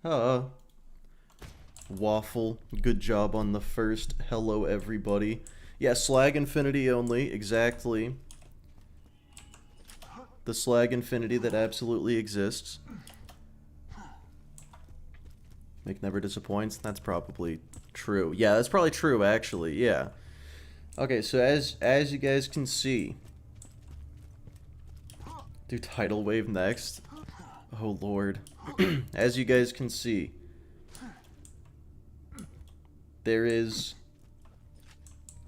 Uh, Waffle, good job on the first. Hello, everybody. Yeah, Slag Infinity only, exactly. The Slag Infinity that absolutely exists. Make never disappoints. That's probably true. Yeah, that's probably true, actually. Yeah. Okay, so as you guys can see, do tidal wave next. Oh lord. As you guys can see, there is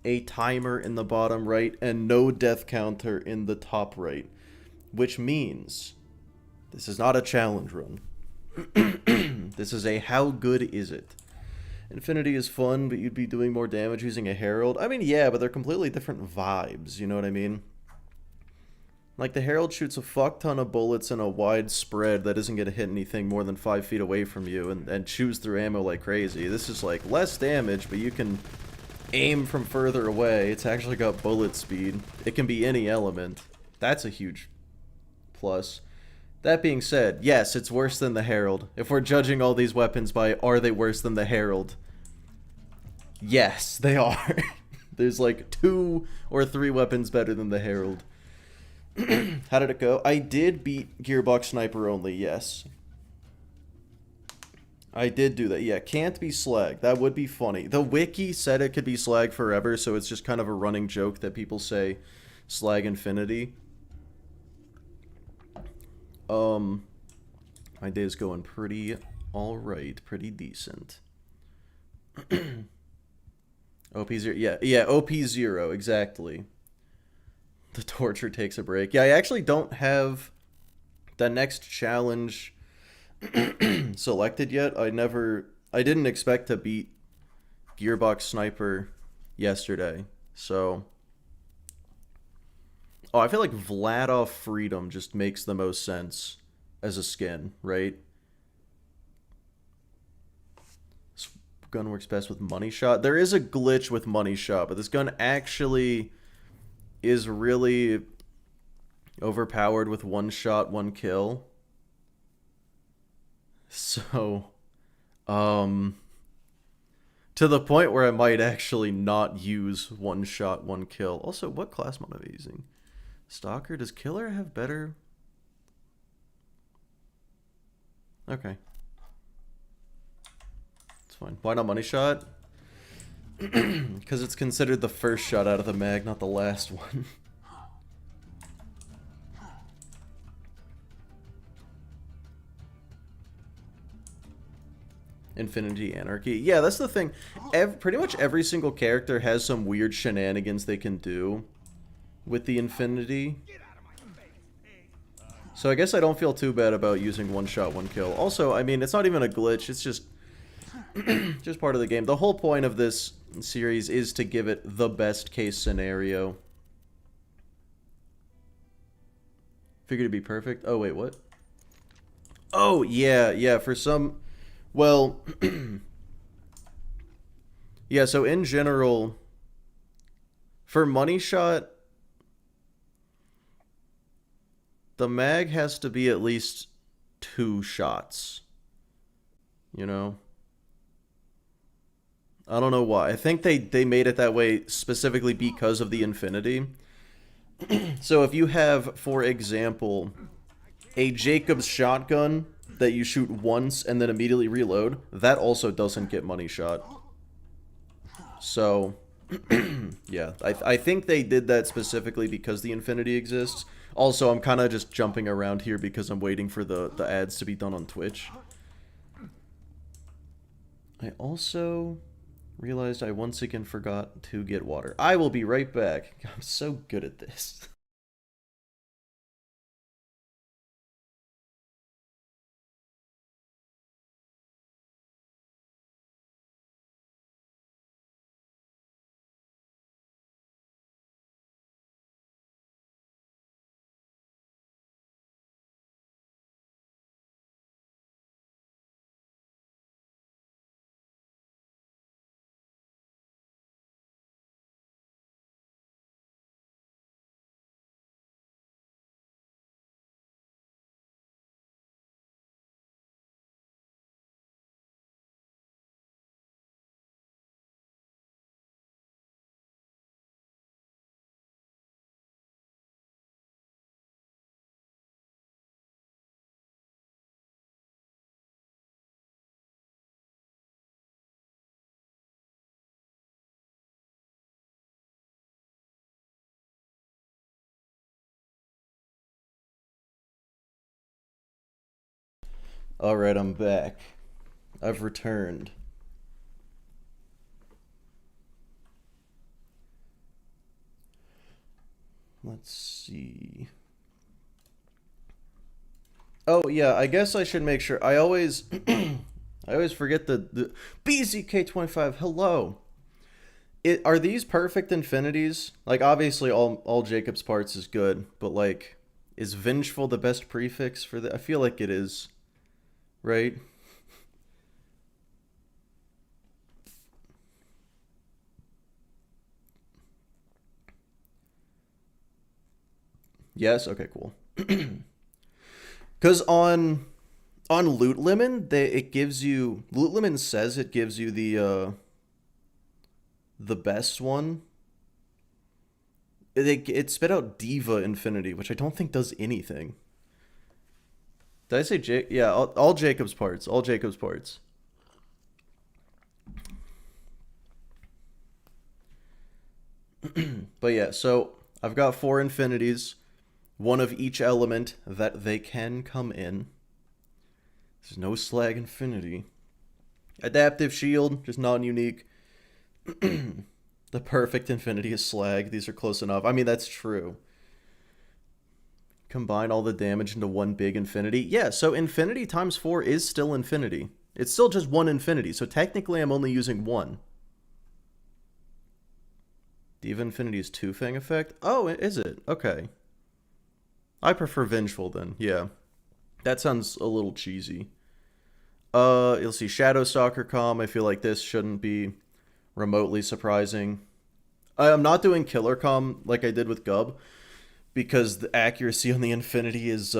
a timer in the bottom right and no death counter in the top right, which means this is not a challenge run. This is a how good is it? Infinity is fun, but you'd be doing more damage using a Herald. I mean, yeah, but they're completely different vibes, you know what I mean? Like, the Herald shoots a fuck ton of bullets in a wide spread that isn't going to hit anything more than 5 feet away from you and chews through ammo like crazy. This is, like, less damage, but you can aim from further away. It's actually got bullet speed. It can be any element. That's a huge plus. That being said, yes, it's worse than the Herald. If we're judging all these weapons by are they worse than the Herald, yes, they are. There's like 2 or 3 weapons better than the Herald. How did it go? I did beat Gearbox Sniper only, yes. I did do that. Yeah, can't be slag. That would be funny. The wiki said it could be slag forever, so it's just kind of a running joke that people say slag infinity. My day's going pretty alright, pretty decent. OP0, yeah, OP0, exactly. The torture takes a break. Yeah, I actually don't have the next challenge selected yet. I didn't expect to beat Gearbox Sniper yesterday, so. Oh, I feel like Vlad Freedom just makes the most sense as a skin, right? This gun works best with Money Shot. There is a glitch with Money Shot, but this gun actually is really overpowered with one shot, one kill. So, um, to the point where I might actually not use one shot, one kill. Also, what class mod am I using? Stalker? Does Killer have better? Okay. It's fine. Why not Money Shot? Because it's considered the first shot out of the mag, not the last one. Infinity Anarchy. Yeah, that's the thing. Pretty much every single character has some weird shenanigans they can do with the Infinity. So I guess I don't feel too bad about using one shot, one kill. Also, I mean, it's not even a glitch. It's just just part of the game. The whole point of this series is to give it the best case scenario. Figured it'd be perfect. Oh, wait, what? Oh, yeah, for some... Well... yeah, so in general... For Money Shot... The mag has to be at least 2 shots. You know? I don't know why. I think they made it that way specifically because of the Infinity. So if you have, for example, a Jacobs shotgun that you shoot once and then immediately reload, that also doesn't get Money Shot. So, yeah, I think they did that specifically because the Infinity exists. Also, I'm kind of just jumping around here because I'm waiting for the ads to be done on Twitch. I also realized I once again forgot to get water. I will be right back. I'm so good at this. Alright, I'm back. I've returned. Let's see. Oh, yeah, I guess I should make sure. I always I always forget the BZK25. Hello. Are these perfect infinities? Like obviously all Jacob's parts is good, but like is vengeful the best prefix for the I feel like it is, right? Yes, okay, cool. Cuz on Loot Lemon, it gives you Loot Lemon says it gives you the best one. It spit out Diva Infinity, which I don't think does anything. Did I say Jake? Yeah, all Jacob's parts. All Jacob's parts. But yeah, so I've got 4 infinities, one of each element that they can come in. There's no slag infinity. Adaptive shield, just non-unique. The perfect infinity is slag. These are close enough. I mean, that's true. Combine all the damage into one big infinity. Yeah, so infinity times 4 is still infinity. It's still just one infinity, so technically I'm only using one. Diva Infinity is 2 Fang effect? Oh, is it? Okay. I prefer Vengeful then, yeah. That sounds a little cheesy. You'll see Shadow Stalker Calm. I feel like this shouldn't be remotely surprising. I'm not doing Killer Calm like I did with Gub, because the accuracy on the Infinity is,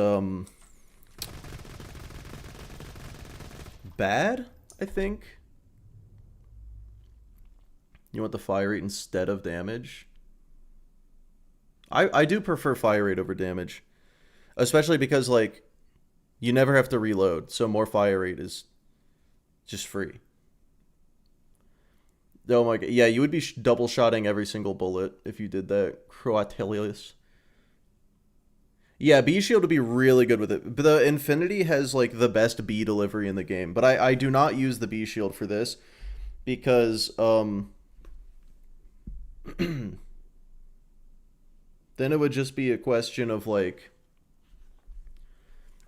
bad, I think. You want the fire rate instead of damage? I do prefer fire rate over damage. Especially because, like, you never have to reload, so more fire rate is just free. Oh my god. Yeah, you would be double shotting every single bullet if you did that. Croatelius. Yeah, B shield would be really good with it. But the Infinity has like the best B delivery in the game. But I do not use the B shield for this because then it would just be a question of like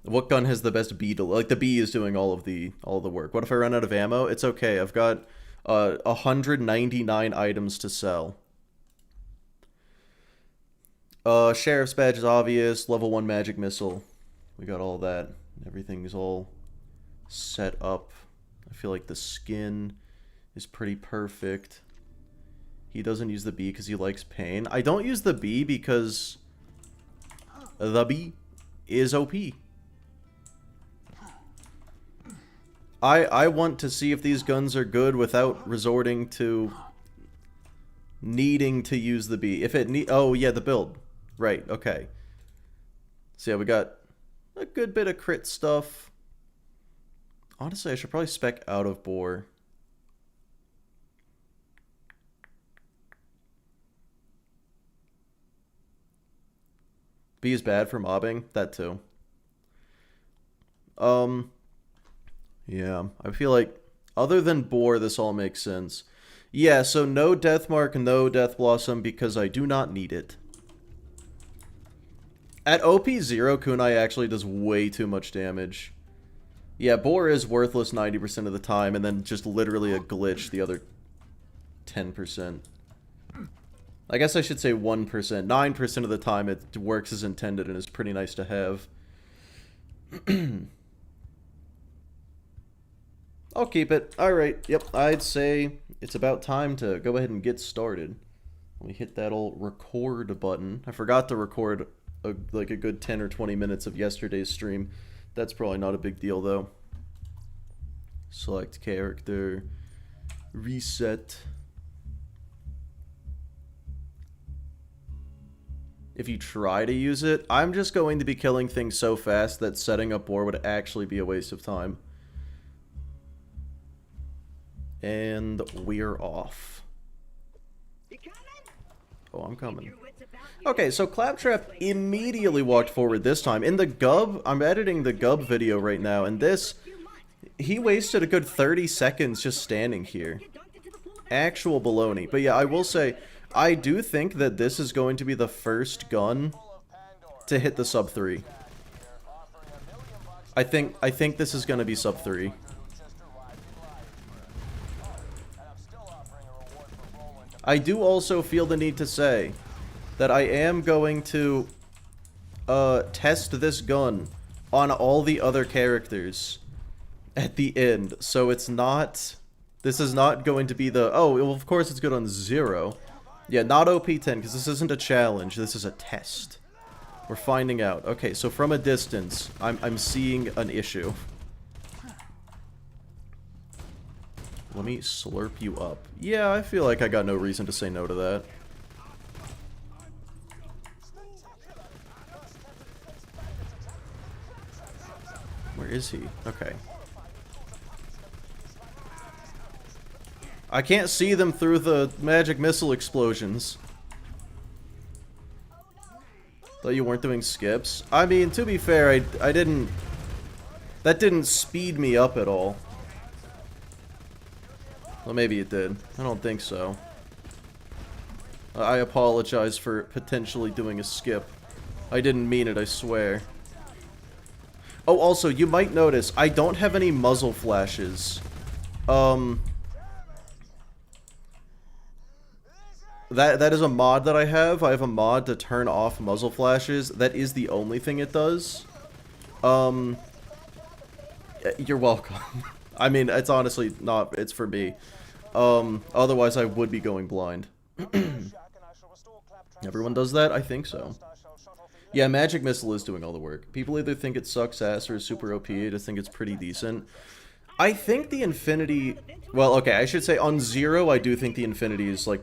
what gun has the best B like the B is doing all of the work. What if I run out of ammo? It's okay. I've got 199 items to sell. Sheriff's badge is obvious. Level 1 magic missile. We got all that. Everything's all set up. I feel like the skin is pretty perfect. He doesn't use the B because he likes pain. I don't use the B because the B is OP. I want to see if these guns are good without resorting to needing to use the B. If it need, oh yeah, the build. Right, okay. So yeah, we got a good bit of crit stuff. Honestly, I should probably spec out of bore. B is bad for mobbing? That too. Yeah, I feel like other than bore, this all makes sense. Yeah, so no Deathmark, no Death Blossom because I do not need it. At OP0, Kunai actually does way too much damage. Yeah, Boar is worthless 90% of the time, and then just literally a glitch the other 10%. I guess I should say 1%. 9% of the time it works as intended and is pretty nice to have. I'll keep it. Alright, yep, I'd say it's about time to go ahead and get started. Let me hit that old record button. I forgot to record like a good 10 or 20 minutes of yesterday's stream. That's probably not a big deal though. Select character. Reset. If you try to use it, I'm just going to be killing things so fast that setting up war would actually be a waste of time. And we're off. Oh, I'm coming. Okay, so Claptrap immediately walked forward this time. In the Gub, I'm editing the Gub video right now, and this, he wasted a good 30 seconds just standing here. Actual baloney. But yeah, I will say, I do think that this is going to be the first gun to hit the sub 3. I think this is going to be sub 3. I do also feel the need to say that I am going to test this gun on all the other characters at the end. So it's not... This is not going to be the... Oh, well, of course it's good on 0. Yeah, not OP10, because this isn't a challenge. This is a test. We're finding out. Okay, so from a distance, I'm seeing an issue. Let me slurp you up. Yeah, I feel like I got no reason to say no to that. Where is he? Okay. I can't see them through the magic missile explosions. Thought you weren't doing skips. I mean, to be fair, I didn't... That didn't speed me up at all. Well, maybe it did. I don't think so. I apologize for potentially doing a skip. I didn't mean it, I swear. Oh, also, you might notice, I don't have any muzzle flashes. That is a mod that I have. I have a mod to turn off muzzle flashes. That is the only thing it does. You're welcome. I mean, it's honestly not, it's for me. Otherwise I would be going blind. Everyone does that? I think so. Yeah, Magic Missile is doing all the work. People either think it sucks ass or is super OP, I just think it's pretty decent. I think the Infinity... Well, okay, I should say on 0, I do think the Infinity is, like...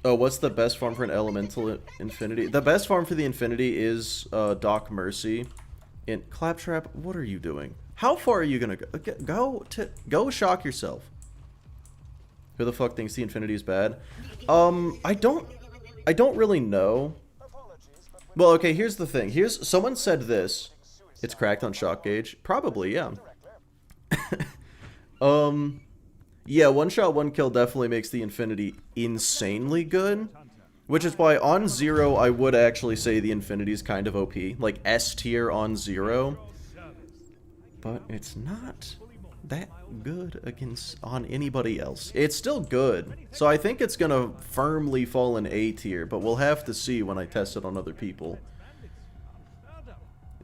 Oh, what's the best farm for an Elemental Infinity? The best farm for the Infinity is Doc Mercy. In Claptrap, what are you doing? How far are you gonna go? Go shock yourself. Who the fuck thinks the Infinity is bad? I don't really know. Well, okay, here's the thing. Someone said this. It's cracked on shock gauge. Probably, yeah. Yeah, one shot, one kill definitely makes the Infinity insanely good. Which is why on 0, I would actually say the Infinity is kind of OP. Like S tier on 0. But it's not that good on anybody else. It's still good. So I think it's gonna firmly fall in A tier, but we'll have to see when I test it on other people.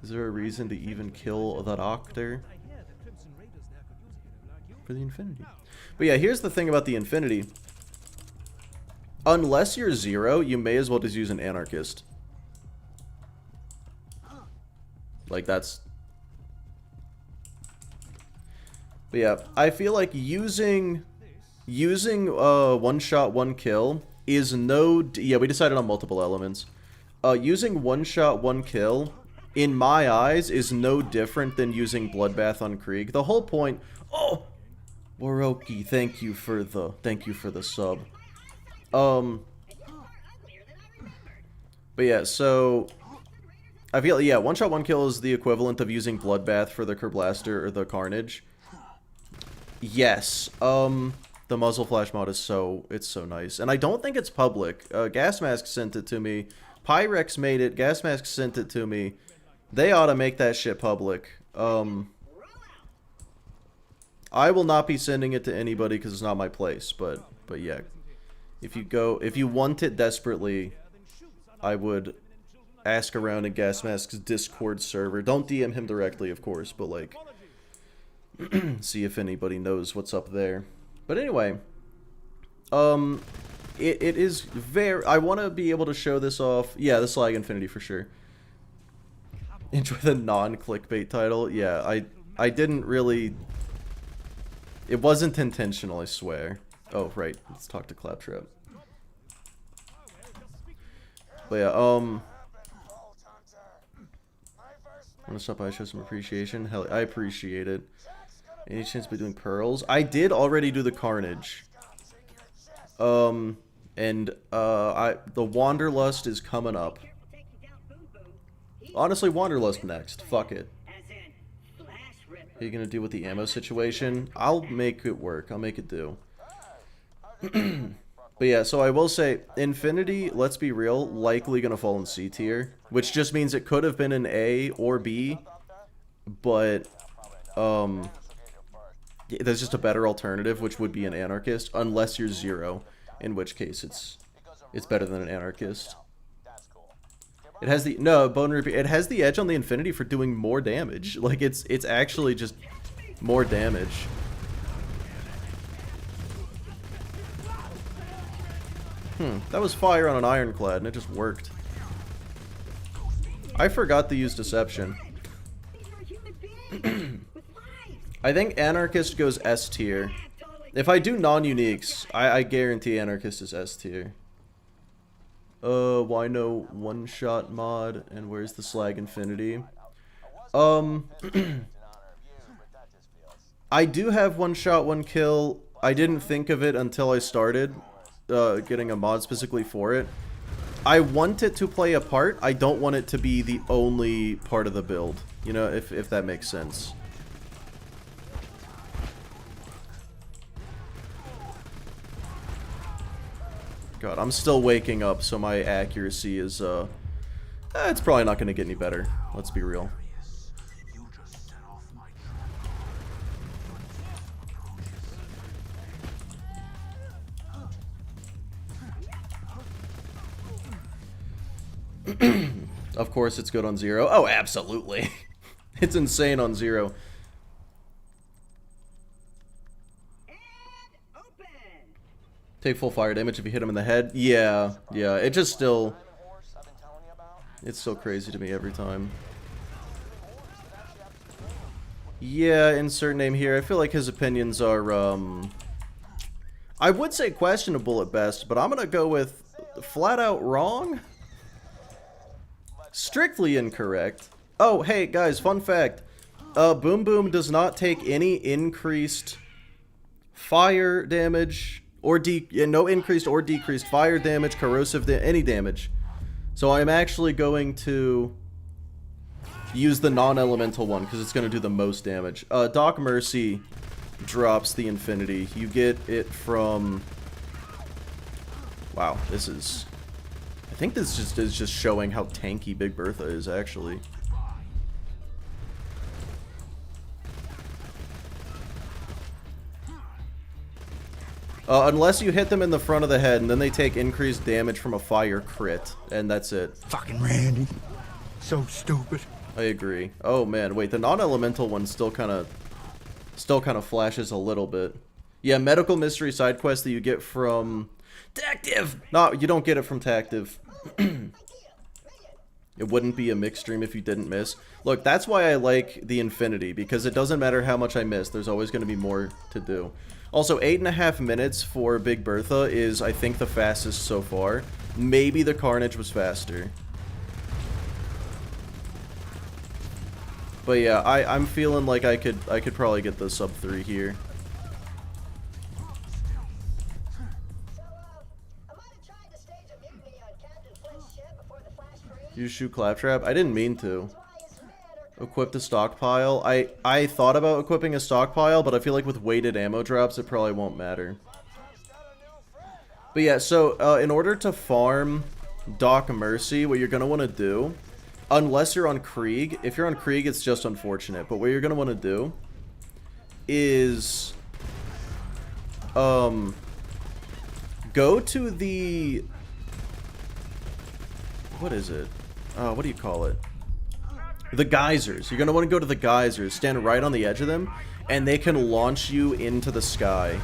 Is there a reason to even kill the Doctor? For the Infinity. But yeah, here's the thing about the Infinity. Unless you're 0, you may as well just use an Anarchist. Like, that's... But yeah, I feel like using one shot, one kill is no... Yeah, we decided on multiple elements. Using one shot, one kill, in my eyes, is no different than using Bloodbath on Krieg. The whole point... Oh! Waroki, thank you for the sub. But yeah, so... I feel, yeah, one shot, one kill is the equivalent of using Bloodbath for the Kerblaster or the Carnage. Yes, the muzzle flash mod is so nice. And I don't think it's public. Gasmask sent it to me. Pyrex made it. Gasmask sent it to me. They ought to make that shit public. I will not be sending it to anybody because it's not my place, but yeah. If you want it desperately, I would ask around in Gasmask's Discord server. Don't DM him directly, of course, but like... see if anybody knows what's up there. But anyway, it is very... I want to be able to show this off. Yeah, the Slag Infinity for sure. Enjoy the non-clickbait title. Yeah, I didn't really... It wasn't intentional, I swear. Oh, right. Let's talk to Claptrap. But yeah, want to stop by and show some appreciation? Hell, I appreciate it. Any chance by doing pearls? I did already do the Carnage. And the Wanderlust is coming up. Honestly, Wanderlust next. Fuck it. Are you gonna deal with the ammo situation? I'll make it work. I'll make it do. But yeah, so I will say, Infinity, let's be real, likely gonna fall in C tier. Which just means it could have been an A or B. But, there's just a better alternative, which would be an Anarchist, unless you're Zero. In which case, it's better than an Anarchist. It has the Bone Reaper. It has the edge on the Infinity for doing more damage. Like it's actually just more damage. That was fire on an Ironclad, and it just worked. I forgot to use Deception. I think Anarchist goes S tier. If I do non-uniques, I guarantee Anarchist is S tier. Why no one-shot mod? And where's the Slag Infinity? I do have one-shot, one-kill. I didn't think of it until I started getting a mod specifically for it. I want it to play a part. I don't want it to be the only part of the build. You know, if that makes sense. God, I'm still waking up, so my accuracy is, it's probably not going to get any better. Let's be real. Of course it's good on Zero. Oh, absolutely. It's insane on Zero. Take full fire damage if you hit him in the head. Yeah, it just still... It's still crazy to me every time. Yeah, insert name here. I feel like his opinions are, I would say questionable at best, but I'm gonna go with flat out wrong? Strictly incorrect. Oh, hey, guys, fun fact. Boom Boom does not take any increased fire damage... or no increased or decreased fire damage, corrosive any damage. So I'm actually going to use the non-elemental one because it's going to do the most damage. Doc Mercy drops the Infinity. You get it from... Wow, this is... I think this is just showing how tanky Big Bertha is, actually. Unless you hit them in the front of the head, and then they take increased damage from a fire crit, and that's it. Fucking Randy. So stupid. I agree. Oh man, wait, the non-elemental one still kind of flashes a little bit. Yeah, medical mystery side quest that you get from Tactive. No, you don't get it from Tactive. It wouldn't be a mixed stream if you didn't miss. Look, that's why I like the Infinity, because it doesn't matter how much I miss, there's always going to be more to do. Also, 8.5 minutes for Big Bertha is, I think, the fastest so far. Maybe the Carnage was faster. But yeah, I'm feeling like I could probably get the sub 3 here. You shoot Claptrap? I didn't mean to. Equip the stockpile. I thought about equipping a stockpile, but I feel like with weighted ammo drops, it probably won't matter. But yeah, so in order to farm Doc Mercy, what you're going to want to do, unless you're on Krieg, if you're on Krieg, it's just unfortunate, but what you're going to want to do is go to the... What is it? What do you call it? The geysers. You're going to want to go to the geysers, stand right on the edge of them, and they can launch you into the sky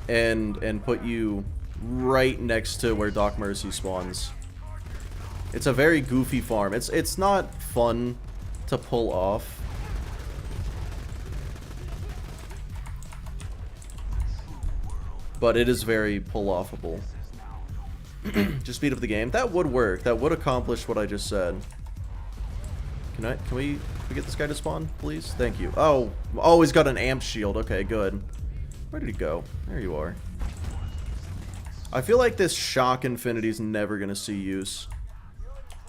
and put you right next to where Doc Mercy spawns. It's a very goofy farm. It's not fun to pull off. But it is very pull-offable. Just speed up the game. That would work. That would accomplish what I just said. Can we get this guy to spawn, please? Thank you. Oh, he's got an amp shield. Okay, good. Where did he go? There you are. I feel like this shock infinity is never gonna see use.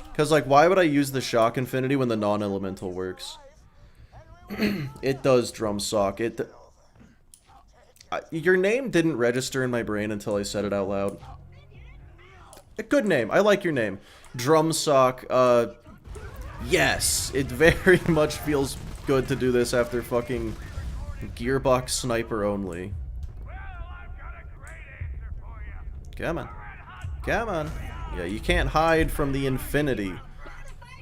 Because, like, why would I use the shock infinity when the non-elemental works? It does drum sock. Your name didn't register in my brain until I said it out loud. A good name. I like your name. Drum sock. Yes. It very much feels good to do this after fucking Gearbox Sniper only. Come on. Come on. Yeah, you can't hide from the infinity.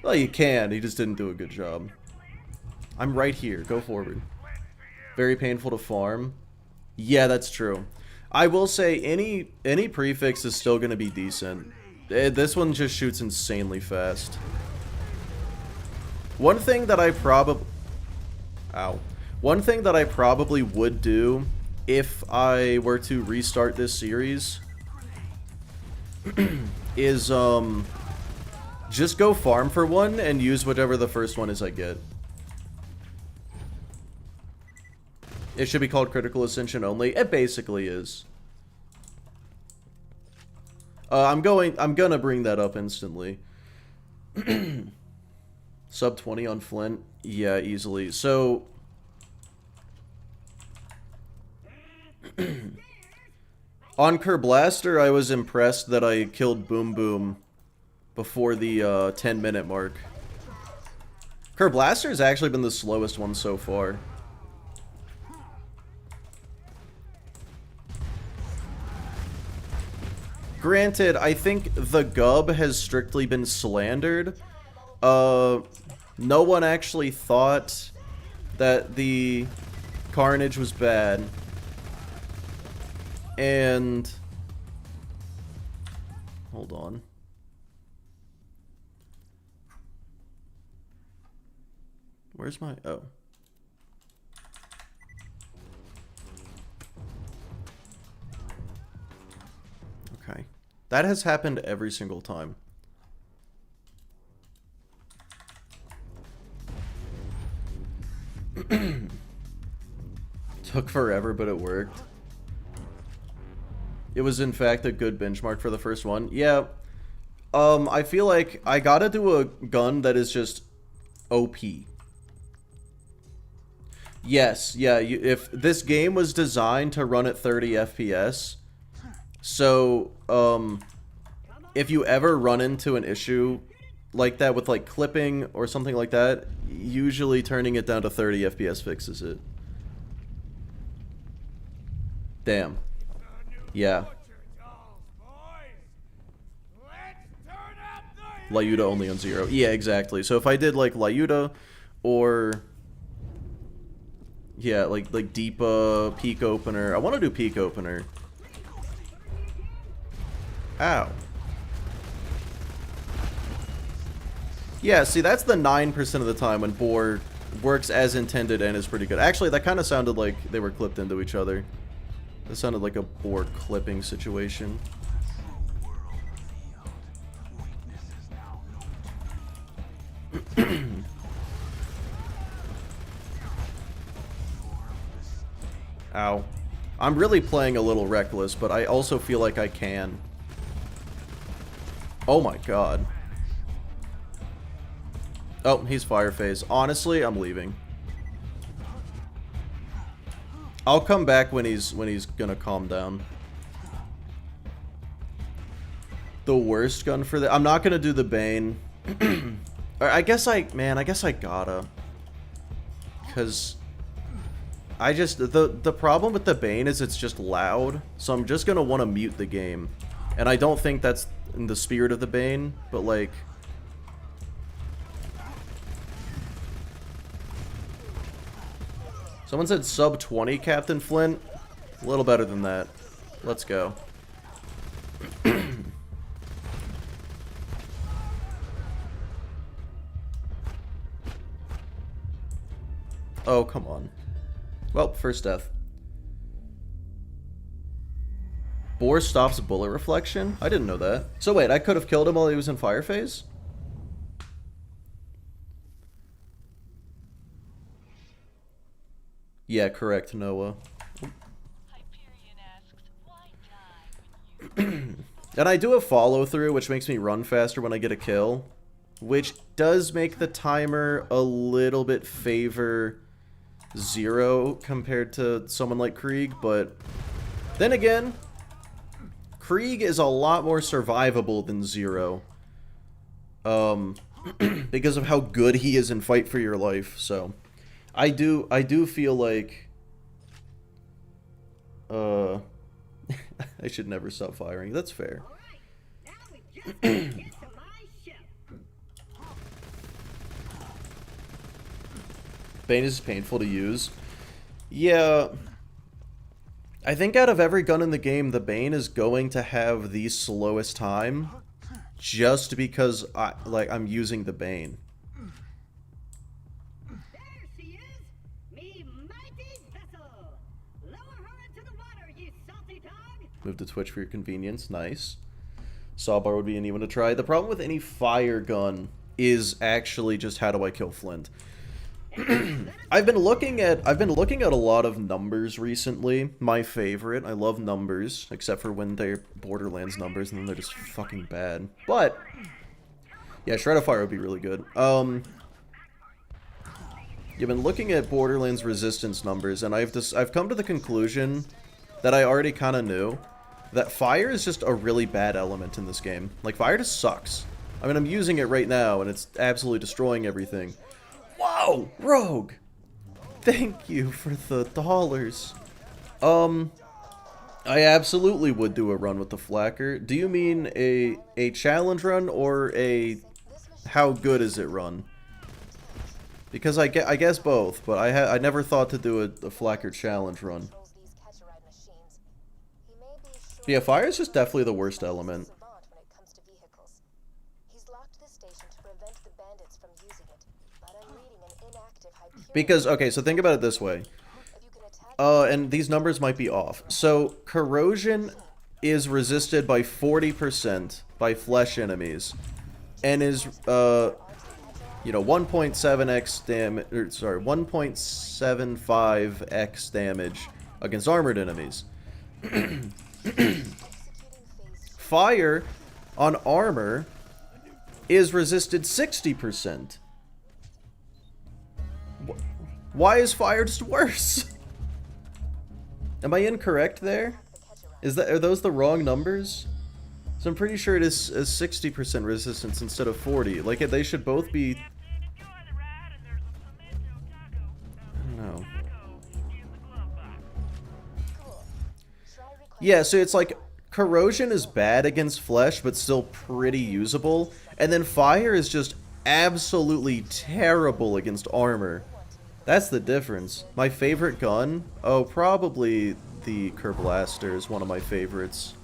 Well, you can. He just didn't do a good job. I'm right here. Go forward. Very painful to farm. Yeah, that's true. I will say any prefix is still going to be decent. This one just shoots insanely fast. One thing that I probably... Ow. One thing that I probably would do if I were to restart this series is just go farm for one and use whatever the first one is I get. It should be called Critical Ascension only. It basically is. I'm gonna bring that up instantly. Sub 20 on Flint? Yeah, easily. So on Kerblaster, I was impressed that I killed Boom Boom before the 10-minute mark. Kerblaster has actually been the slowest one so far. Granted, I think the Gub has strictly been slandered. No one actually thought that the Carnage was bad. And... hold on. Where's my... oh. Okay. That has happened every single time. Took forever, but it worked. It was in fact a good benchmark for the first one. Yeah. I feel like I gotta do a gun that is just OP. Yes, yeah, if this game was designed to run at 30 FPS, so, if you ever run into an issue like that with, like, clipping or something like that, usually turning it down to 30 FPS fixes it. Damn. Yeah. Lyuda only on 0. Yeah, exactly. So if I did, like, Lyuda or... yeah, like Deepa, Peak Opener. I want to do Peak Opener. Ow. Yeah, see, that's the 9% of the time when Boar works as intended and is pretty good. Actually, that kind of sounded like they were clipped into each other. That sounded like a Boar clipping situation. Ow. I'm really playing a little reckless, but I also feel like I can. Oh my god. Oh, he's fire phase. Honestly, I'm leaving. I'll come back when he's gonna calm down. The worst gun for that? I'm not gonna do the Bane. I guess I gotta. Because I just, the problem with the Bane is it's just loud, so I'm just gonna want to mute the game. And I don't think that's in the spirit of the Bane, but like... someone said sub 20, Captain Flint. A little better than that. Let's go. Oh, come on. Well, first death. Boar stops bullet reflection? I didn't know that. So wait, I could have killed him while he was in fire phase? Yeah, correct, Noah. And I do a follow-through, which makes me run faster when I get a kill, which does make the timer a little bit favor Zero compared to someone like Krieg, but then again, Krieg is a lot more survivable than Zero. Because of how good he is in Fight for Your Life, so I do feel like I should never stop firing. That's fair. Bane is painful to use. Yeah. I think out of every gun in the game, the Bane is going to have the slowest time. Just because I'm using the Bane. There she is, me mighty vessel. Lower her into the water, you salty dog. Move to Twitch for your convenience. Nice. Sawbar would be a neat one to try. The problem with any fire gun is actually just how do I kill Flint. I've been looking at a lot of numbers recently. My favorite. I love numbers, except for when they're Borderlands numbers and then they're just fucking bad. But yeah, Shred of Fire would be really good. You've been looking at Borderlands resistance numbers, and I've come to the conclusion that I already kind of knew that fire is just a really bad element in this game. Like, fire just sucks. I mean, I'm using it right now, and it's absolutely destroying everything. Whoa! Rogue! Thank you for the dollars. I absolutely would do a run with the Flacker. Do you mean a challenge run or a how good is it run? Because I guess both, but I never thought to do a Flacker challenge run. Yeah, fire is just definitely the worst element. Because, okay, so think about it this way. And these numbers might be off. So, corrosion is resisted by 40% by flesh enemies. And is, you know, 1.7x damage, sorry, 1.75x damage against armored enemies. Fire on armor is resisted 60%. Why is fire just worse? Am I incorrect there? Are those the wrong numbers? So I'm pretty sure it is 60% resistance instead of 40. Like, they should both be... I don't know. Yeah, so it's like, corrosion is bad against flesh, but still pretty usable. And then fire is just absolutely terrible against armor. That's the difference. My favorite gun? Oh, probably the Kerblaster is one of my favorites.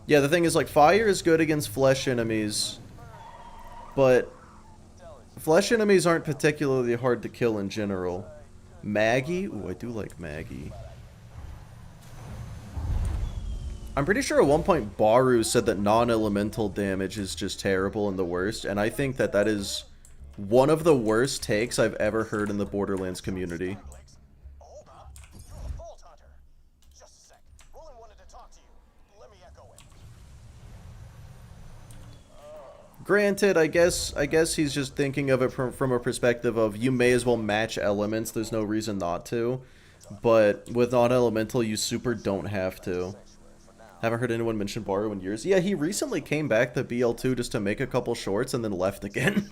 Yeah, the thing is, like, fire is good against flesh enemies, but flesh enemies aren't particularly hard to kill in general. Maggie? Ooh, I do like Maggie. I'm pretty sure at one point Baru said that non-elemental damage is just terrible and the worst, and I think that that is one of the worst takes I've ever heard in the Borderlands community. Granted, I guess he's just thinking of it from a perspective of you may as well match elements, there's no reason not to. But with non-elemental, you super don't have to. Haven't heard anyone mention Baru in years. Yeah, he recently came back to BL2 just to make a couple shorts and then left again.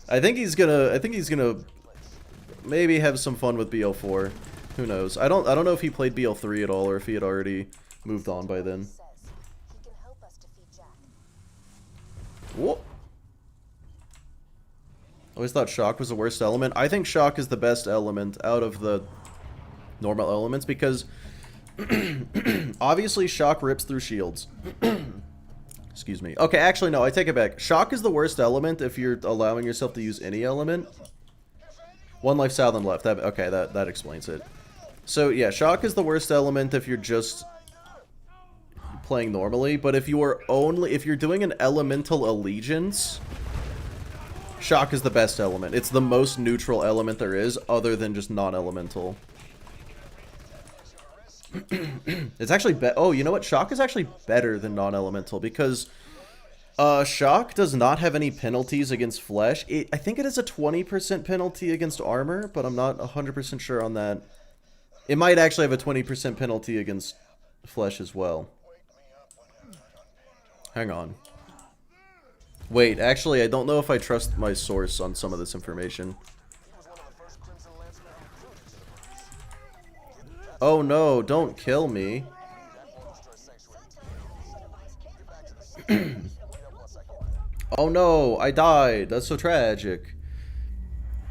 I think he's gonna maybe have some fun with BL4. Who knows? I don't know if he played BL3 at all or if he had already moved on by then. Whoa. Always thought shock was the worst element. I think shock is the best element out of the normal elements because obviously shock rips through shields. Excuse me. Okay, actually no, I take it back. Shock is the worst element if you're allowing yourself to use any element. One life south and left. Okay, that explains it. So yeah, shock is the worst element if you're just playing normally, but if you're doing an elemental allegiance, shock is the best element. It's the most neutral element there is, other than just non-elemental. It's actually oh, you know what? Shock is actually better than non-elemental because Shock does not have any penalties against flesh. I think it is a 20% penalty against armor, but I'm not 100% sure on that. It might actually have a 20% penalty against flesh as well. Hang on. Wait, actually, I don't know if I trust my source on some of this information. Oh no, don't kill me. Oh no, I died. That's so tragic.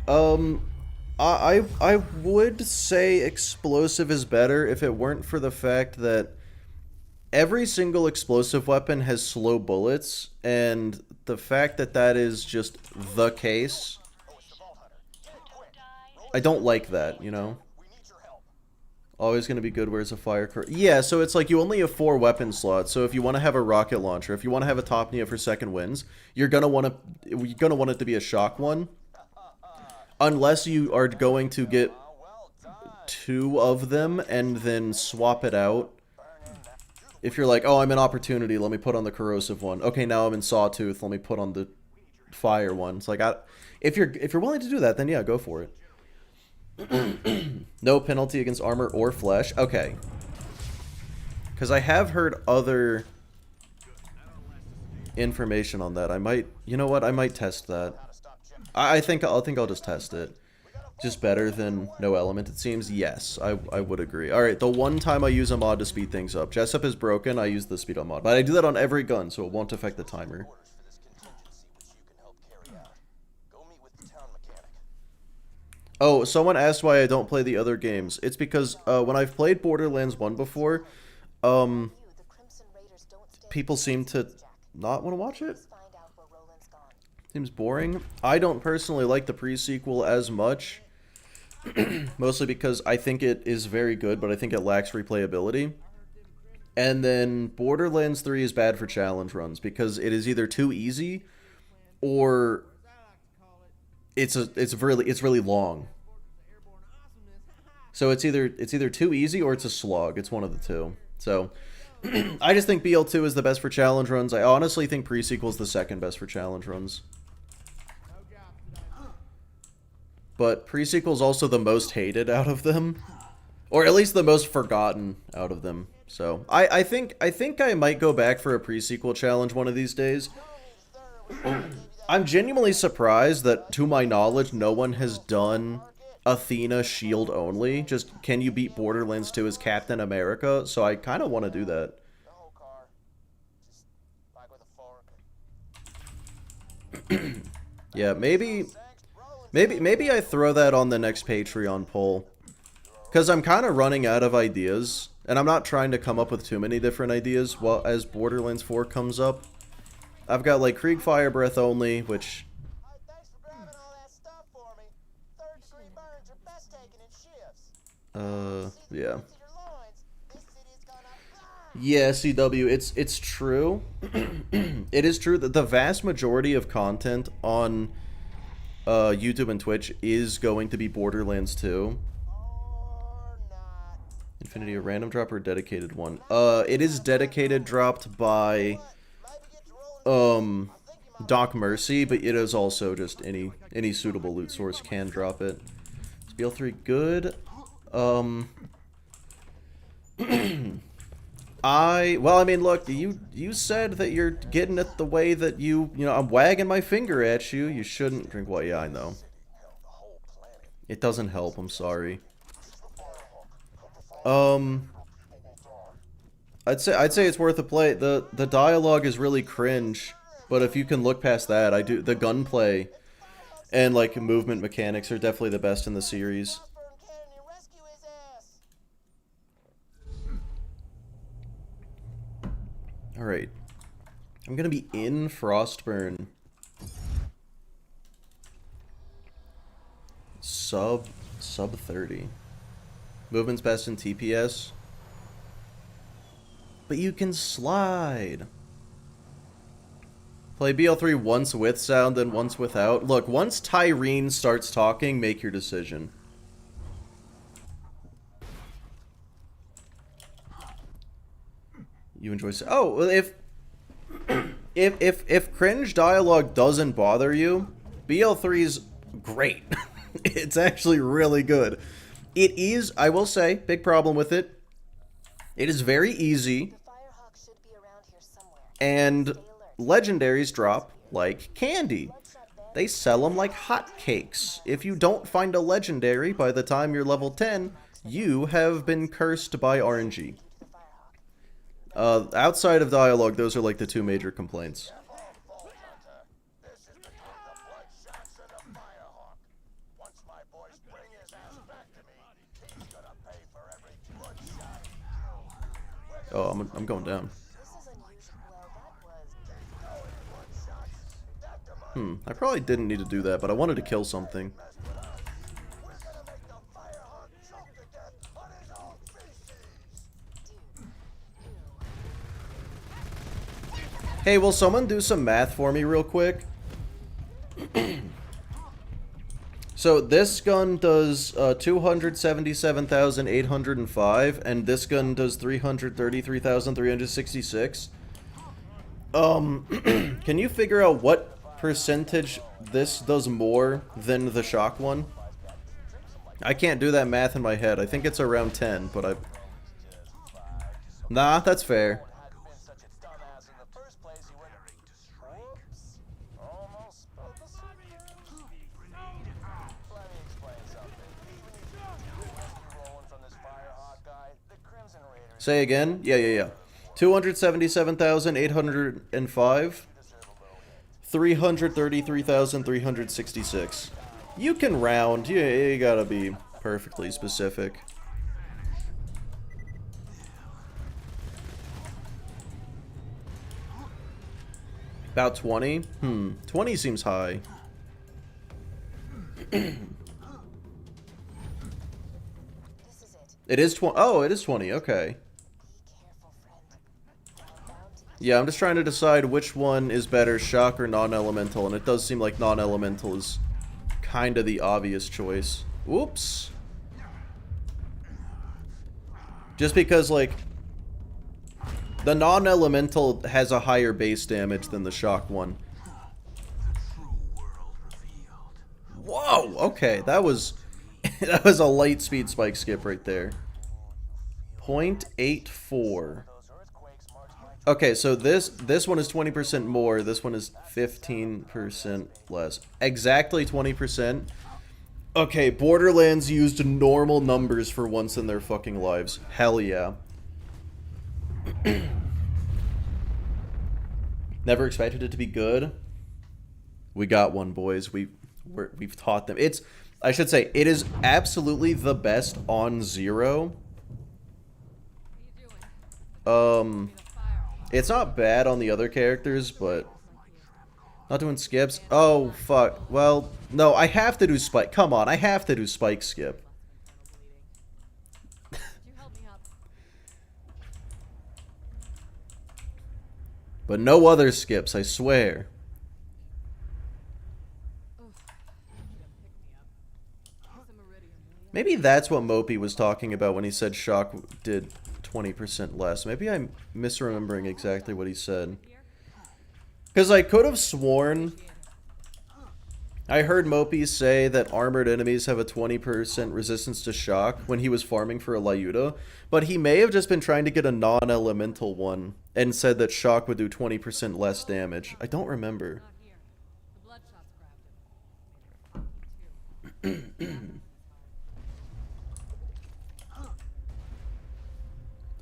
I would say explosive is better if it weren't for the fact that every single explosive weapon has slow bullets, and the fact that that is just the case, I don't like that, you know? Always going to be good where's a fire yeah, so it's like you only have 4 weapon slots. So if you want to have a rocket launcher, if you want to have a Topnia for second wins, you're going to want it to be a shock one. Unless you are going to get 2 of them and then swap it out. If you're like, oh, I'm in opportunity, let me put on the corrosive one. Okay, now I'm in sawtooth, let me put on the fire one. It's like, if you're willing to do that, then yeah, go for it. No penalty against armor or flesh. Okay. Because I have heard other information on that. I might, you know what? I might test that. I think I'll just test it. Just better than no element, it seems. Yes, I would agree. All right, the one time I use a mod to speed things up. Jessup is broken. I use the speed up mod, but I do that on every gun, so it won't affect the timer. Oh, someone asked why I don't play the other games. It's because when I've played Borderlands 1 before, people seem to not want to watch it. Seems boring. I don't personally like the pre-sequel as much. Mostly because I think it is very good, but I think it lacks replayability. And then Borderlands 3 is bad for challenge runs because it is either too easy or it's really long. So it's either too easy or it's a slog. It's one of the two. So I just think BL2 is the best for challenge runs. I honestly think pre-sequel is the second best for challenge runs. But pre-sequel is also the most hated out of them, or at least the most forgotten out of them. So I think I might go back for a pre-sequel challenge one of these days. I'm genuinely surprised that, to my knowledge, no one has done Athena shield only. Just, can you beat Borderlands 2 as Captain America? So I kind of want to do that. Yeah, maybe I throw that on the next Patreon poll. Because I'm kind of running out of ideas. And I'm not trying to come up with too many different ideas as Borderlands 4 comes up. I've got like Krieg Fire Breath only, which... yeah. Yeah, CW, it's true. It is true that the vast majority of content on YouTube and Twitch is going to be Borderlands 2. Infinity, a random drop or a dedicated one? It is dedicated, dropped by Doc Mercy, but it is also just any suitable loot source can drop it. Is BL3 good? Well, I mean, look, you said that you're getting it the way that you know, I'm wagging my finger at you. You shouldn't drink what? Yeah, I know. It doesn't help, I'm sorry. I'd say it's worth a play. The dialogue is really cringe, but if you can look past that, the gunplay and like movement mechanics are definitely the best in the series. Alright. I'm gonna be in Frostburn. Sub 30. Movement's best in TPS. But you can slide. Play BL3 once with sound, then once without. Look, once Tyreen starts talking, make your decision. You enjoy... Oh, well, if cringe dialogue doesn't bother you, BL3's great. It's actually really good. It is, I will say, big problem with it. It is very easy. And legendaries drop like candy. They sell them like hotcakes. If you don't find a legendary by the time you're level 10, you have been cursed by RNG. Outside of dialogue, those are like the two major complaints. Oh, I'm going down. I probably didn't need to do that, but I wanted to kill something. Hey, will someone do some math for me real quick? So this gun does 277,805, and this gun does 333,366. Can you figure out what percentage this does more than the shock one? I can't do that math in my head. I think it's around 10, but I... Nah, that's fair. Say again? Yeah. 277,805. 333,366. You can round. You gotta be perfectly specific. About 20? 20 seems high. It is 20. Oh, it is 20. Okay. Yeah, I'm just trying to decide which one is better, shock or non-elemental, and it does seem like non-elemental is kind of the obvious choice. Whoops. Just because, like, the non-elemental has a higher base damage than the shock one. Whoa! Okay, that was that was a light speed spike skip right there. 0.84. Okay, so this one is 20% more, this one is 15% less. Exactly 20%. Okay, Borderlands used normal numbers for once in their fucking lives. Hell yeah. Never expected it to be good. We got one, boys. We've taught them. I should say, it is absolutely the best on Zero. It's not bad on the other characters, but not doing skips. Oh, fuck. Well, no, I have to do Spike. Come on, I have to do Spike skip. But no other skips, I swear. Maybe that's what Mopey was talking about when he said Shock did 20% less. Maybe I'm misremembering exactly what he said. Because I could have sworn I heard Mopey say that armored enemies have a 20% resistance to shock when he was farming for a Lyuda, but he may have just been trying to get a non-elemental one and said that shock would do 20% less damage. I don't remember.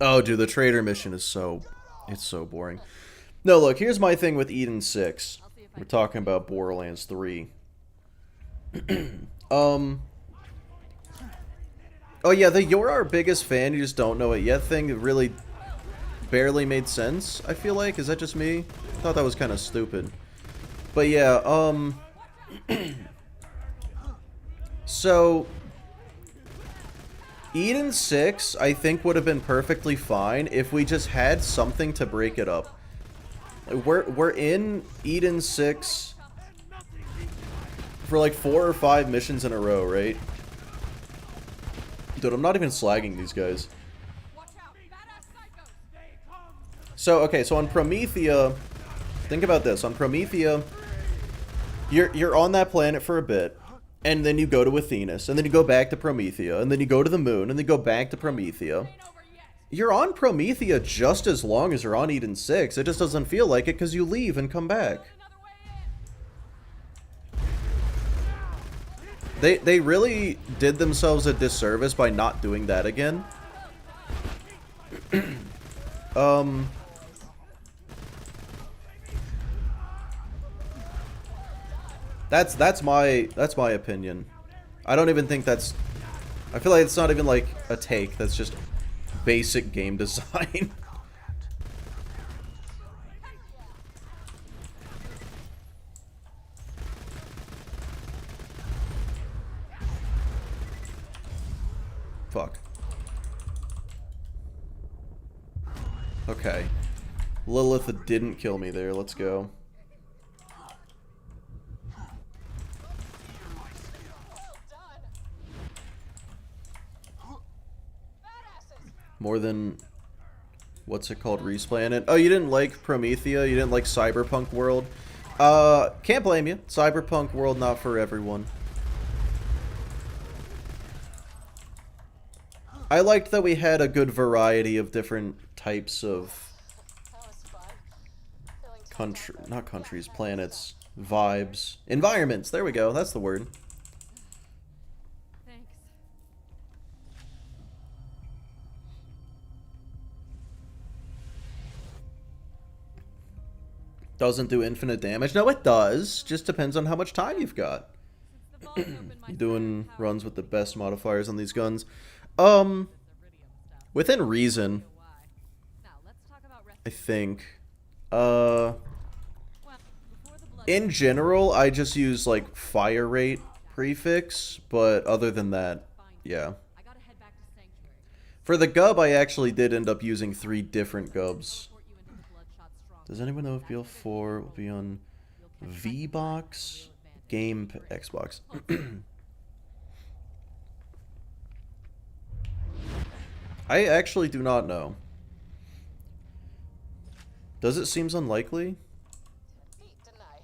Oh, dude, the trader mission is it's so boring. No, look, here's my thing with Eden 6. We're talking about Borderlands 3. Oh yeah, the "you're our biggest fan, you just don't know it yet" thing really barely made sense, I feel like. Is that just me? I thought that was kind of stupid. But yeah, so Eden 6, I think, would have been perfectly fine if we just had something to break it up. We're in Eden 6 for like 4 or 5 missions in a row, right? Dude, I'm not even slagging these guys. So, okay, so on Promethea, think about this. On Promethea, you're on that planet for a bit, and then you go to Athenas, and then you go back to Promethea, and then you go to the moon, and then go back to Promethea. You're on Promethea just as long as you're on Eden 6. It just doesn't feel like it because you leave and come back. They really did themselves a disservice by not doing that again. That's my opinion. I don't even think that's... I feel like it's not even like a take. That's just basic game design. Fuck. Okay. Lilith didn't kill me there. Let's go. More than... What's it called? Resplanet? Oh, you didn't like Promethea? You didn't like Cyberpunk World? Can't blame you. Cyberpunk World not for everyone. I liked that we had a good variety of different types of not countries, planets, vibes, environments. There we go. That's the word. Thanks. Doesn't do infinite damage. No, it does. Just depends on how much time you've got. The vault's open, my You doing power. runs with the best modifiers on these guns. Within reason, Now, let's talk about I think. Well, before the blood In general, I just use like fire rate prefix, but other than that, yeah. I gotta head back to Sanctuary. For the gub, I actually did end up using 3 different gubs. Port you into the Bloodshot Stronghold. Does anyone know if BL4 will be on V-Box? Game Xbox. I actually do not know. Does it seems unlikely? Beat, didn't I?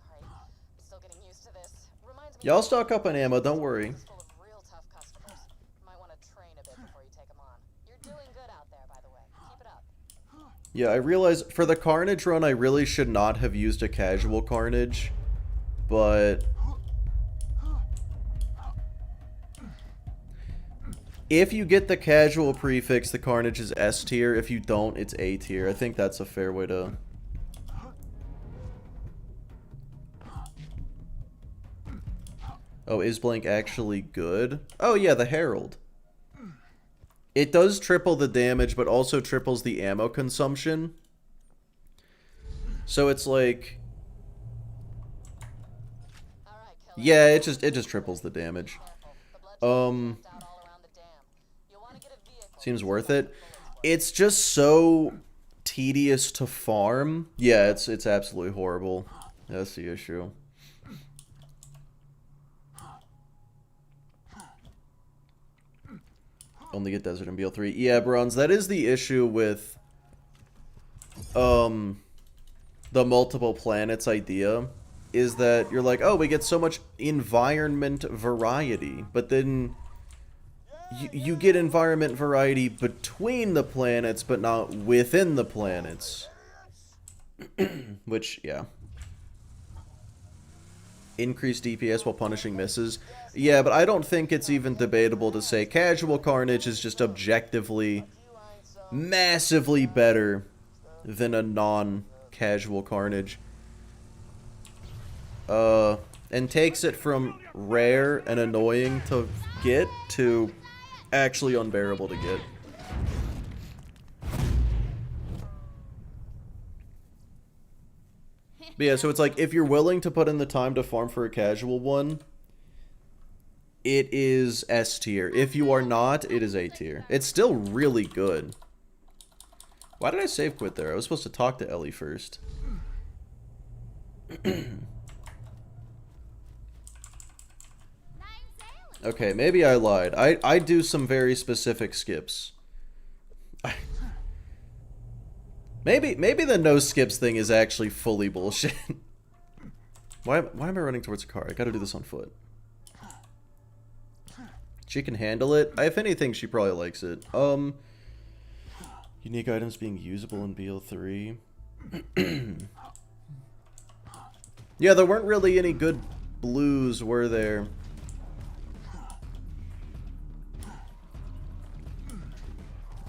Sorry. I'm still getting used to this. Reminds me Yeah, I'll stock up on ammo, don't worry. full of real tough customers. Might want to train a bit before you take them on. You're doing good out there, by the way. Keep it up. Yeah, I realize for the Carnage run, I really should not have used a casual Carnage, but if you get the casual prefix, the Carnage is S tier. If you don't, it's A tier. I think that's a fair way to... Oh, is blank actually good? Oh yeah, the Herald. It does triple the damage, but also triples the ammo consumption. So it's like... All right, killer. Yeah, it just triples the damage. Careful. The bloodshot's out all around the dam. You'll want to get a vehicle. Seems worth it. It's just so tedious to farm. Yeah, it's absolutely horrible. That's the issue. Only get Desert and BL3. Yeah, Bronze, that is the issue with the multiple planets idea, is that you're like, oh, we get so much environment variety, but then you get environment variety between the planets, but not within the planets. Which, yeah. Increased DPS while punishing misses. Yeah, but I don't think it's even debatable to say casual Carnage is just objectively massively better than a non-casual Carnage. And takes it from rare and annoying to get to actually unbearable to get. But yeah, so it's like, if you're willing to put in the time to farm for a casual one, it is S tier. If you are not, it is A tier. It's still really good. Why did I save quit there? I was supposed to talk to Ellie first. Okay, maybe I lied. I do some very specific skips. Maybe the no skips thing is actually fully bullshit. Why am I running towards a car? I gotta do this on foot. She can handle it. If anything, she probably likes it. Unique items being usable in BL3. Yeah, there weren't really any good blues, were there?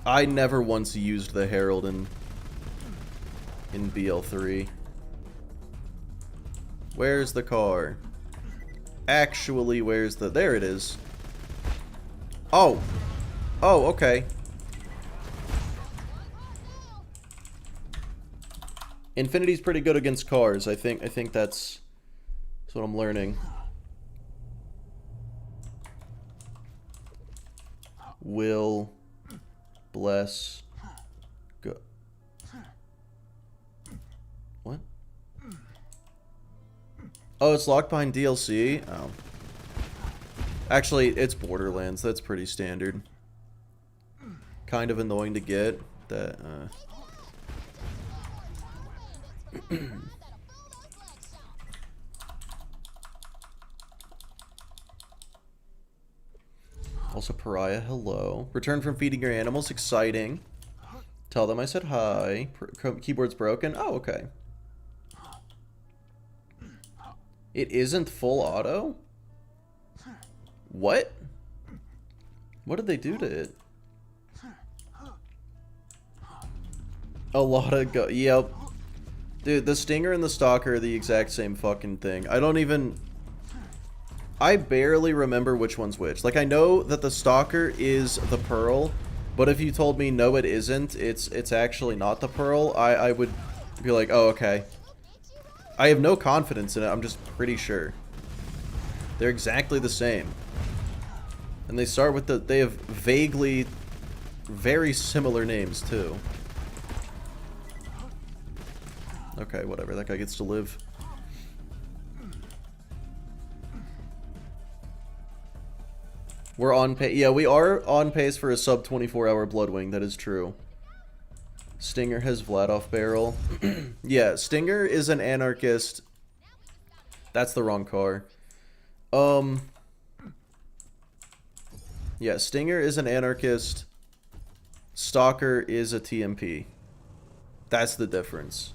I never once used the Herald in BL3. Where's the car? Actually, where's the... There it is. Oh. Oh, okay. Infinity's pretty good against cars. I think that's what I'm learning. Will bless go. What? Oh, it's locked behind DLC? Oh. Actually, it's Borderlands. That's pretty standard. Kind of annoying to get. That, Also, Pariah, hello. Return from feeding your animals. Exciting. Tell them I said hi. Keyboard's broken. Oh, okay. It isn't full auto? What? What did they do to it? A lot of go. Yep. Dude, the Stinger and the Stalker are the exact same fucking thing. I barely remember which one's which. Like, I know that the Stalker is the Pearl, but if you told me no it isn't, it's actually not the Pearl, I would be like, oh, okay. I have no confidence in it, I'm just pretty sure. They're exactly the same. And they start with they have vaguely very similar names, too. Okay, whatever, that guy gets to live. We're on pace. Yeah, we are on pace for a sub 24-hour Bloodwing. That is true. Stinger has Vlad off barrel. Yeah, Stinger is an anarchist. That's the wrong car. Yeah, Stinger is an anarchist. Stalker is a TMP. That's the difference.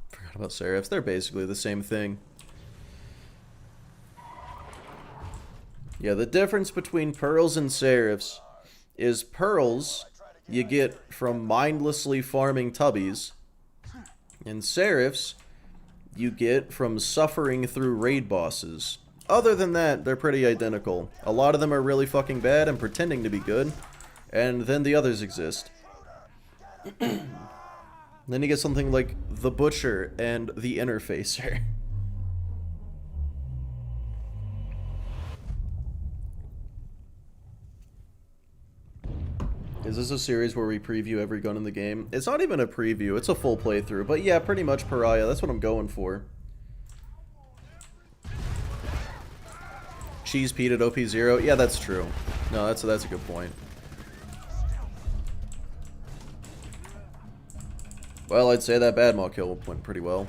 Forgot about Seraphs. They're basically the same thing. Yeah, the difference between Pearls and Seraphs is Pearls you get from mindlessly farming tubbies, and Seraphs you get from suffering through raid bosses. Other than that, they're pretty identical. A lot of them are really fucking bad and pretending to be good, and then the others exist. Then you get something like the Butcher and the Interfacer. Is this a series where we preview every gun in the game? It's not even a preview, it's a full playthrough. But yeah, pretty much Pariah, that's what I'm going for. Cheese Pete at OP0? Yeah, that's true. No, that's a good point. Well, I'd say that bad Maw kill went pretty well.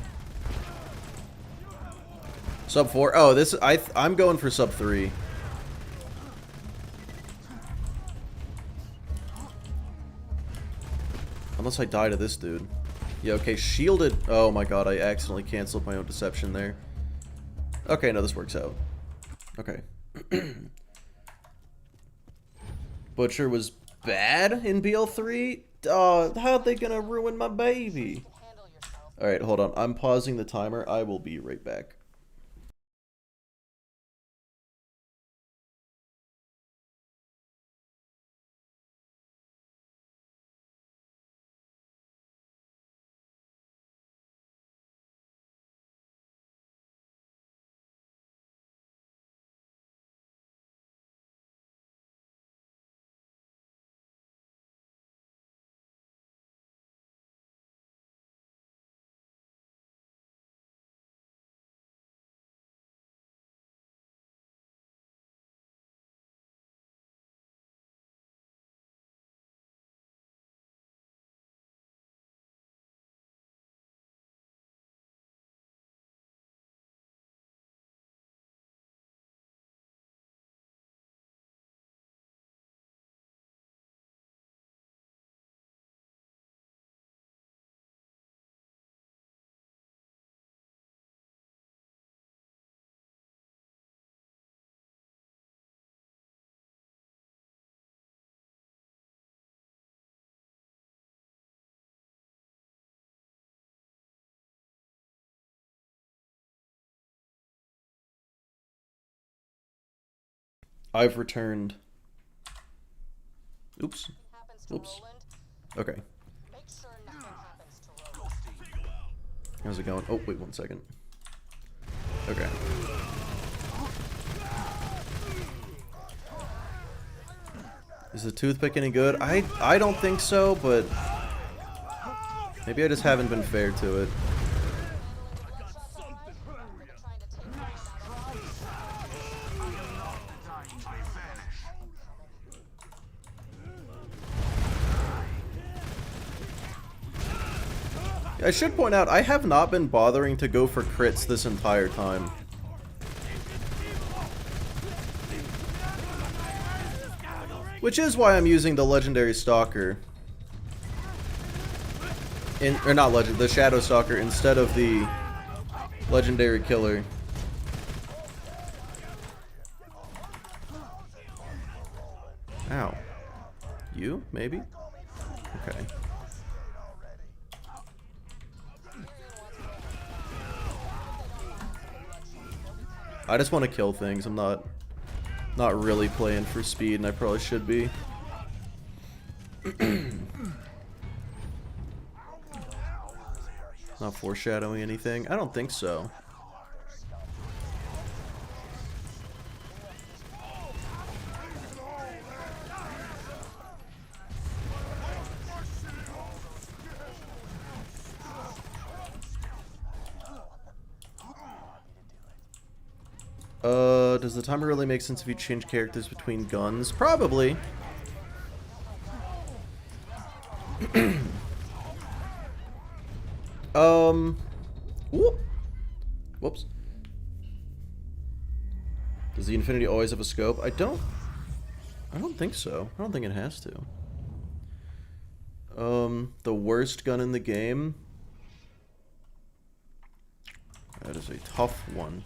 Sub 4? Oh, this I'm going for sub 3. Unless I die to this dude. Yeah, okay, shielded. Oh my god, I accidentally canceled my own deception there. Okay, no, this works out. Okay. Butcher was bad in BL3? How are they gonna ruin my baby? Alright, hold on. I'm pausing the timer. I will be right back. I've returned. Oops. Happens to Oops. Roland, Okay. make sure nothing happens to Roland. How's it going? Oh, wait 1 second. Okay. Is the toothpick any good? I don't think so, but maybe I just haven't been fair to it. Bloodshot's all right? They've been trying to take Roland out of I should point out, I have not been bothering to go for crits this entire time. Which is why I'm using the Legendary Stalker. Or not Legend, the Shadow Stalker instead of the Legendary Killer. Ow. You? Maybe? Okay. I just want to kill things. I'm not really playing for speed, and I probably should be. Not foreshadowing anything? I don't think so. Does the timer really make sense if you change characters between guns? Probably. Whoop. Whoops. Does the Infinity always have a scope? I don't think so. I don't think it has to. The worst gun in the game? That is a tough one.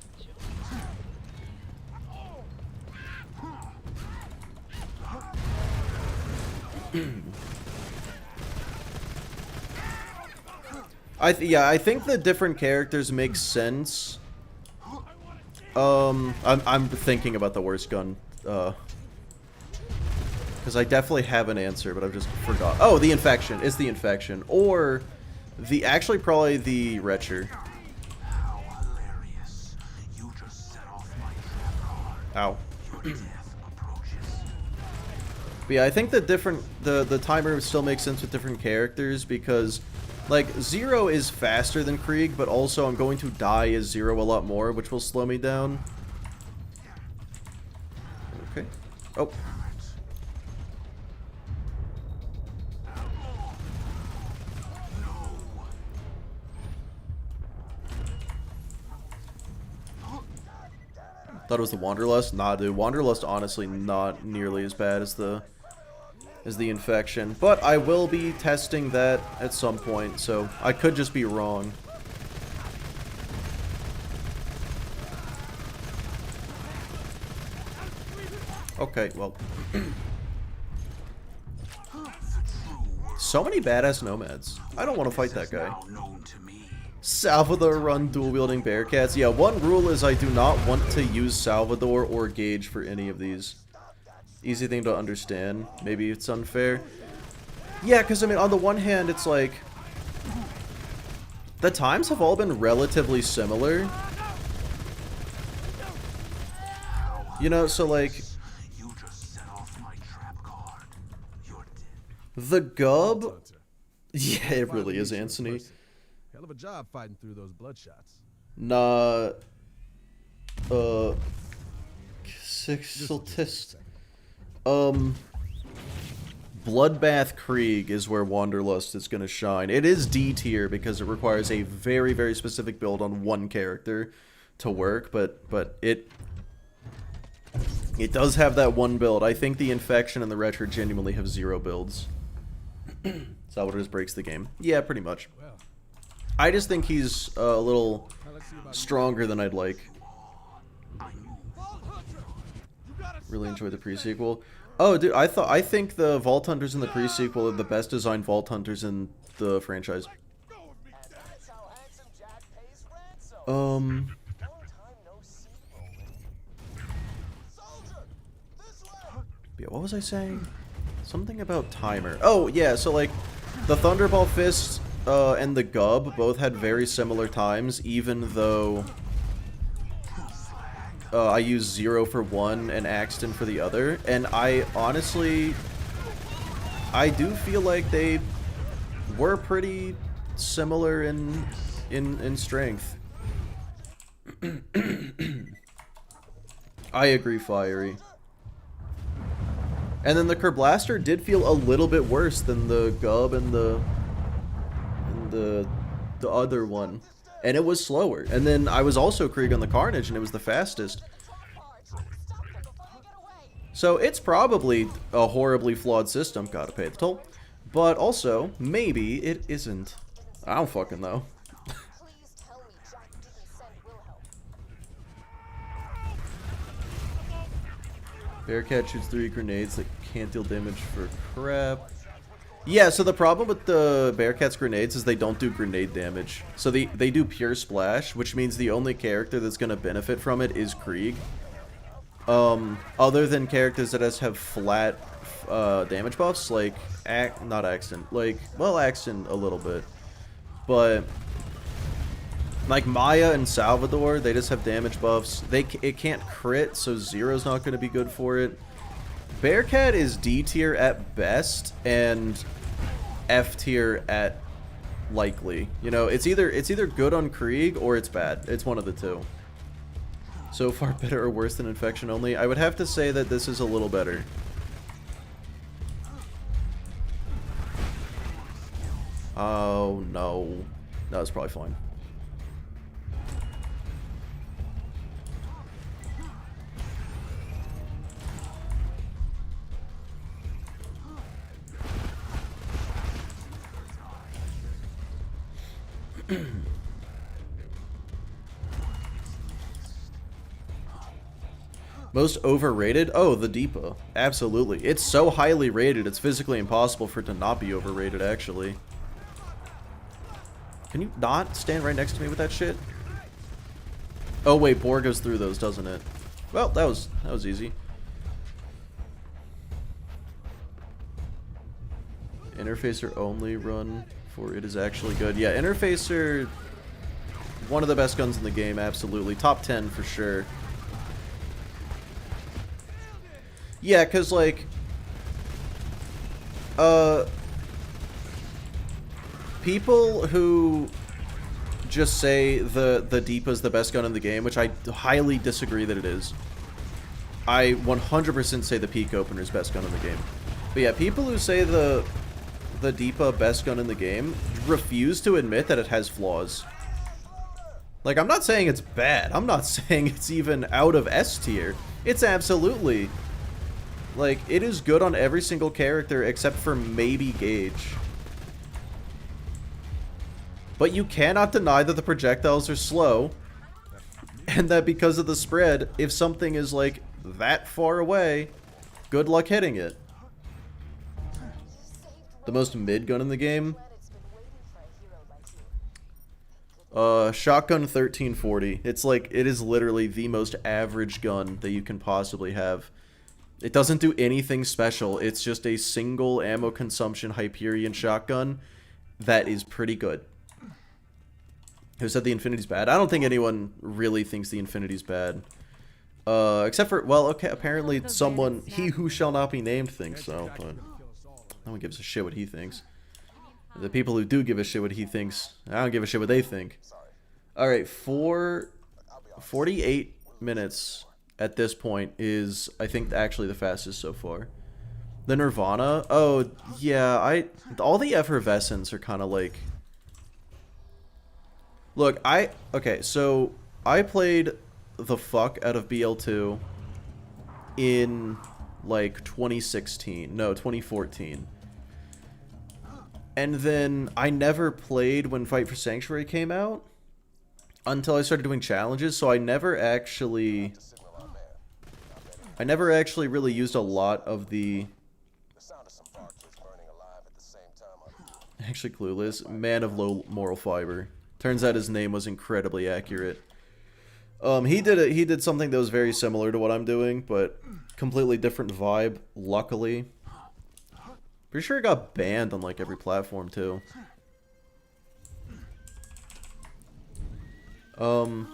I think the different characters make sense. I'm thinking about the worst gun, because I definitely have an answer, but I've just forgot. Oh, the Infection. It's the Infection, or actually probably the Retcher. Ow. But yeah, I think the timer still makes sense with different characters because, like, Zero is faster than Krieg, but also I'm going to die as Zero a lot more, which will slow me down. Okay. Oh. Thought it was the Wanderlust? Nah, dude. Wanderlust honestly not nearly as bad as the Infection. But I will be testing that at some point, so I could just be wrong. Okay, well. So many badass nomads. I don't want to fight that guy. Salvador run dual-wielding Bearcats. Yeah, one rule is I do not want to use Salvador or Gage for any of these. Easy thing to understand. Maybe it's unfair. Yeah, because, I mean, on the one hand, it's like... the times have all been relatively similar. You know, so, like... the Gub... yeah, it really is, Anthony. Hell of a job fighting through those bloodshots. Nah. Sixeltist. Bloodbath Krieg is where Wanderlust is gonna shine. It is D tier because it requires a very, very specific build on one character to work, but it does have that one build. I think the Infection and the Retro genuinely have 0 builds. Salvador just breaks the game. Yeah, pretty much. I just think he's a little stronger than I'd like. Really enjoyed the pre-sequel. Oh, dude, I think the Vault Hunters in the pre-sequel are the best designed Vault Hunters in the franchise. Yeah, what was I saying? Something about timer. Oh, yeah, so like the Thunderball Fist and the Gub both had very similar times, even though I used 0 for one and Axton for the other. And I honestly, I do feel like they were pretty similar in strength. I agree, Fiery. And then the Kerblaster did feel a little bit worse than the Gub and the other one. And it was slower. And then I was also Krieg on the Carnage, and it was the fastest. So it's probably a horribly flawed system, gotta pay the toll. But also, maybe it isn't. I don't fucking know. Please tell me Jack didn't send Wilhelm. Bearcat shoots 3 grenades that can't deal damage for crap. Yeah, so the problem with the Bearcat's grenades is they don't do grenade damage. So they do pure splash, which means the only character that's going to benefit from it is Krieg. Other than characters that have flat damage buffs, like, not Axton, like, well, Axton a little bit. But, like, Maya and Salvador, they just have damage buffs. It can't crit, so 0's not going to be good for it. Bearcat is D tier at best, and F tier at likely. You know, it's either good on Krieg or it's bad. It's one of the two. So far better or worse than Infection Only? I would have to say that this is a little better. Oh no. That was probably fine. Most overrated? Oh, the Deepa. Absolutely. It's so highly rated, it's physically impossible for it to not be overrated, actually. Can you not stand right next to me with that shit? Oh wait, Boar goes through those, doesn't it? Well, that was easy. Interfacer only run for it is actually good. Yeah, Interfacer, one of the best guns in the game, absolutely. Top 10 for sure. Yeah, because, like, people who just say the Deepa is the best gun in the game, which I highly disagree that it is. I 100% say the Peak Opener is best gun in the game. But yeah, people who say the Deepa best gun in the game refuse to admit that it has flaws. Like, I'm not saying it's bad. I'm not saying it's even out of S tier. It's absolutely... like, it is good on every single character except for maybe Gage. But you cannot deny that the projectiles are slow, and that because of the spread, if something is, like, that far away, good luck hitting it. The most mid gun in the game? Shotgun 1340. It's like, it is literally the most average gun that you can possibly have. It doesn't do anything special. It's just a single ammo consumption Hyperion shotgun that is pretty good. Who said the Infinity's bad? I don't think anyone really thinks the Infinity's bad. Except for, well, okay, apparently someone, he who shall not be named, thinks so, but no one gives a shit what he thinks. The people who do give a shit what he thinks, I don't give a shit what they think. Alright, 48 minutes at this point is, I think, actually the fastest so far. The Nirvana? Oh, yeah, all the effervescents are kind of like... Look, okay, so I played the fuck out of BL2 in, like, 2014. And then I never played when Fight for Sanctuary came out until I started doing challenges, so I never actually really used a lot of the... Actually clueless. Man of low moral fiber. Turns out his name was incredibly accurate. He did something that was very similar to what I'm doing, but completely different vibe, luckily. Pretty sure it got banned on like every platform too. Well done.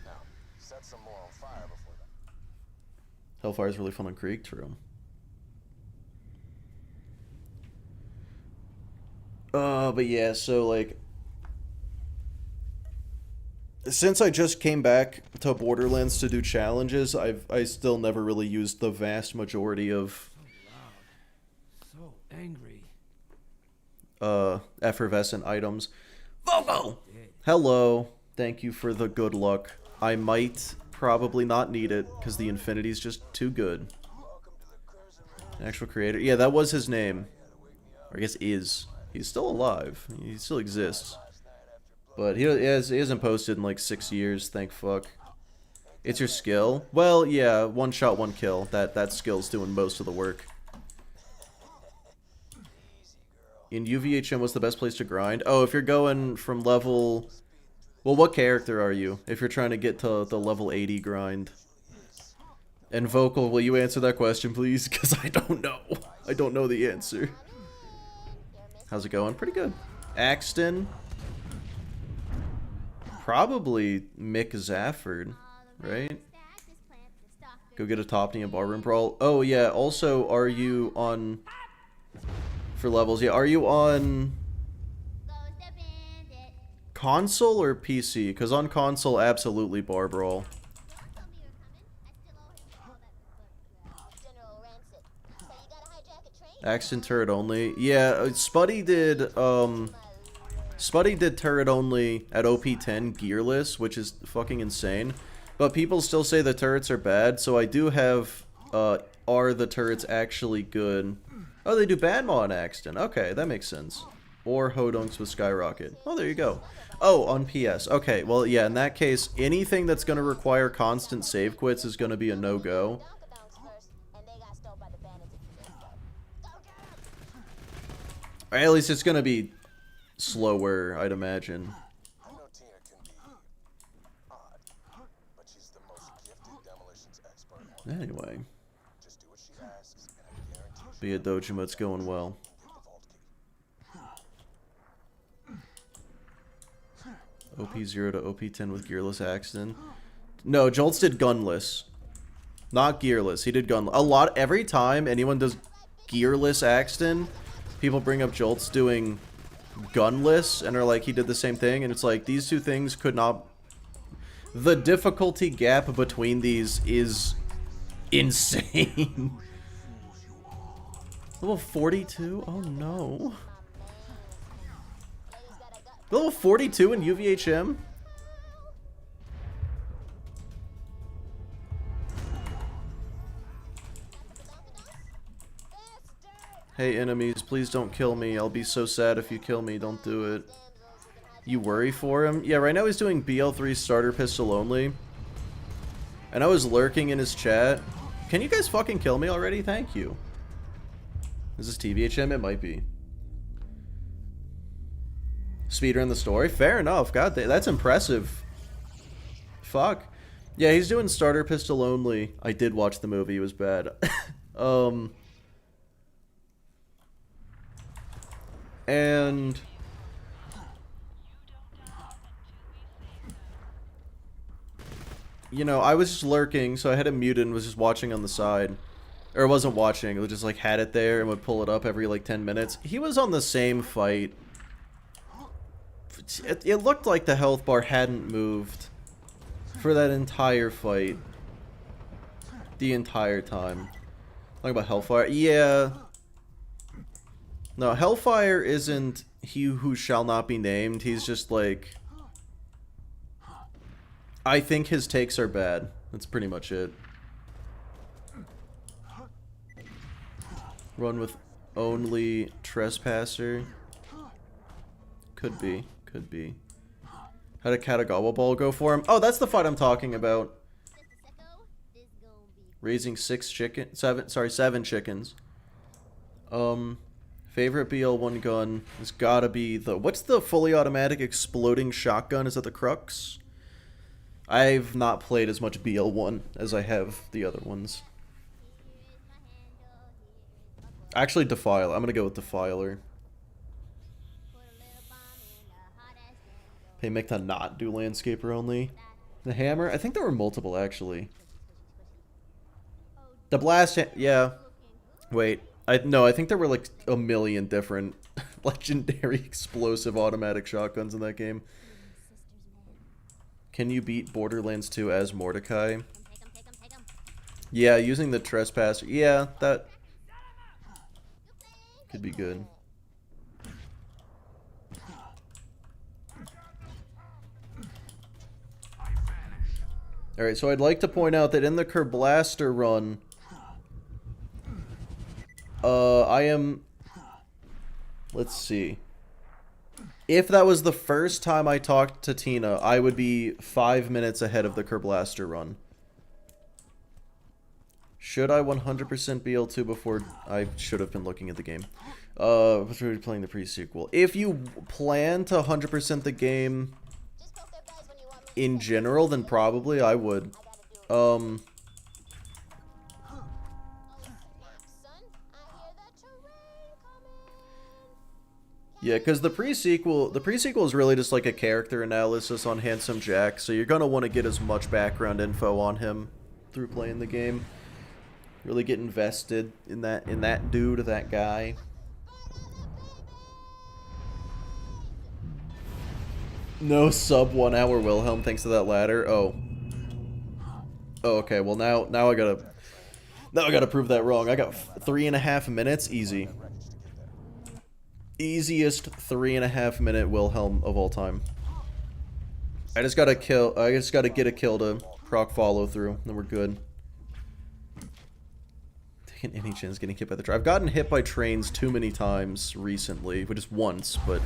Now, set some more on fire before that. Hellfire's really fun on Creek, true. But yeah, so like, since I just came back to Borderlands to do challenges, I still never really used the vast majority of So angry. effervescent items. Vogo! Hello. Thank you for the good luck. I might probably not need it because the infinity's just too good. Actual creator. Yeah, that was his name. Or I guess is. He's still alive. He still exists. But he hasn't posted in like 6 years, thank fuck. It's your skill? Well, yeah, one shot, one kill. That skill's doing most of the work. In UVHM, what's the best place to grind? Oh, if you're going from level... Well, what character are you? If you're trying to get to the level 80 grind. And Vocal, will you answer that question, please? Because I don't know. I don't know the answer. How's it going? Pretty good. Axton. Probably Mick Zafford, right? Go get a Topney and Barroom Brawl. Oh, yeah. Also, are you on... For levels, yeah. Are you on... console or PC? Because on console, absolutely Bar Brawl. Axton turret only. Yeah, Spuddy did turret only at OP10 gearless, which is fucking insane. But people still say the turrets are bad, so I do have, are the turrets actually good? Oh, they do Badmaw on Axton. Okay, that makes sense. Or Hodunks with Skyrocket. Oh, there you go. Oh, on PS. Okay, well, yeah, in that case, anything that's going to require constant save quits is going to be a no-go. Or at least it's going to be slower, I'd imagine. I know Tina can be odd, but she's the most gifted demolitions expert on Earth. Anyway. Just do what she asks, and I guarantee Be a Dojima, it's going well. OP0 to OP10 with gearless Axton. No, Jolts did gunless. Not gearless. He did gunless. Every time anyone does gearless Axton, people bring up Jolts doing gunless and are like, he did the same thing. And it's like, these two things could not... The difficulty gap between these is insane. Level 42? Oh no. Level 42 in UVHM? Hey enemies, please don't kill me. I'll be so sad if you kill me. Don't do it. You worry for him? Yeah, right now he's doing BL3 starter pistol only. And I was lurking in his chat. Can you guys fucking kill me already? Thank you. Is this TVHM? It might be. Speedrun the story? Fair enough. God, that's impressive. Fuck. Yeah, he's doing starter pistol only. I did watch the movie. It was bad. And... You know, I was just lurking, so I had it muted and was just watching on the side. Or I wasn't watching, it was just like had it there and would pull it up every like 10 minutes. He was on the same fight. It looked like the health bar hadn't moved for that entire fight. The entire time. Talking about Hellfire. Yeah. No, Hellfire isn't he who shall not be named. He's just like... I think his takes are bad. That's pretty much it. Run with only Trespasser. Could be. Could be. How did Katagawa Ball go for him? Oh, that's the fight I'm talking about. Raising seven chickens. Favorite BL1 gun has gotta be the... What's the fully automatic exploding shotgun? Is that the Crux? I've not played as much BL1 as I have the other ones. Actually, Defiler. I'm gonna go with Defiler. Pay Mick to not do Landscaper only. The Hammer? I think there were multiple, actually. The Blast... Yeah. Wait. No, I think there were like a million different legendary explosive automatic shotguns in that game. Can you beat Borderlands 2 as Mordecai? Yeah, using the Trespasser. Yeah, that could be good. Alright, so I'd like to point out that in the Kerblaster run, I am... Let's see. If that was the first time I talked to Tina, I would be 5 minutes ahead of the Kerblaster run. Should I 100% BL2 before... I should have been looking at the game. Before playing the pre-sequel. If you plan to 100% the game in general, then probably I would. Yeah, because the pre-sequel is really just like a character analysis on Handsome Jack, so you're gonna want to get as much background info on him through playing the game. Really get invested in that dude, that guy. No sub 1 hour Wilhelm thanks to that ladder. Oh. Oh, okay. Well, now I gotta prove that wrong. I got 3.5 minutes, easy. Easiest 3.5 minute Wilhelm of all time. I just gotta get a kill to proc follow through, then we're good. Taking any chance getting hit by the train. I've gotten hit by trains too many times recently, but just once, but.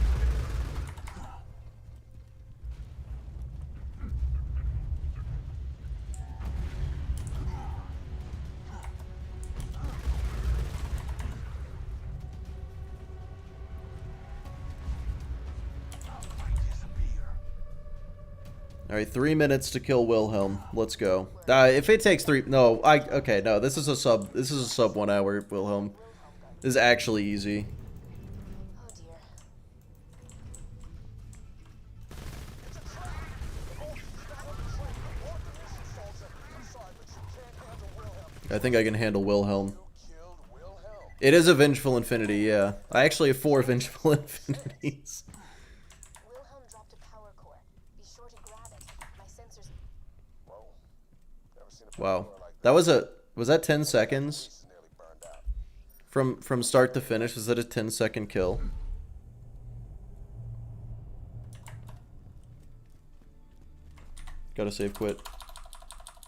Alright, 3 minutes to kill Wilhelm. Let's go. If it takes 3... No, okay, no, this is a sub 1 hour Wilhelm. This is actually easy. Oh dear. I think I can handle Wilhelm. It is a Vengeful Infinity, yeah. I actually have 4 Vengeful Infinities. Wilhelm dropped a power core. Be sure to grab it. My sensors. Whoa. Never seen a Wow. power like That was that 10 seconds? nearly burned out. From start to finish, was that a 10-second kill? Gotta save quit.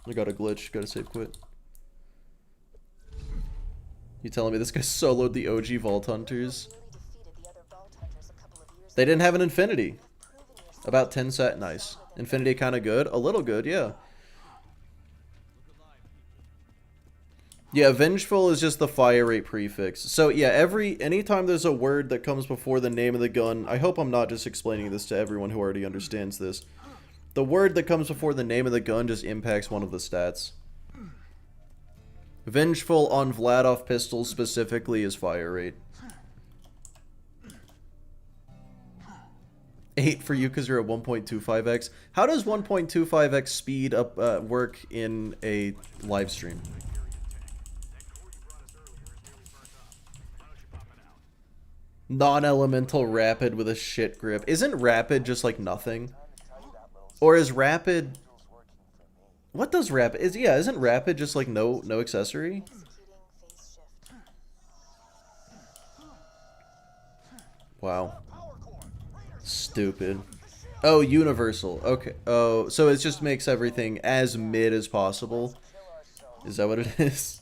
I got a glitch, gotta save quit. You telling me this guy soloed the OG Vault Hunters? Nearly defeated the other Vault Hunters a couple of years They didn't have an Infinity. Proving yourself. About 10 set, nice. Infinity kinda good? A little good, yeah. Yeah, Vengeful is just the fire rate prefix. So yeah, anytime there's a word that comes before the name of the gun, I hope I'm not just explaining this to everyone who already understands this. The word that comes before the name of the gun just impacts one of the stats. Vengeful on Vladov pistols specifically is fire rate. 8 for you because you're at 1.25x. How does 1.25x speed up work in a live stream? Non-elemental rapid with a shit grip. Isn't rapid just like nothing? Or is rapid... What does rapid... Isn't rapid just like no accessory? Executing phase shift. Wow. Stupid. Oh, universal. Okay. Oh, so it just makes everything as mid as possible? Is that what it is?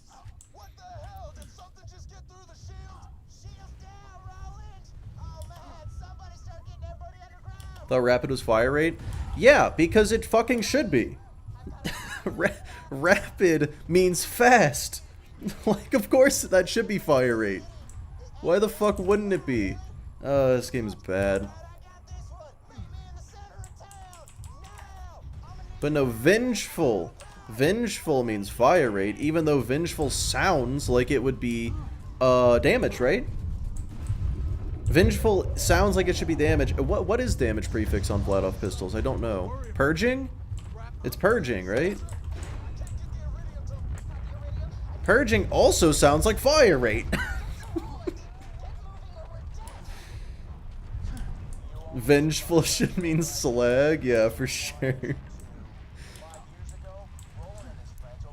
What the hell? Did something just get through the shield? Shields down, Roland! Oh man, somebody start getting everybody underground! Thought rapid was fire rate? Yeah, because it fucking should be. Rapid means fast. Like, of course that should be fire rate. Why the fuck wouldn't it be? This game is bad. I got this one! Meet me in the center of town! Now! I'm gonna But no, vengeful. Vengeful means fire rate, even though vengeful sounds like it would be damage, right? Vengeful sounds like it should be damage. What is damage prefix on Vlad pistols? I don't know. Purging? It's purging, right? Purging also sounds like fire rate. Vengeful should mean slag, yeah, for sure.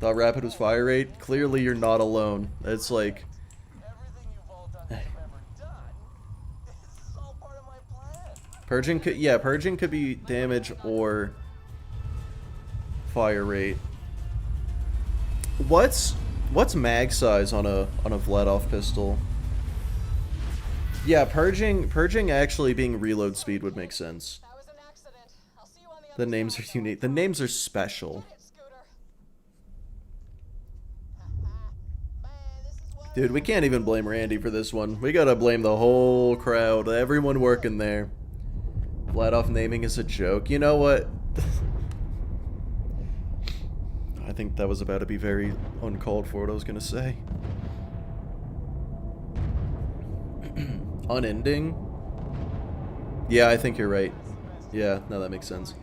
Thought rapid was fire rate. Clearly, you're not alone. It's like. Purging could, yeah, purging could be damage or fire rate. What's mag size on a Vladov pistol? Yeah, purging actually being reload speed would make sense. That was an accident. I'll see you on the The other names side. are unique. The names are special. Get it, Scooter. Man, this is what Dude, we can't even blame Randy for this one. We gotta blame the whole crowd, everyone working there. Vladov naming is a joke. You know what? I think that was about to be very uncalled for what I was gonna say. Unending? Yeah, I think you're right. Yeah, no, that makes sense.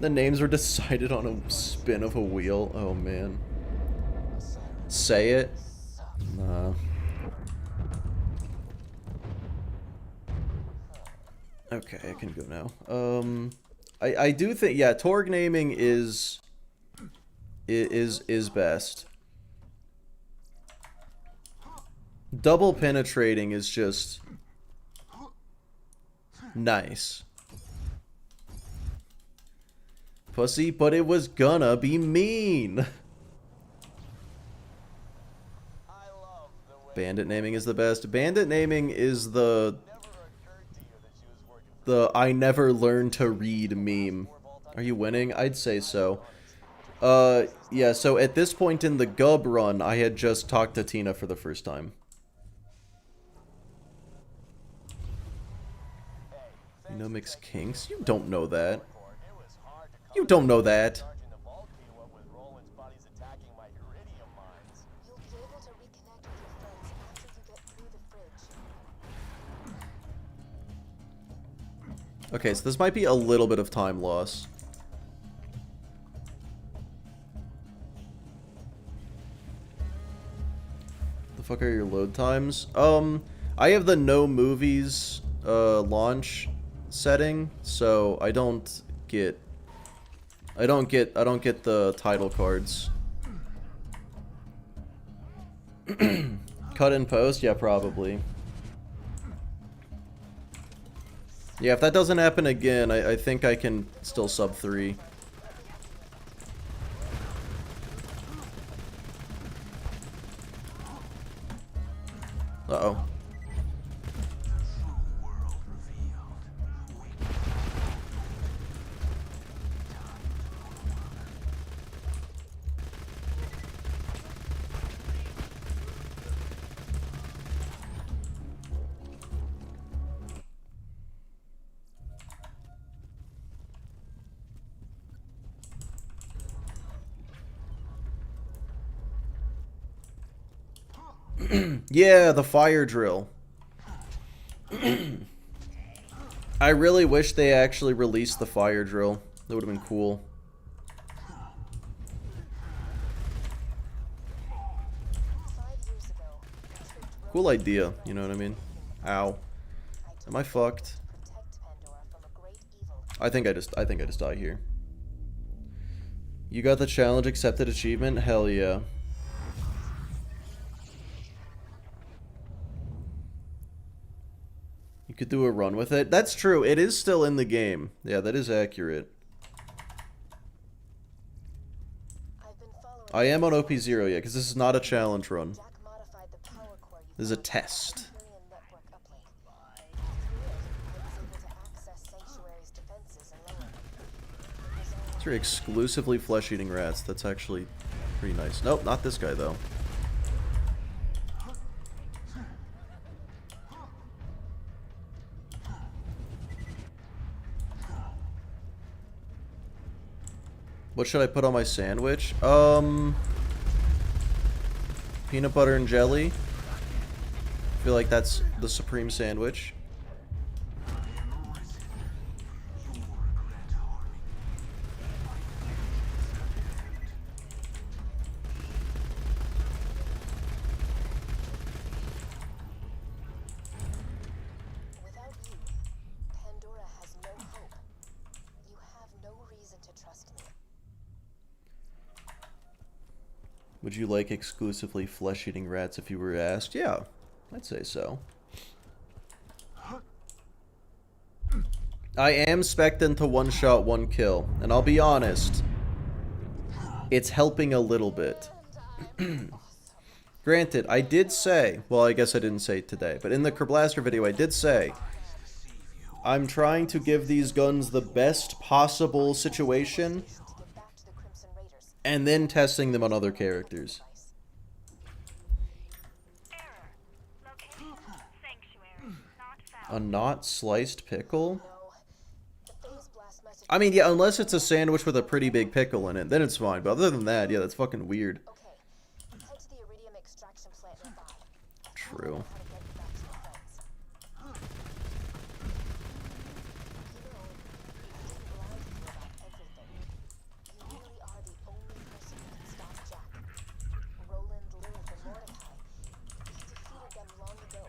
The names were decided on a spin of a wheel. Oh, man. Say it? Nah. Okay, I can go now. I do think, yeah, Torg naming is best. Double penetrating is just nice. Pussy, but it was gonna be mean. Bandit naming is the best. Bandit naming is the I never learned to read meme. Are you winning? I'd say so. Yeah, so at this point in the Gub run, I had just talked to Tina for the first time. You know Mix Kinks? You don't know that. You don't know that. you'll be able to reconnect with your friends after you get through the fridge. Okay, so this might be a little bit of time loss. The fuck are your load times? I have the no movies launch setting, so I don't get the title cards. Cut in post? Yeah, probably. Yeah, if that doesn't happen again, I think I can still sub 3. Uh-oh. Yeah, the fire drill. I really wish they actually released the fire drill. That would have been cool. Cool idea, you know what I mean? Ow. Am I fucked? I think I just die here. You got the challenge accepted achievement? Hell yeah. You could do a run with it. That's true. It is still in the game. Yeah, that is accurate. I am on OP0 yet, because this is not a challenge run. This is a test. These are exclusively flesh-eating rats. That's actually pretty nice. Nope, not this guy, though. What should I put on my sandwich? Peanut butter and jelly. I feel like that's the supreme sandwich. Without you, Pandora has no hope. You have no reason to trust me. Would you like exclusively flesh-eating rats if you were asked? Yeah, I'd say so. I am spec'd to one-shot, one kill, and I'll be honest, it's helping a little bit. Granted, I did say, well, I guess I didn't say it today, but in the Kerblaster video I did say, I'm trying to give these guns the best possible situation, To get back to the Crimson Raiders. and then testing them on other characters. A not sliced pickle? No. The phase blast message. I mean, yeah, unless it's a sandwich with a pretty big pickle in it, then it's fine. But other than that, yeah, that's fucking weird. Okay. Head to the iridium extraction plant nearby. True. How to get you back to your friends. You know, I didn't lie to you about everything. You really are the only person who can stop Jack. Roland, Lilith, and Mordecai. You defeated them long ago.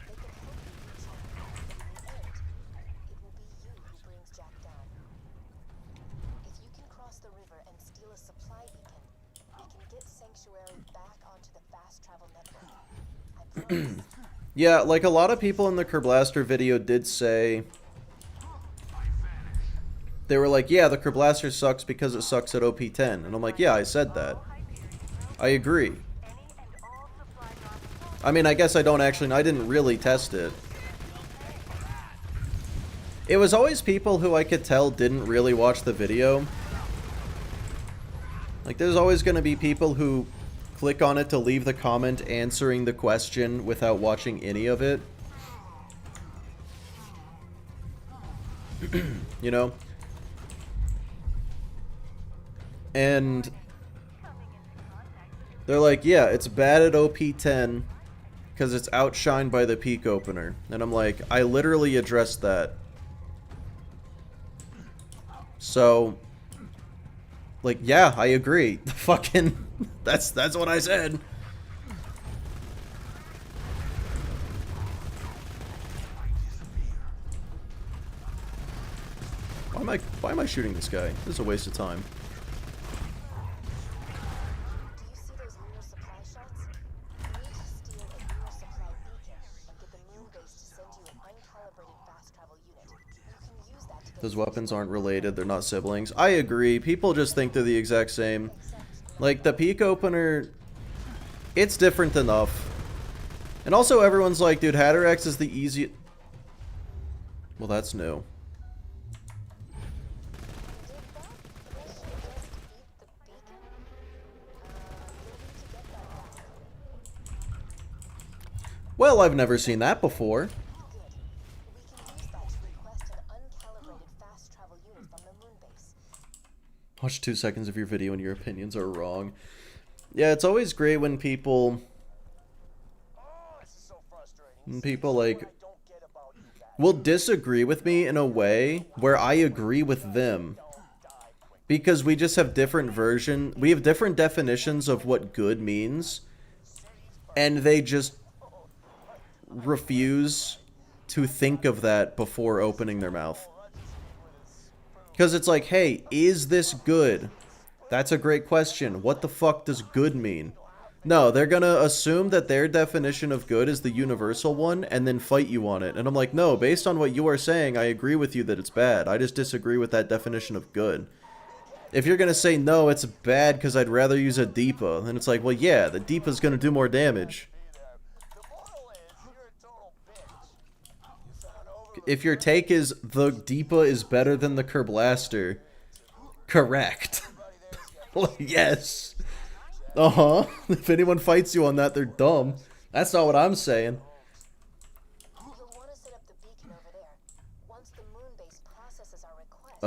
They can help you reach him. But in the end, it will be you who brings Jack down. If you can cross the river and steal a supply beacon, we can get Sanctuary back onto the fast travel network. I promise. Yeah, like a lot of people in the Kerblaster video did say... They were like, yeah, the Kerblaster sucks because it sucks at OP10. And I'm like, yeah, I said that. I agree. I mean, I guess I didn't really test it. It was always people who I could tell didn't really watch the video. Like, there's always going to be people who click on it to leave the comment answering the question without watching any of it. You know? And they're like, yeah, it's bad at OP10 because it's outshined by the peak opener. And I'm like, I literally addressed that. So, like, yeah, I agree. Fucking, that's what I said. Why am I shooting this guy? This is a waste of time. Do you see those lunar supply shots? You need to steal a lunar supply beacon and get the moon base to send you an uncalibrated fast travel unit. You can use that to get Those weapons aren't related, they're not siblings. I agree, people just think they're the exact same. Like, the peak opener, it's different enough. And also everyone's like, dude, Hatterax is the easiest... Well, that's new. Well, I've never seen that before. We can use that to request an uncalibrated fast travel unit from the moon base. Watch 2 seconds of your video and your opinions are wrong. Yeah, it's always great when people... like... will disagree with me in a way where I agree with them. Because we just have different we have different definitions of what good means. And they just refuse to think of that before opening their mouth. Because it's like, hey, is this good? That's a great question. What the fuck does good mean? No, they're gonna assume that their definition of good is the universal one and then fight you on it. And I'm like, no, based on what you are saying, I agree with you that it's bad. I just disagree with that definition of good. If you're gonna say, no, it's bad because I'd rather use a Deepa, then it's like, well, yeah, the Deepa's gonna do more damage. If your take is the Deepa is better than the Kerblaster, correct. Yes. Uh-huh. If anyone fights you on that, they're dumb. That's not what I'm saying. You'll want to set up the beacon over there. Once the moon base processes our request,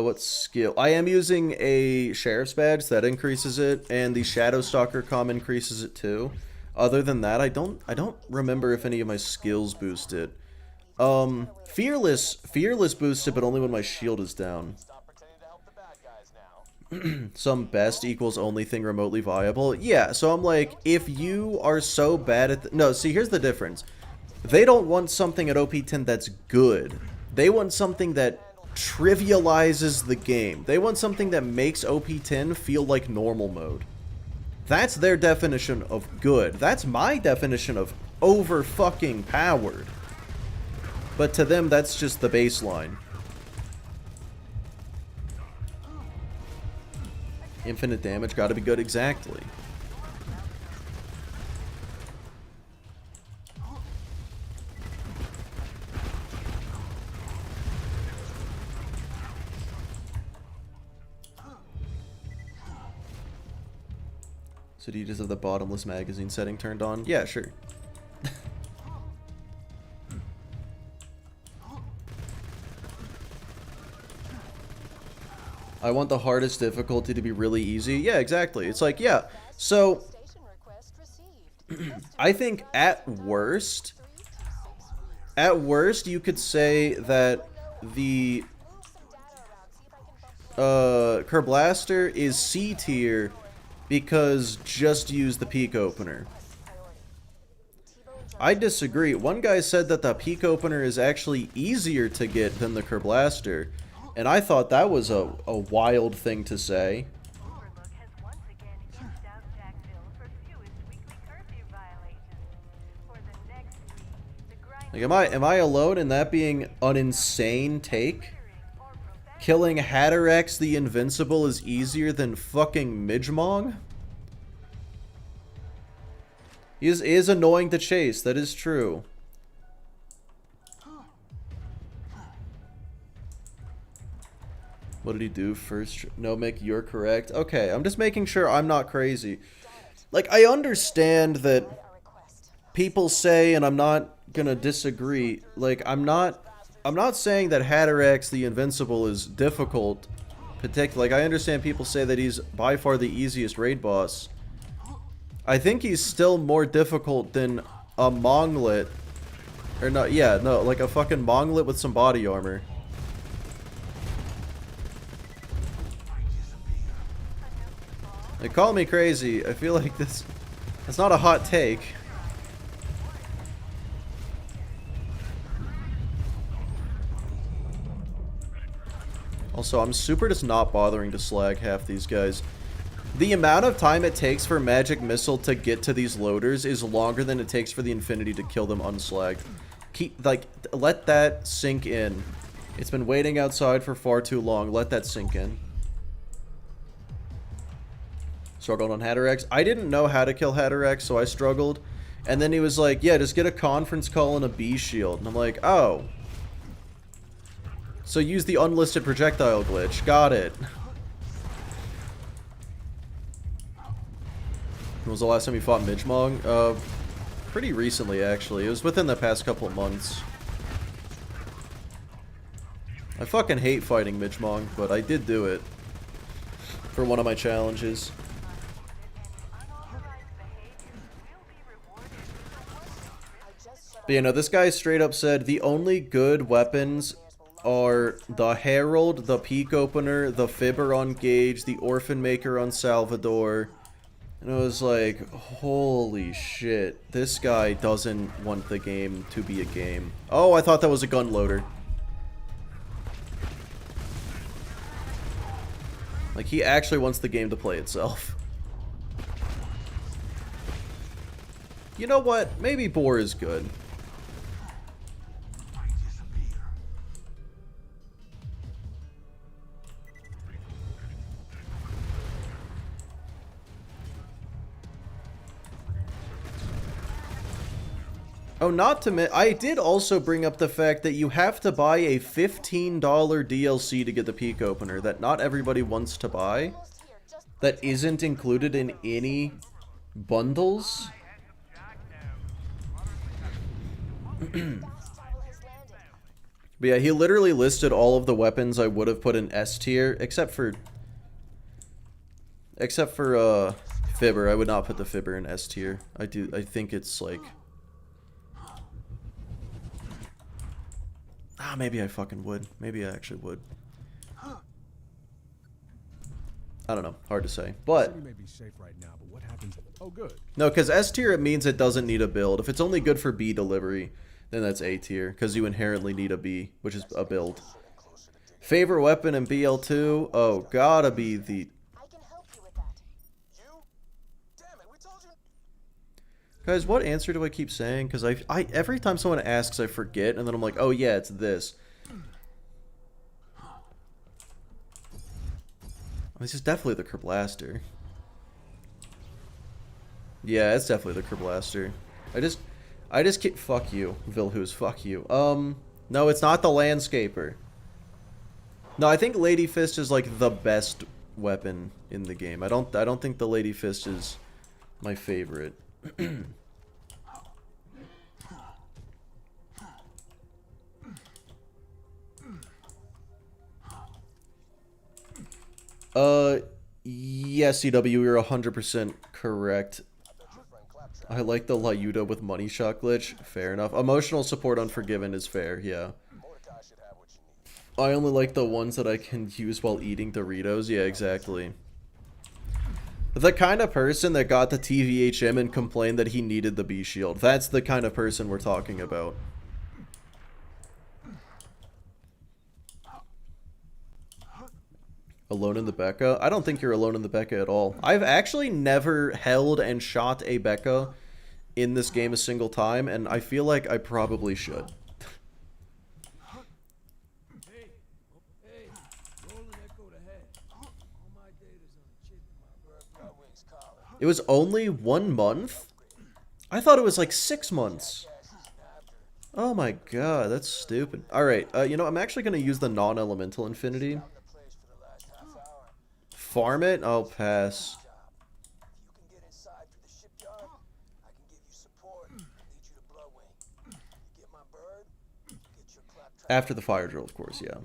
What skill? I am using a sheriff's badge that increases it, and the Shadow Stalker comm increases it too. Other than that, I don't remember if any of my skills boost it. Fearless boosts it, but only when my shield is down. Stop pretending to help the bad guys now. Some best equals only thing remotely viable. Yeah, so I'm like, if you are so bad at no, see, here's the difference. They don't want something at OP10 that's good. They want something that trivializes the game. They want something that makes OP10 feel like normal mode. That's their definition of good. That's my definition of over fucking powered. But to them, that's just the baseline. Infinite damage, gotta be good, exactly. So do you just have the bottomless magazine setting turned on? Yeah, sure. I want the hardest difficulty to be really easy. Yeah, exactly. It's like, yeah. So, I think at worst, you could say that the Kerblaster is C tier because just use the peak opener. I disagree. One guy said that the peak opener is actually easier to get than the Kerblaster, and I thought that was a wild thing to say. Overlook has once again inched out Jacksonville for fewest weekly curfew violations. For the next week, the grind Like, am I alone in that being an insane take? Killing Hatterex the Invincible is easier than fucking Midgemong? He is annoying to chase, that is true. What did he do first? No, Mick, you're correct. Okay, I'm just making sure I'm not crazy. Like, I understand that people say, and I'm not gonna disagree, like, I'm not saying that Hatterex the Invincible is difficult. Like, I understand people say that he's by far the easiest raid boss. I think he's still more difficult than a Monglet. Or not, yeah, no, like a fucking Monglet with some body armor. Like, call me crazy. I feel like that's not a hot take. Also, I'm super just not bothering to slag half these guys. The amount of time it takes for Magic Missile to get to these loaders is longer than it takes for the Infinity to kill them unslagged. Let that sink in. It's been waiting outside for far too long. Let that sink in. Struggled on Hatterex. I didn't know how to kill Hatterex, so I struggled. And then he was like, yeah, just get a conference call and a B shield. And I'm like, oh. So use the unlisted projectile glitch. Got it. When was the last time you fought Midgemong? Pretty recently, actually. It was within the past couple of months. I fucking hate fighting Midgemong, but I did do it. For one of my challenges. But you know, this guy straight up said the only good weapons are the Herald, the Peak Opener, the Fibber on Gage, the Orphan Maker on Salvador. And I was like, holy shit, this guy doesn't want the game to be a game. Oh, I thought that was a gun loader. Like, he actually wants the game to play itself. You know what? Maybe Boar is good. Oh, not to I did also bring up the fact that you have to buy a $15 DLC to get the Peak Opener that not everybody wants to buy. That isn't included in any bundles. But yeah, he literally listed all of the weapons I would have put in S tier, except for Fibber. I would not put the Fibber in S tier. I think it's like, maybe I fucking would. Maybe I actually would. I don't know. Hard to say. But City may be safe right now, but what happens? Oh, good. no, because S tier, it means it doesn't need a build. If it's only good for B delivery, then that's A tier, because you inherently need a B, which is a build. Favorite weapon in BL2? Oh, gotta be the... I can help you with that. You? Damn it, we told you. Guys, what answer do I keep saying? Because I every time someone asks, I forget, and then I'm like, oh yeah, it's this. This is definitely the Kerblaster. Yeah, it's definitely the Kerblaster. I just keep... Fuck you, Vilhus, fuck you. No, it's not the Landscaper. No, I think Lady Fist is like the best weapon in the game. I don't think the Lady Fist is my favorite. Yes, CW, you're 100% correct. I like the Lyuda with money shot glitch. Fair enough. Emotional support Unforgiven is fair, yeah. I only like the ones that I can use while eating Doritos. Yeah, exactly. The kind of person that got the TVHM and complained that he needed the B shield. That's the kind of person we're talking about. Alone in the Becca? I don't think you're alone in the Becca at all. I've actually never held and shot a Becca in this game a single time, and I feel like I probably should. Hey, rolling echo the head. All my data's on a chip in my bird. It was only 1 month? I thought it was like 6 months. Oh my god, that's stupid. Alright, you know, I'm actually going to use the non-elemental infinity. Farm it? I'll pass. After the fire drill, of course, yeah.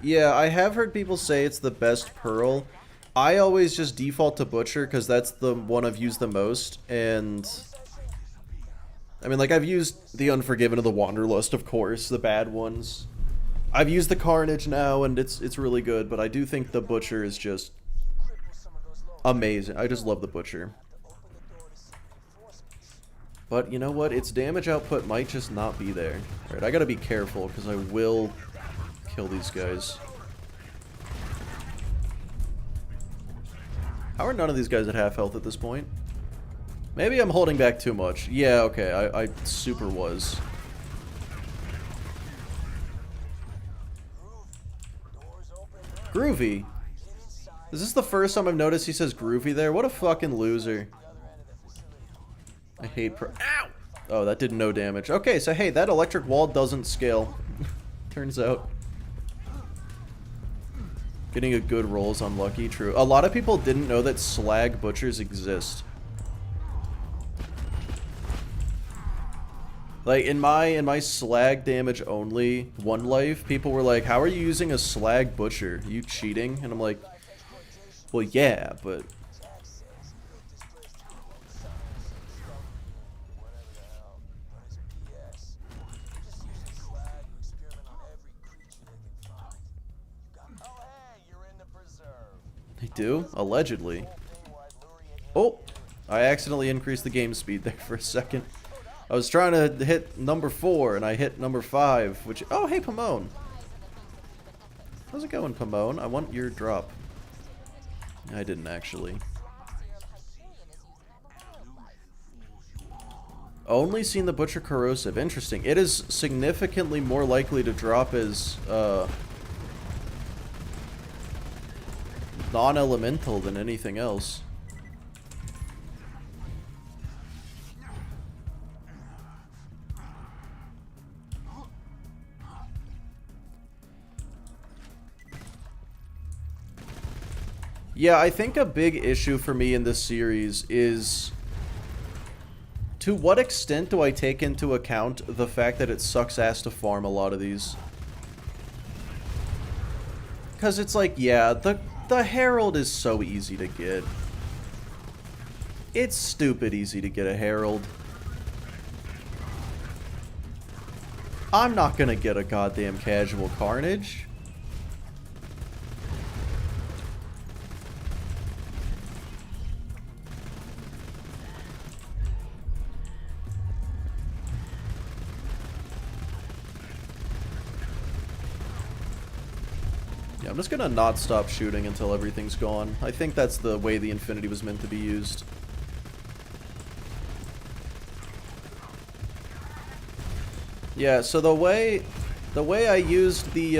Yeah, I have heard people say it's the best Pearl. I always just default to Butcher because that's the one I've used the most, and... I mean, like, I've used the Unforgiven and the Wanderlust, of course, the bad ones. I've used the Carnage now, and it's really good, but I do think the Butcher is just amazing. I just love the Butcher. But you know what? Its damage output might just not be there. Alright, I gotta be careful, because I will kill these guys. How are none of these guys at half health at this point? Maybe I'm holding back too much. Yeah, okay, I super was. Groovy. Is this the first time I've noticed he says groovy there? What a fucking loser. I hate Ow! Oh, that did no damage. Okay, so hey, that electric wall doesn't scale. Turns out. Getting a good roll is unlucky, true. A lot of people didn't know that slag butchers exist. Like, in my slag damage only 1 life, people were like, how are you using a slag butcher? Are you cheating? And I'm like, well, yeah, but... They do? Allegedly. Oh! I accidentally increased the game speed there for a second. I was trying to hit number 4, and I hit number 5, which... Oh, hey, Pomone! How's it going, Pomone? I want your drop. I didn't, actually. Only seen the Butcher Corrosive. Interesting. It is significantly more likely to drop as, non-elemental than anything else. Yeah, I think a big issue for me in this series is To what extent do I take into account the fact that it sucks ass to farm a lot of these? Because it's like, yeah, the Herald is so easy to get. It's stupid easy to get a Herald. I'm not gonna get a goddamn casual Carnage. Yeah, I'm just gonna not stop shooting until everything's gone. I think that's the way the Infinity was meant to be used. Yeah, so the way I used the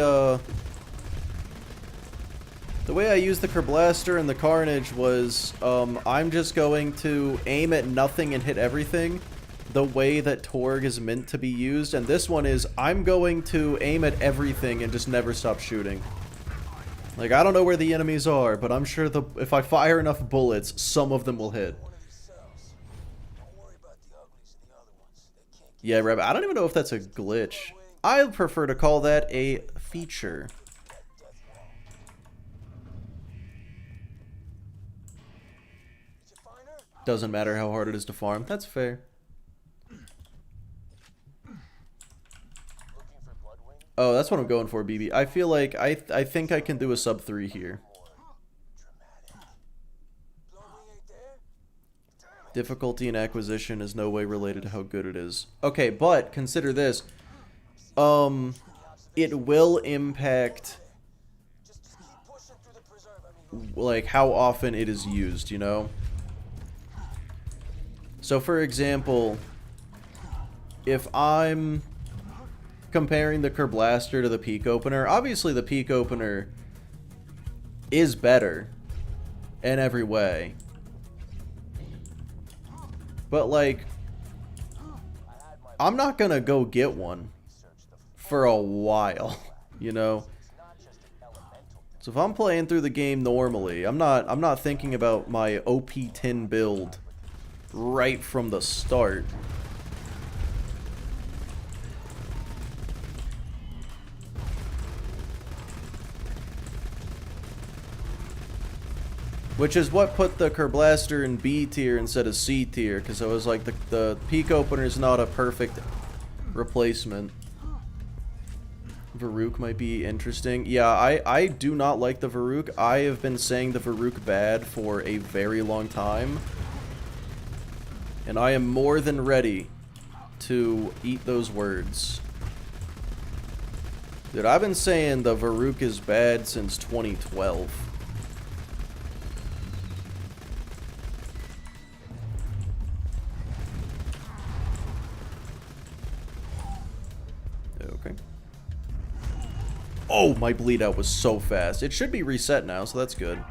Kerblaster and the Carnage was, I'm just going to aim at nothing and hit everything, the way that Torg is meant to be used, and this one is, I'm going to aim at everything and just never stop shooting. Like, I don't know where the enemies are, but I'm sure if I fire enough bullets, some of them will hit. Yeah, Rabbit, I don't even know if that's a glitch. I prefer to call that a feature. Doesn't matter how hard it is to farm. That's fair. Oh, that's what I'm going for, BB. I feel like I think I can do a sub 3 here. Difficulty and acquisition is no way related to how good it is. Okay, but consider this. It will impact like how often it is used, you know? So for example, if I'm comparing the Kerblaster to the Peak Opener, obviously the Peak Opener is better in every way. But, like, I'm not gonna go get one for a while, you know? So if I'm playing through the game normally, I'm not thinking about my OP10 build right from the start. Which is what put the Kerblaster in B tier instead of C tier, because I was like, the Peak Opener is not a perfect replacement. Varuk might be interesting. Yeah, I do not like the Varuk. I have been saying the Varuk bad for a very long time. And I am more than ready to eat those words. Dude, I've been saying the Varuk is bad since 2012. Okay. Oh, my bleed out was so fast. It should be reset now, so that's good.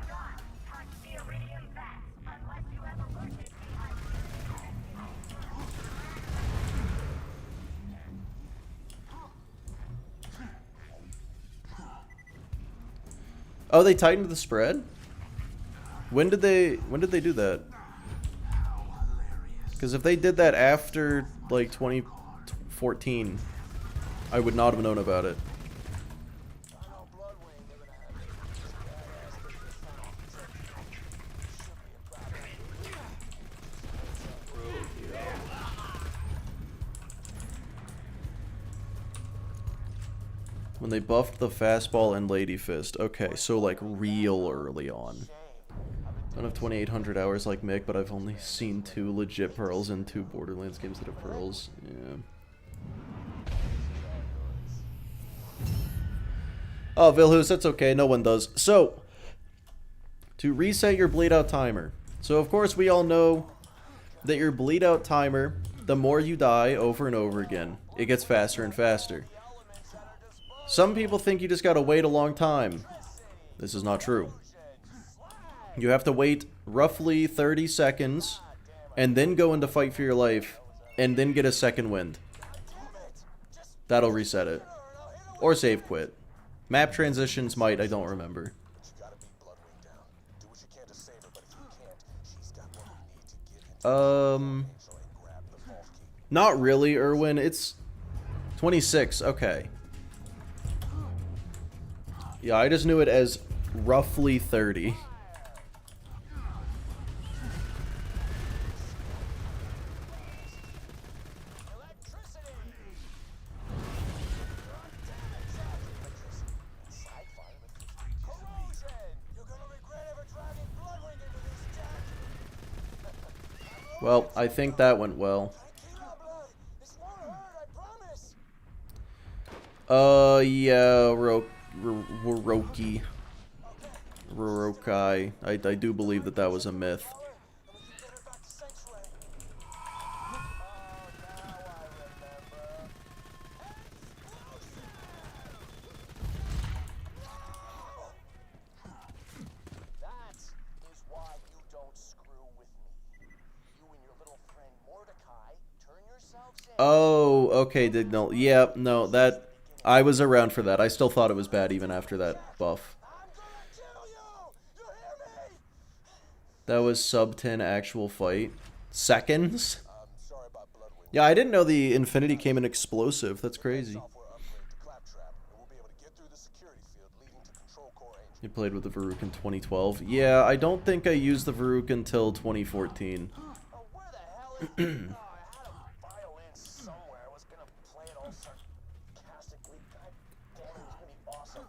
Oh, they tightened the spread? When did they do that? Because if they did that after like 2014, I would not have known about it. When they buffed the fastball and lady fist. Okay, so like real early on. I don't have 2,800 hours like Mick, but I've only seen 2 legit pearls and 2 Borderlands games that have pearls. Yeah. Oh, Vilhus, that's okay. No one does. So, to reset your bleed out timer. So, of course, we all know that your bleed out timer, the more you die over and over again, it gets faster and faster. Some people think you just gotta wait a long time. This is not true. You have to wait roughly 30 seconds, and then go into fight for your life, and then get a second wind. That'll reset it. Or save quit. Map transitions might, I don't remember. Not really, Erwin. It's 26. Okay. Yeah, I just knew it as roughly 30. Well, I think that went well. Yeah, Roki. Rorokai. I do believe that that was a myth. That is why you don't screw with me. You and your little friend Mordecai turn yourselves in. Oh, okay, no, yeah, no, that... I was around for that. I still thought it was bad even after that buff. I'm gonna kill you! You hear me? That was sub 10 actual fight. Seconds? Sorry about Bloodwind. Yeah, I didn't know the Infinity came in explosive. That's crazy. Software upgrade to Claptrap, and we'll be able to get through the security field leading to Control Core Angel. You played with the Varuk in 2012. Yeah, I don't think I used the Varuk until 2014. Oh, where the hell is it? Oh, I had a violin somewhere. I was gonna play it all sarcastically. God damn it, it was gonna be awesome.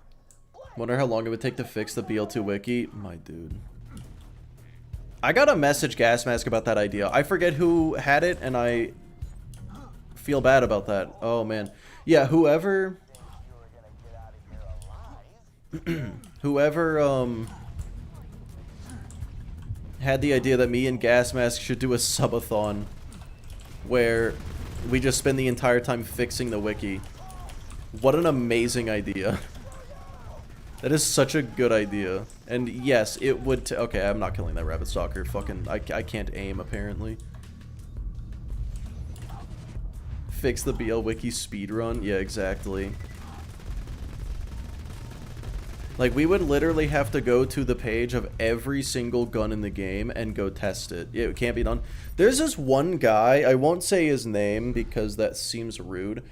Wonder how long it would take to fix the BL2 wiki. My dude. I got a message, Gas Mask, about that idea. I forget who had it, and I feel bad about that. Oh, man. Yeah, whoever... whoever, had the idea that me and Gas Mask should do a subathon where we just spend the entire time fixing the wiki. What an amazing idea. That is such a good idea. And yes, it would... okay, I'm not killing that rabbit stalker. Fucking... I can't aim, apparently. Fix the BL Wiki speedrun? Yeah, exactly. Like, we would literally have to go to the page of every single gun in the game and go test it. It can't be done. There's this one guy, I won't say his name because that seems rude.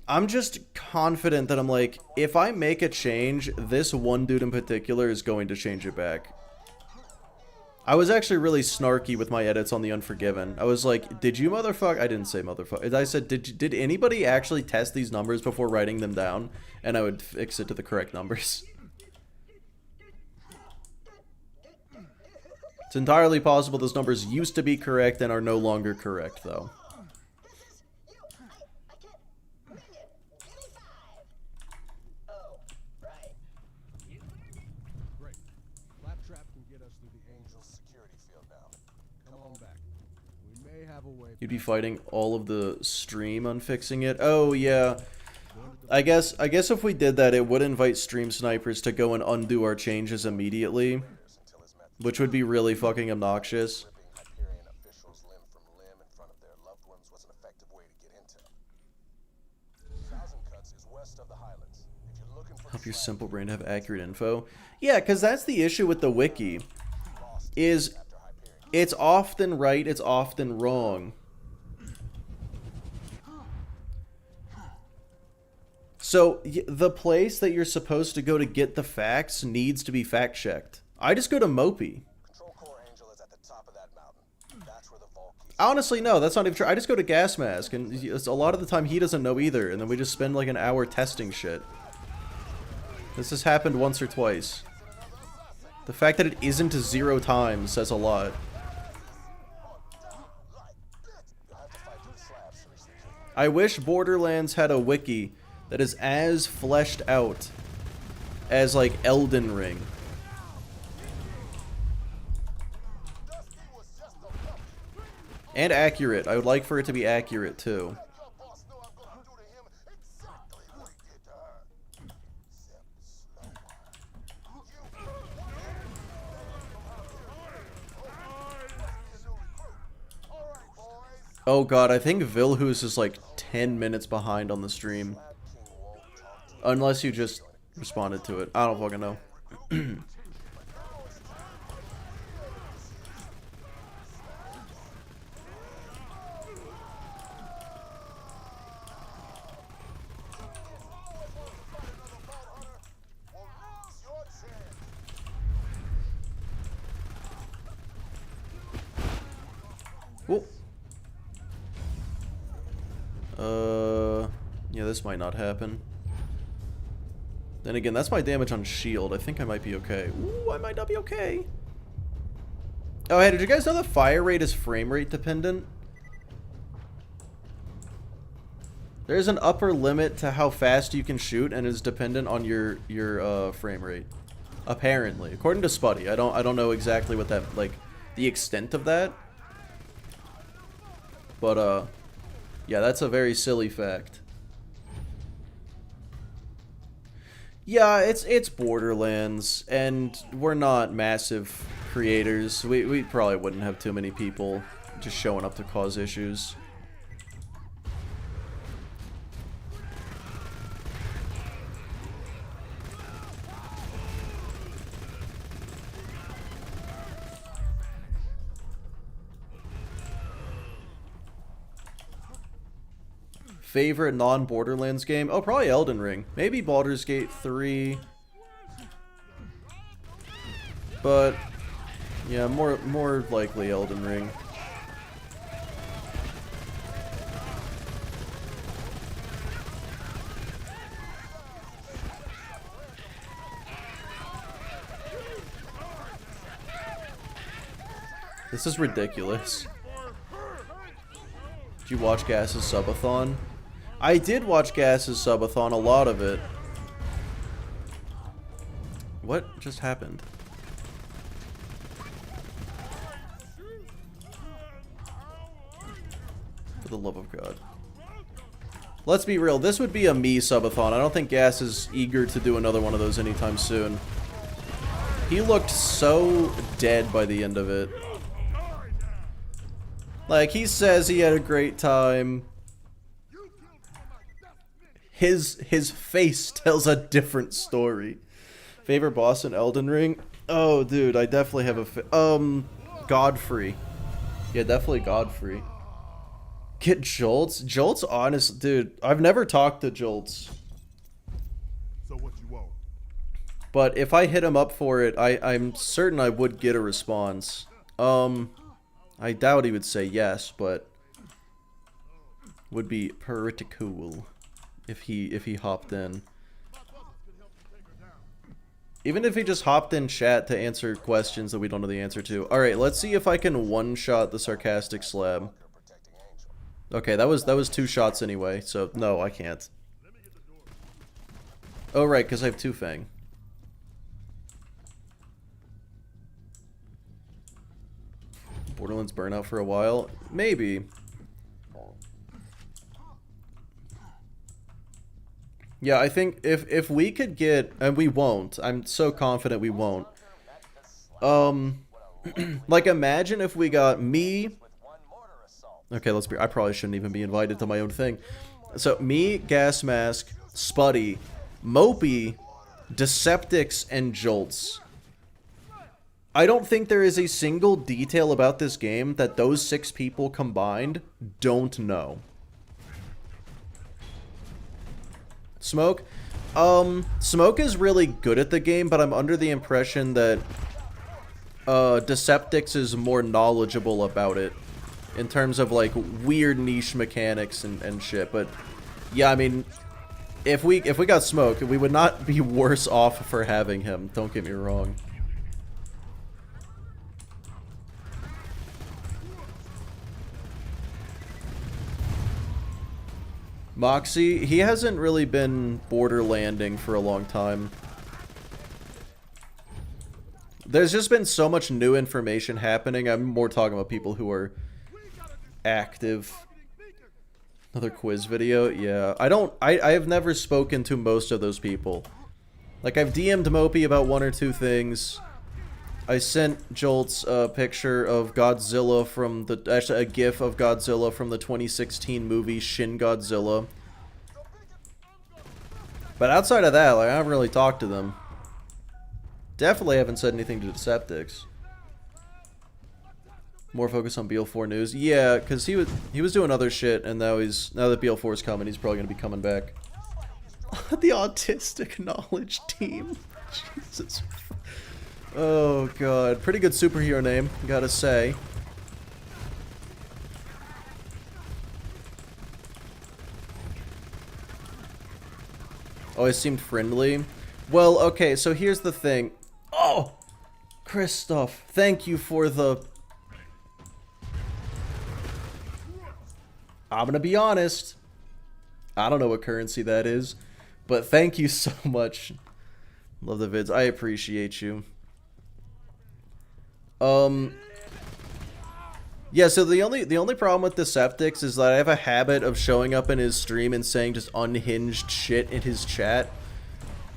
I'm just confident that I'm like, if I make a change, this one dude in particular is going to change it back. I was actually really snarky with my edits on The Unforgiven. I was like, did you motherfucker? I didn't say motherfucker. I said, did anybody actually test these numbers before writing them down? And I would fix it to the correct numbers. It's entirely possible those numbers used to be correct and are no longer correct, though. Great. Claptrap can get us through the Angel's security field now. Come on back. We may have a way. You'd be fighting all of the stream on fixing it. Oh yeah. I guess if we did that, it would invite stream snipers to go and undo our changes immediately, which would be really fucking obnoxious. Hyperion officials limb from limb in front of their loved ones was an effective way to get into. Thousand Cuts is west of the Highlands. If you're looking for Help your simple brain to have accurate info. Yeah, because that's the issue with the wiki. Is it's often right, it's often wrong. So, the place that you're supposed to go to get the facts needs to be fact-checked. I just go to Mopey. Control Core Angel is at the top of that mountain. That's where the vault keys. Honestly, no, that's not even true. I just go to Gas Mask, and a lot of the time he doesn't know either, and then we just spend like an hour testing shit. This has happened once or twice. The fact that it isn't 0 times says a lot. I wish Borderlands had a wiki that is as fleshed out as, like, Elden Ring. And accurate. I would like for it to be accurate, too. Oh god, I think Vilhus is like 10 minutes behind on the stream. Unless you just responded to it. I don't fucking know. Yeah, this might not happen. Then again, that's my damage on shield. I think I might be okay. Ooh, I might not be okay. Oh, hey, did you guys know the fire rate is frame rate dependent? There's an upper limit to how fast you can shoot, and is dependent on your frame rate. Apparently, according to Spuddy. I don't know exactly what that, like, the extent of that. But yeah, that's a very silly fact. Yeah, it's Borderlands, and we're not massive creators. We probably wouldn't have too many people just showing up to cause issues. Favorite non-Borderlands game? Oh, probably Elden Ring. Maybe Baldur's Gate 3. But yeah, more likely Elden Ring. This is ridiculous. Did you watch Gas's subathon? I did watch Gas's subathon, a lot of it. What just happened? For the love of God. Let's be real, this would be a me subathon. I don't think Gas is eager to do another one of those anytime soon. He looked so dead by the end of it. Like, he says he had a great time. His face tells a different story. Favorite boss in Elden Ring? Oh, dude, I definitely have a Godfrey. Yeah, definitely Godfrey. Get Jolts? Jolts, honest, dude, I've never talked to Jolts. So what you want? But if I hit him up for it, I'm certain I would get a response. I doubt he would say yes, but would be pretty cool if he hopped in. Even if he just hopped in chat to answer questions that we don't know the answer to. Alright, let's see if I can one-shot the sarcastic slab. Okay, that was 2 shots anyway, so no, I can't. Oh, right, because I have 2 Fang. Borderlands burnout for a while? Maybe. Yeah, I think if we could get, and we won't, I'm so confident we won't. Like, imagine if we got me. Okay, let's be, I probably shouldn't even be invited to my own thing. So, me, Gas Mask, Spuddy, Mopey, Deceptix, and Jolts. I don't think there is a single detail about this game that those 6 people combined don't know. Smoke? Smoke is really good at the game, but I'm under the impression that Deceptix is more knowledgeable about it. In terms of, like, weird niche mechanics and shit. But, yeah, I mean, if we got Smoke, we would not be worse off for having him. Don't get me wrong. Moxie, he hasn't really been borderlanding for a long time. There's just been so much new information happening. I'm more talking about people who are active. Another quiz video? Yeah. I have never spoken to most of those people. Like, I've DM'd Mopey about 1 or 2 things. I sent Jolts a picture of Godzilla from the, actually a gif of Godzilla from the 2016 movie Shin Godzilla. But outside of that, like, I haven't really talked to them. Definitely haven't said anything to Deceptix. More focus on BL4 news. Yeah, because he was doing other shit, and now that BL4's coming, he's probably gonna be coming back. The autistic knowledge team. Jesus. Oh god, pretty good superhero name, gotta say. Always seemed friendly. Well, okay, so here's the thing. Oh! Christoph, thank you for the... I'm gonna be honest. I don't know what currency that is, but thank you so much. Love the vids. I appreciate you. Yeah, so the only problem with Deceptix is that I have a habit of showing up in his stream and saying just unhinged shit in his chat.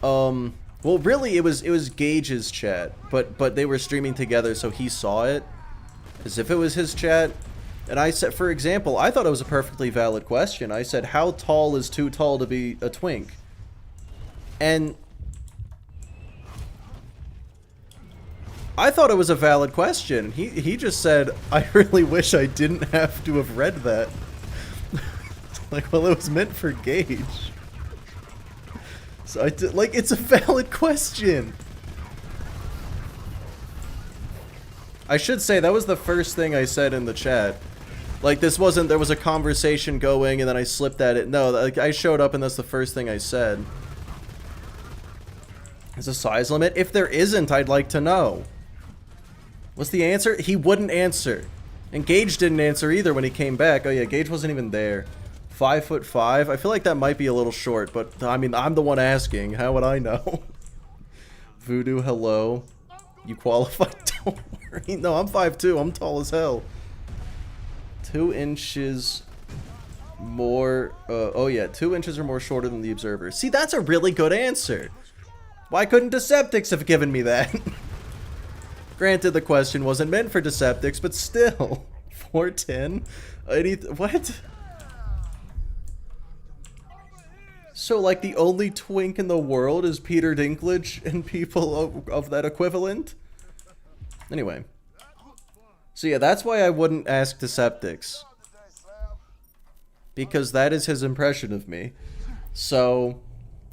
Well, really, it was Gage's chat, but they were streaming together, so he saw it as if it was his chat. And I said, for example, I thought it was a perfectly valid question. I said, how tall is too tall to be a twink? And I thought it was a valid question. He just said, I really wish I didn't have to have read that. Like, well, it was meant for Gage. So I did, like, it's a valid question. I should say that was the first thing I said in the chat. Like, this wasn't, there was a conversation going and then I slipped at it. No, like, I showed up and that's the first thing I said. There's a size limit? If there isn't, I'd like to know. What's the answer? He wouldn't answer. And Gage didn't answer either when he came back. Oh yeah, Gage wasn't even there. 5'5". I feel like that might be a little short, but I mean, I'm the one asking. How would I know? Voodoo, hello. You qualified? Don't worry. No, I'm 5'2". I'm tall as hell. 2 inches more. Oh yeah, 2 inches or more shorter than the observer. See, that's a really good answer. Why couldn't Deceptix have given me that? Granted, the question wasn't meant for Deceptix, but still. 4'10"? What? So, like, the only twink in the world is Peter Dinklage and people of that equivalent? Anyway. So yeah, that's why I wouldn't ask Deceptix. Because that is his impression of me. So...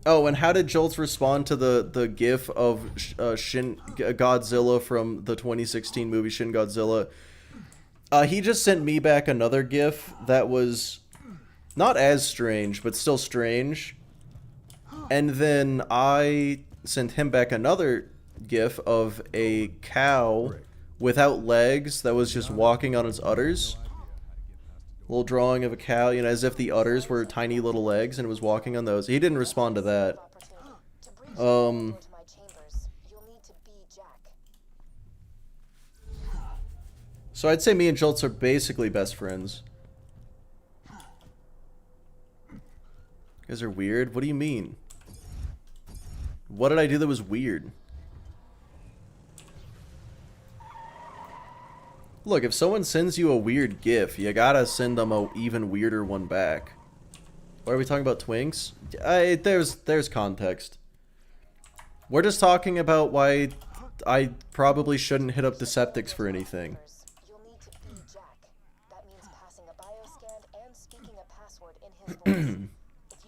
Oh, and how did Jolts respond to the gif of Shin Godzilla from the 2016 movie Shin Godzilla? He just sent me back another gif that was not as strange, but still strange. And then I sent him back another gif of a cow without legs that was just walking on its udders. Little drawing of a cow, you know, as if the udders were tiny little legs and it was walking on those. He didn't respond to that. So I'd say me and Jolts are basically best friends. You guys are weird? What do you mean? What did I do that was weird? Look, if someone sends you a weird GIF, you gotta send them a even weirder one back. Why are we talking about twinks? There's context. We're just talking about why I probably shouldn't hit up Deceptix for anything. You'll need to be Jack. That means passing a bioscan and speaking a password in his voice.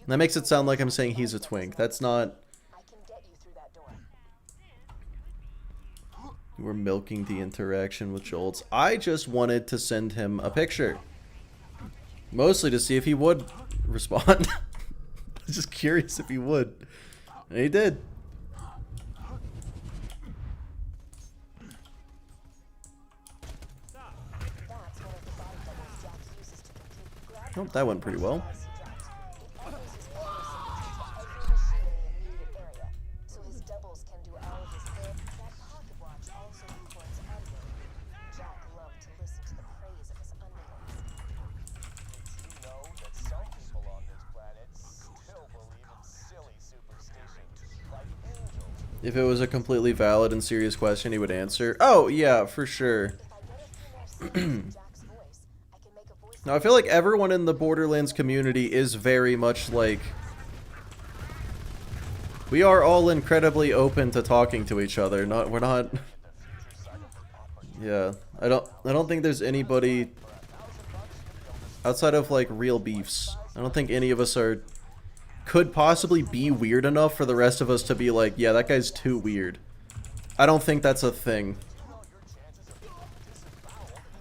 That makes it sound like I'm saying he's a twink. That's not... I can get you through that door. We're milking the interaction with Jolts. I just wanted to send him a picture. Mostly to see if he would respond. I was just curious if he would. And he did. Oh, that went pretty well. If it was a completely valid and serious question, he would answer. Oh, yeah, for sure. Now, I feel like everyone in the Borderlands community is very much like... We are all incredibly open to talking to each other. We're not... Yeah, I don't think there's anybody... Outside of, like, real beefs. I don't think any of us are... Could possibly be weird enough for the rest of us to be like, yeah, that guy's too weird. I don't think that's a thing.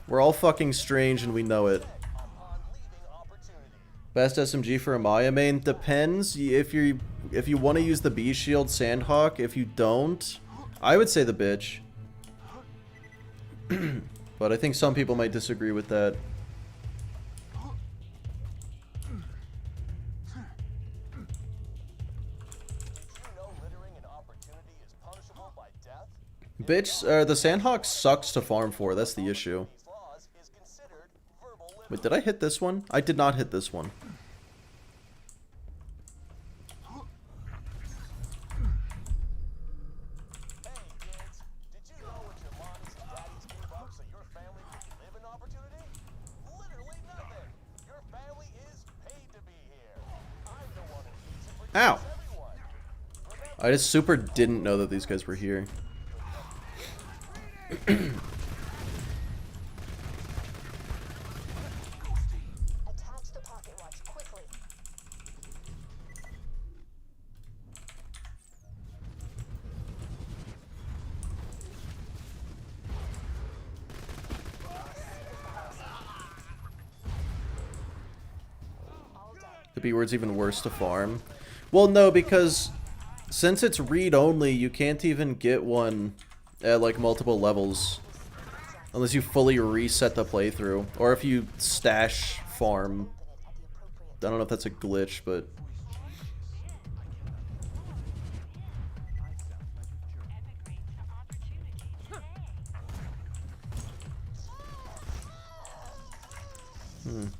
We're all fucking strange and we know it. Best SMG for a Maya main? Depends. If you're if you want to use the bee shield, Sandhawk. If you don't, I would say the bitch. But I think some people might disagree with that. Bitch, the Sandhawk sucks to farm for. That's the issue. Wait, did I hit this one? I did not hit this one. Ow! I just super didn't know that these guys were here. Attach the pocket watch quickly. The B word's even worse to farm. Well, no, because since it's read-only, you can't even get one at, like, multiple levels. Unless you fully reset the playthrough. Or if you stash farm. I don't know if that's a glitch, but...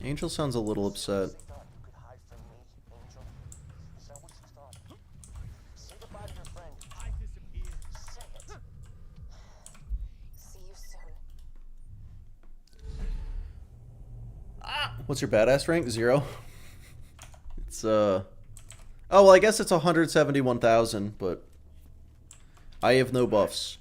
Angel sounds a little upset. What's your badass rank? 0. It's oh well, I guess it's 171,000, but I have no buffs.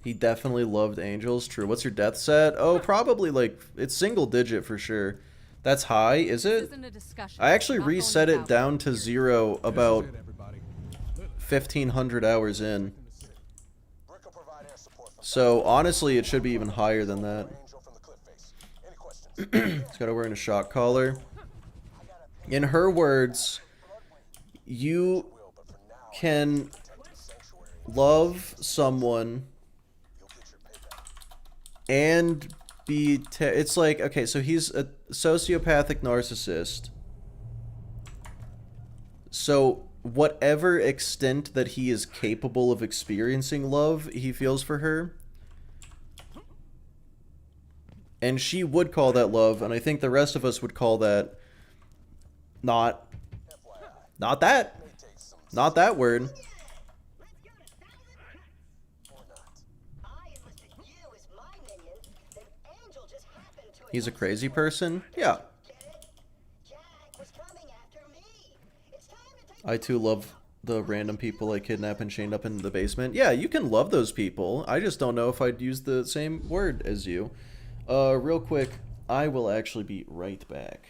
He definitely loved angels. True. What's your death set? Oh, probably like it's single digit for sure. That's high, is This it? isn't a discussion. I actually Not going reset it without. down to 0 about This is it, everybody. 1,500 hours in. So honestly, it should be even higher than that. He's got to wear a shock collar. In her words, you can love someone and be it's like, okay, so he's a sociopathic narcissist. So whatever extent that he is capable of experiencing love, he feels for her. And she would call that love, and I think the rest of us would call that not that word. He's a crazy person? Yeah. I too love the random people I kidnap and chained up in the basement. Yeah, you can love those people. I just don't know if I'd use the same word as you. Real quick, I will actually be right back.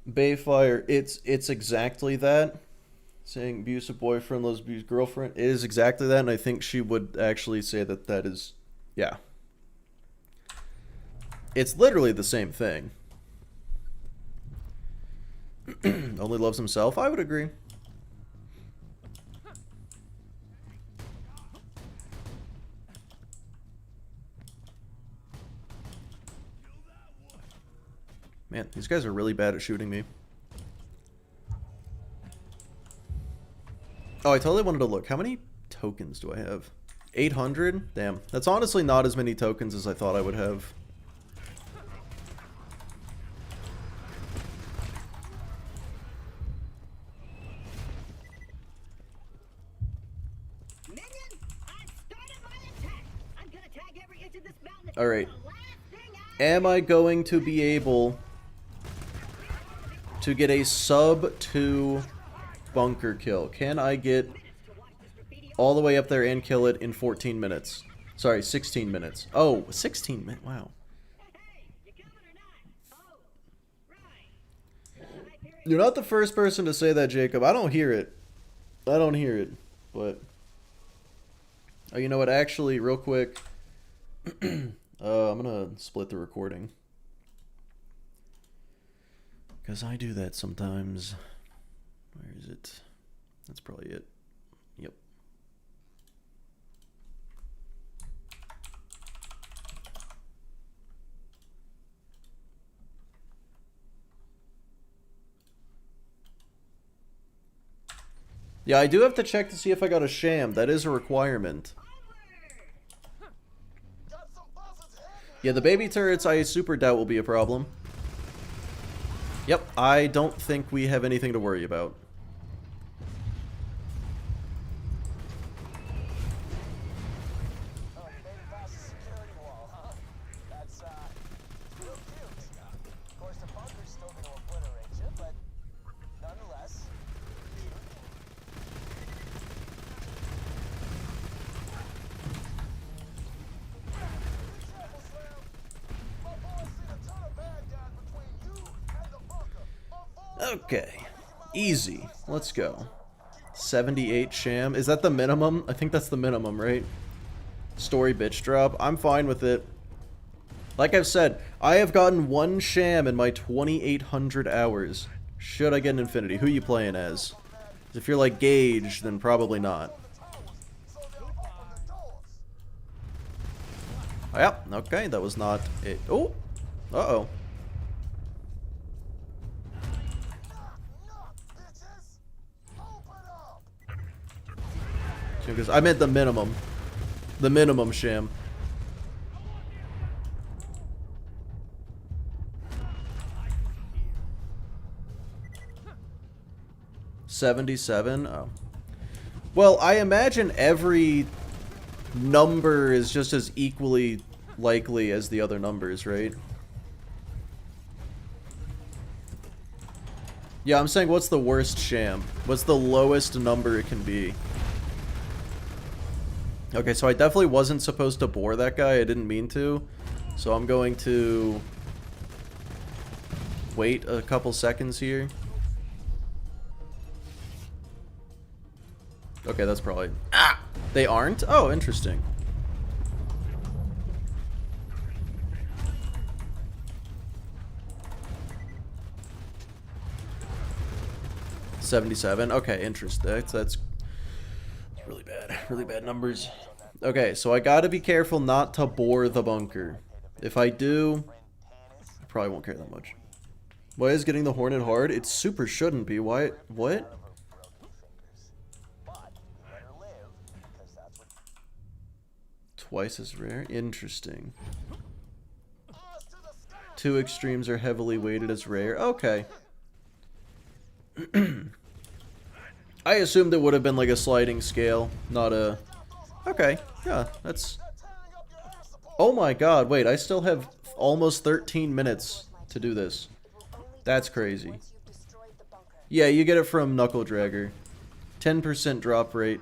Bayfire, it's exactly that. Saying abusive boyfriend loves abusive girlfriend, it is exactly that, and I think she would actually say that that is, yeah. It's literally the same thing. Only loves himself? I would agree. Man, these guys are really bad at shooting me. Oh, I totally wanted to look. How many tokens do I have? 800? Damn. That's honestly not as many tokens as I thought I would have. Minion, I've started my attack. I'm gonna tag every inch of this mountain. Alright. The last thing I Am I going to be able to get a sub 2 bunker kill? Can I get all the way up there and kill it in 14 minutes? Sorry, 16 minutes. Oh, 16 minutes. Wow. you coming or not? Oh, right. You're not the first person to say that, Jacob. I don't hear it. I don't hear it. But oh, you know what? Actually, real quick, I'm gonna split the recording because I do that sometimes. Where is it? That's probably it. Yep. Yeah, I do have to check to see if I got a sham. That is a requirement. Yeah, the baby turrets I super doubt will be a problem. Yep, I don't think we have anything to worry about. Oh, maybe past the security wall, huh? That's, real cute. Of course, the bunker's still gonna obliterate you, but nonetheless, cute. Be careful, Slam. My boys see a ton of bad guys between you and the bunker. Avoid Okay, easy. Let's go. 78 sham. Is that the minimum? I think that's the minimum, right? Story bitch drop. I'm fine with it. Like I've said, I have gotten 1 sham in my 2,800 hours. Should I get an infinity? Who you playing as? If you're like Gage, then probably not. Oh, yeah, okay, that was not it. Oh, uh-oh. Because I meant the minimum. The minimum sham. $77? Oh. Well, I imagine every number is just as equally likely as the other numbers, right? Yeah, I'm saying what's the worst sham? What's the lowest number it can be? Okay, so I definitely wasn't supposed to bore that guy. I didn't mean to. So I'm going to wait a couple seconds here. Okay, that's probably... Ah! They aren't? Oh, interesting. $77. Okay, interesting. That's really bad. Really bad numbers. Okay, so I gotta be careful not to bore the bunker. If I do, I probably won't care that much. Why is getting the Hornet hard? It super shouldn't be. Why? What? Twice as rare? Interesting. 2 extremes are heavily weighted as rare. Okay. I assumed it would have been like a sliding scale, not a... Okay, yeah, that's... Oh my god, wait, I still have almost 13 minutes to do this. That's crazy. Yeah, you get it from Knuckle Dragger. 10% drop rate.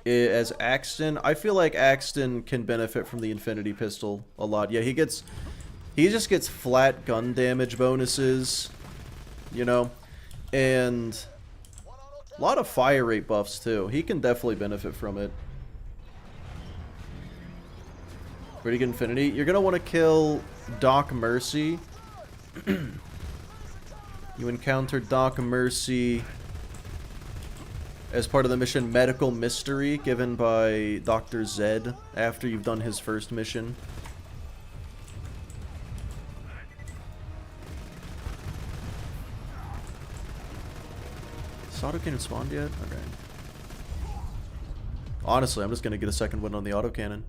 As Axton, I feel like Axton can benefit from the Infinity Pistol a lot. Yeah, he gets He just gets flat gun damage bonuses, you know, and a lot of fire rate buffs too. He can definitely benefit from it. Pretty good Infinity. You're gonna want to kill Doc Mercy. You encounter Doc Mercy as part of the mission Medical Mystery given by Dr. Zed after you've done his first mission. Is autocannon spawned yet? Okay. Honestly, I'm just gonna get a second win on the autocannon.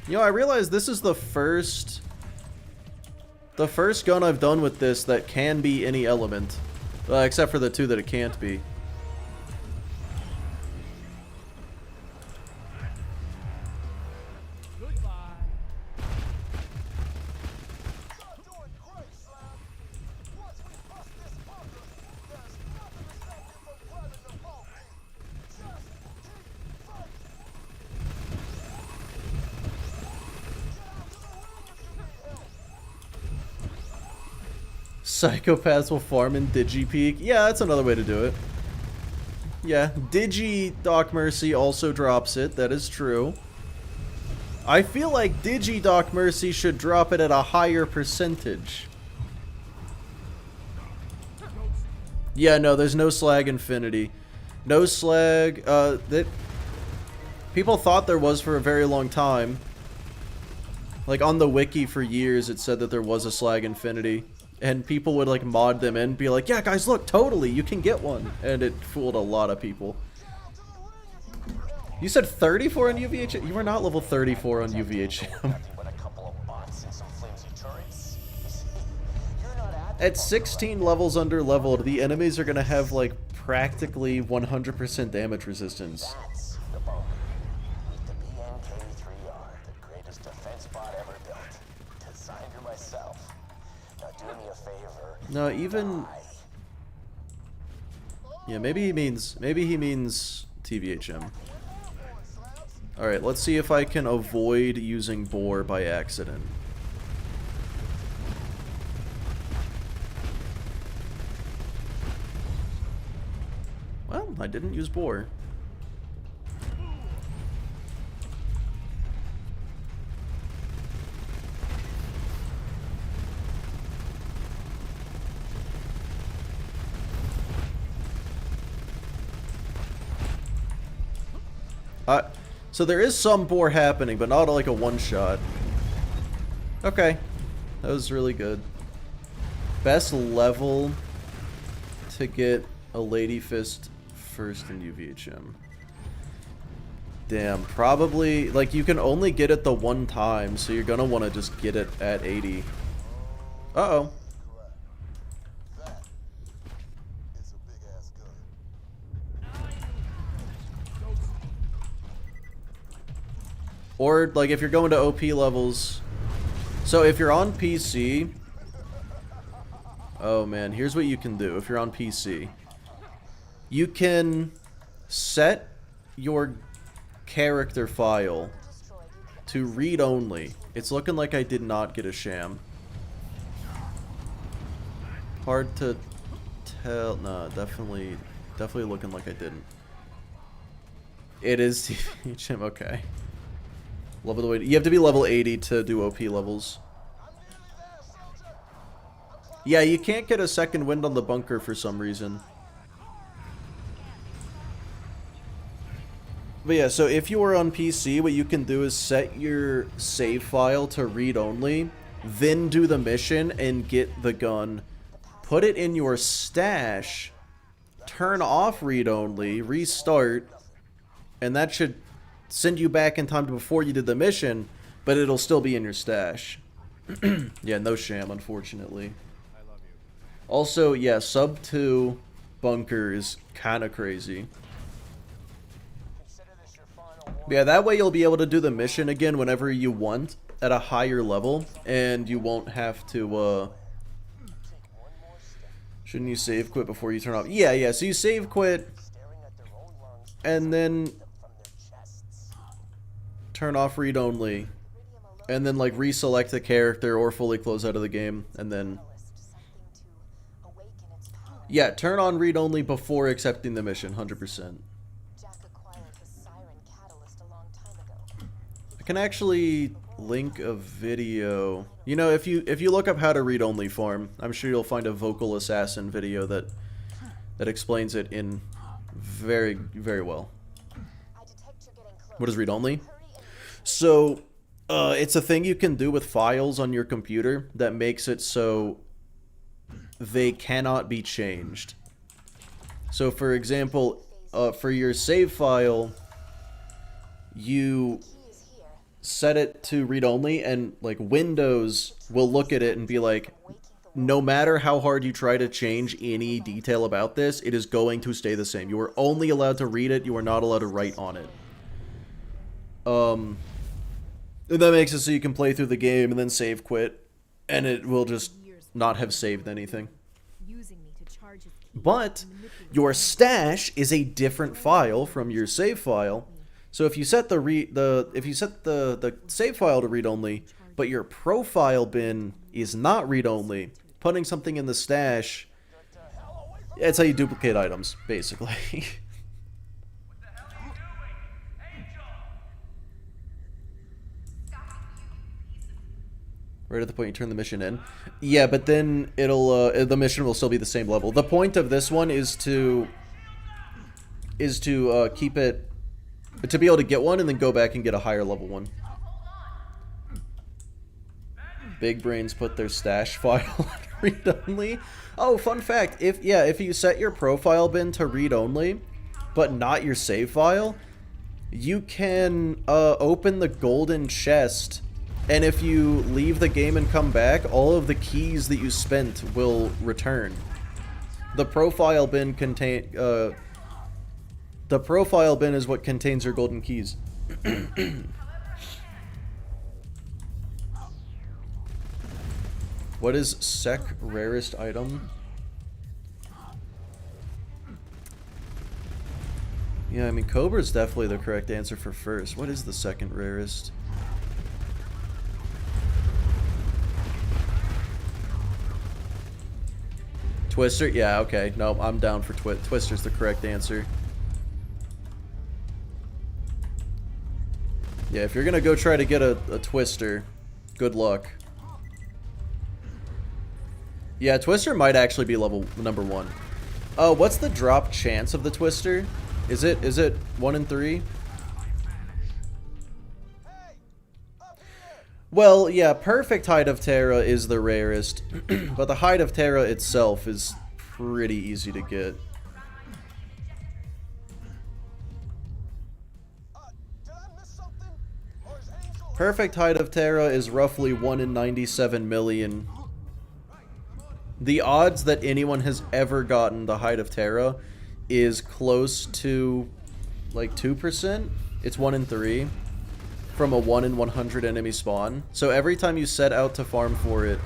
You know, I realize this is the first gun I've done with this that can be any element. Except for the two that it can't be. Psychopaths will farm in Digipeak. Yeah, that's another way to do it. Yeah, Digi Doc Mercy also drops it. That is true. I feel like Digi Doc Mercy should drop it at a higher percentage. Yeah, no, there's no slag Infinity. No slag. That people thought there was for a very long time. Like on the wiki for years, it said that there was a slag Infinity. And people would like mod them in and be like, yeah guys, look, totally, you can get one. And it fooled a lot of people. You said 34 on UVH? You were not level 34 on UVH. At 16 levels under leveled, the enemies are gonna have like practically 100% damage resistance. No, even... Yeah, maybe he means TVHM. Alright, let's see if I can avoid using Boar by accident. Well, I didn't use Boar. So there is some Boar happening, but not like a one-shot. Okay. That was really good. Best level to get a Lady Fist first in UVHM. Damn, probably, like, you can only get it the one time, so you're gonna want to just get it at 80. Uh-oh. Or, like, if you're going to OP levels... So, if you're on PC... Oh, man. Here's what you can do if you're on PC. You can set your character file to read-only. It's looking like I did not get a sham. Hard to tell... No, definitely looking like I didn't. It is TVHM, okay. Level the way you have to be level 80 to do OP levels. Yeah, you can't get a second wind on the bunker for some reason. But yeah, so if you are on PC, what you can do is set your save file to read only, then do the mission and get the gun, put it in your stash, turn off read only, restart, and that should send you back in time to before you did the mission, but it'll still be in your stash. Yeah, no sham, unfortunately. Also, yeah, sub 2 bunker is kind of crazy. Yeah, that way you'll be able to do the mission again whenever you want, at a higher level, and you won't have to, shouldn't you save quit before you turn off? Yeah, so you save quit, and then turn off read only, and then, like, reselect the character or fully close out of the game, and then... Yeah, turn on read only before accepting the mission, 100%. Jack acquired his siren catalyst a long time ago. I can actually link a video. You know, if you look up how to read only farm, I'm sure you'll find a vocal assassin video that explains it in very, very well. I detect you're getting close. What is read only? Hurry and So, it's a thing you can do with files on your computer that makes it so they cannot be changed. So, for example, for your save file, you set it to read only, and like Windows will look at it and be like, no matter how hard you try to change any detail about this, it is going to stay the same. You are only allowed to read it, you are not allowed to write on it. And that makes it so you can play through the game and then save quit, and it will just not have saved anything. But your stash is a different file from your save file. So if you set the save file to read only, but your profile bin is not read only, putting something in the stash, it's how you duplicate items, basically. Right at the point you turn the mission in. Yeah, but then it'll the mission will still be the same level. The point of this one is to keep it, to be able to get one and then go back and get a higher level one. Big brains put their stash file on read only. Oh, fun fact, if you set your profile bin to read only, but not your save file, you can open the golden chest, and if you leave the game and come back, all of the keys that you spent will return. The profile bin is what contains your golden keys. What is sec rarest item? Yeah, I mean, Cobra's definitely the correct answer for first. What is the second rarest? Twister? Yeah, okay. No, I'm down for Twister's the correct answer. Yeah, if you're gonna go try to get a Twister, good luck. Yeah, Twister might actually be level number 1. What's the drop chance of the Twister? Is it 1 in 3? Well, yeah, Perfect Height of Terra is the rarest, but the Height of Terra itself is pretty easy to get. Perfect Height of Terra is roughly 1 in 97 million. The odds that anyone has ever gotten the Height of Terra is close to, like, 2%. It's 1 in 3. From a 1 in 100 enemy spawn. So every time you set out to farm for it,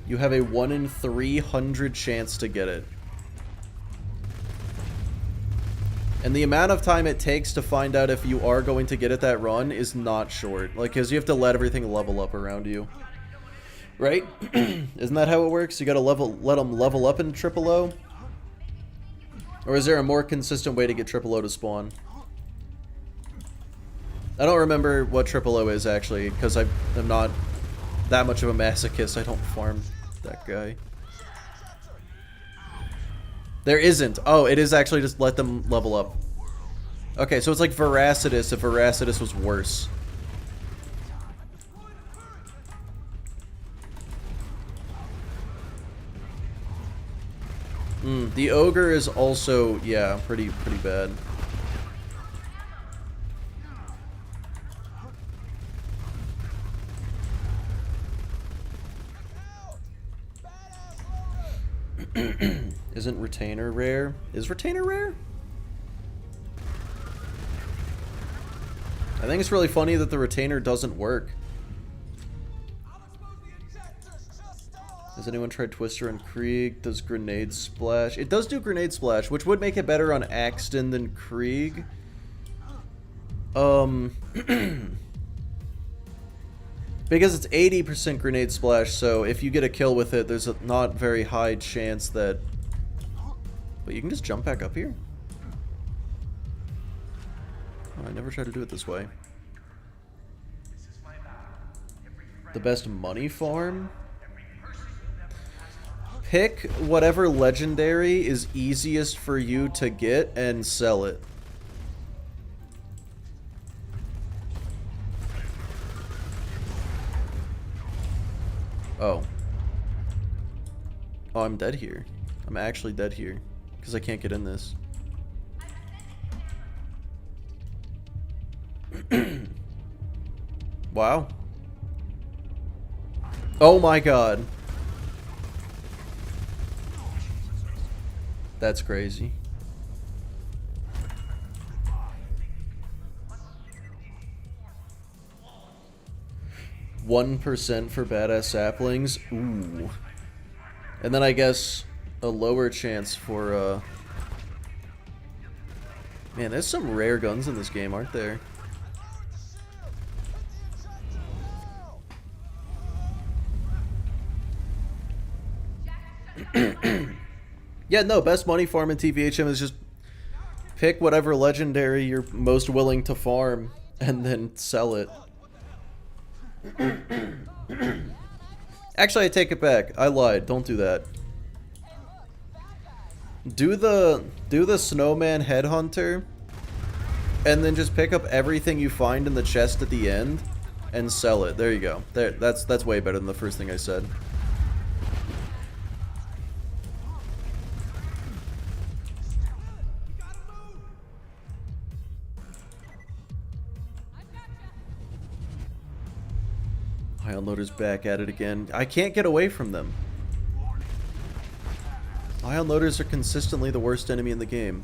you have a 1 in 300 chance to get it. And the amount of time it takes to find out if you are going to get it that run is not short. Like, because you have to let everything level up around you. Right? Isn't that how it works? You gotta let them level up in Triple O? Or is there a more consistent way to get Triple O to spawn? I don't remember what Triple O is, actually, because I'm not that much of a masochist. I don't farm that guy. There isn't. Oh, it is actually just let them level up. Okay, so it's like Veracitus if Veracitus was worse. The Ogre is also, yeah, pretty bad. Isn't Retainer rare? Is Retainer rare? I think it's really funny that the retainer doesn't work. Has anyone tried Twister and Krieg? Does Grenade Splash? It does do Grenade Splash, which would make it better on Axton than Krieg. Because it's 80% Grenade Splash, so if you get a kill with it, there's a not very high chance that... But you can just jump back up here? Oh, I never tried to do it this way. The best money farm? Pick whatever legendary is easiest for you to get and sell it. Oh. Oh, I'm dead here. I'm actually dead here. Because I can't get in this. Wow. Oh my god. That's crazy. %1 for badass saplings. Ooh. And then I guess a lower chance for Man, there's some rare guns in this game, aren't there? Yeah, no, best money farm in TVHM is just pick whatever legendary you're most willing to farm and then sell it. Actually, I take it back. I lied. Don't do that. Do the snowman headhunter and then just pick up everything you find in the chest at the end and sell it. There you go. That's way better than the first thing I said. High Unloader's back at it again. I can't get away from them. High Unloaders are consistently the worst enemy in the game.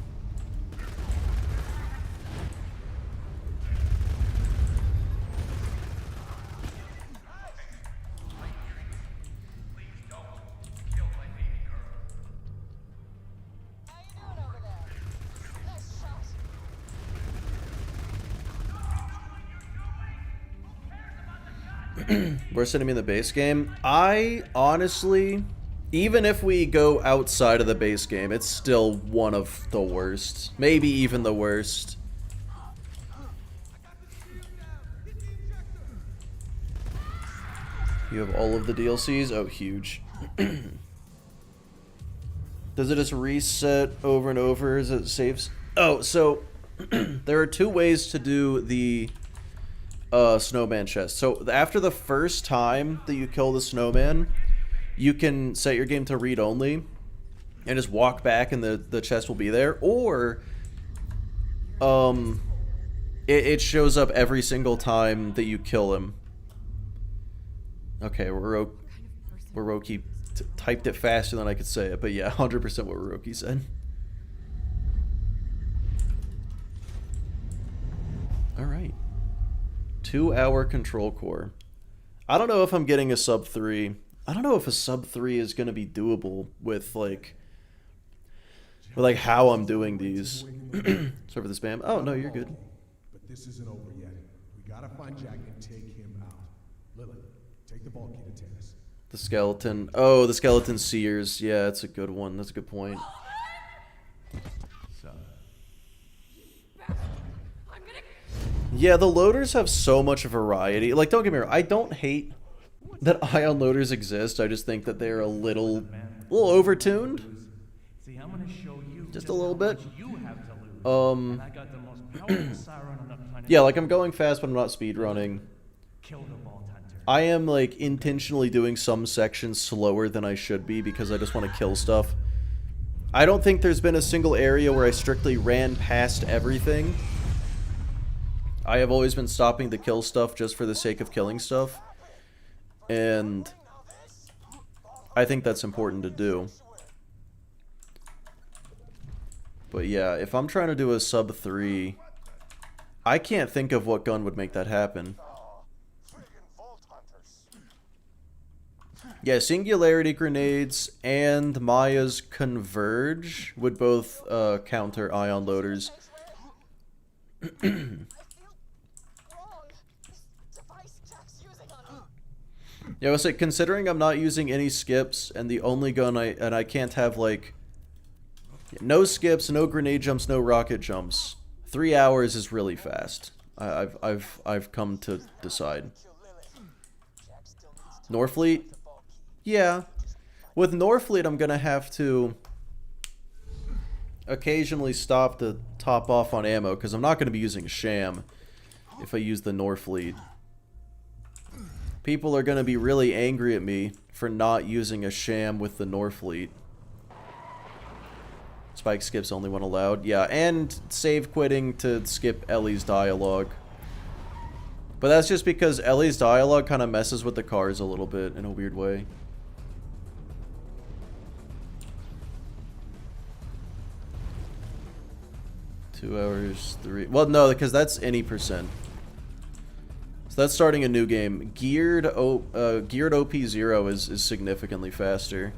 Worst enemy in the base game? I honestly, even if we go outside of the base game, it's still one of the worst. Maybe even the worst. You have all of the DLCs? Oh, huge. Does it just reset over and over as it saves? Oh, so there are two ways to do the snowman chest. So after the first time that you kill the snowman, you can set your game to read only and just walk back and the chest will be there, or it shows up every single time that you kill him. Okay, Waroki typed it faster than I could say it, but yeah, 100% what Waroki said. Alright. 2-hour control core. I don't know if I'm getting a sub 3. I don't know if a sub 3 is going to be doable with how I'm doing these. Sorry for the spam. Oh, no, you're good. But this isn't over yet. We gotta find Jack and take him out. Lily, take the bulky to Tannis. The skeleton. Oh, the skeleton seers. Yeah, that's a good one. That's a good point. Yeah, the loaders have so much variety. Like, don't get me wrong, I don't hate that ion loaders exist. I just think that they're a little overtuned. See, I'm gonna show you just a little bit. you have to lose. I got the most powerful siren on the planet. Yeah, like I'm going fast, but I'm not speedrunning. Kill the Vault Hunter. I am like intentionally doing some sections slower than I should be because I just want to kill stuff. I don't think there's been a single area where I strictly ran past everything. I have always been stopping to kill stuff just for the sake of killing stuff. And I think that's important to do. But yeah, if I'm trying to do a sub 3, I can't think of what gun would make that happen. Friggin' Vault Hunters. Yeah, Singularity Grenades and Maya's Converge would both counter ion loaders. I feel wrong. This device Jack's using on me. Yeah, I was like, considering I'm not using any skips and the only gun I can't have like no skips, no grenade jumps, no rocket jumps. 3 hours is really fast. I've come to decide. Norfleet? Yeah. With Norfleet, I'm gonna have to occasionally stop to top off on ammo because I'm not gonna be using Sham if I use the Norfleet. People are gonna be really angry at me for not using a Sham with the Norfleet. Spike skips only when allowed. Yeah, and save quitting to skip Ellie's dialogue. But that's just because Ellie's dialogue kind of messes with the cars a little bit in a weird way. Two hours, 3... Well, no, because that's any percent. So that's starting a new game. Geared OP0 is significantly faster.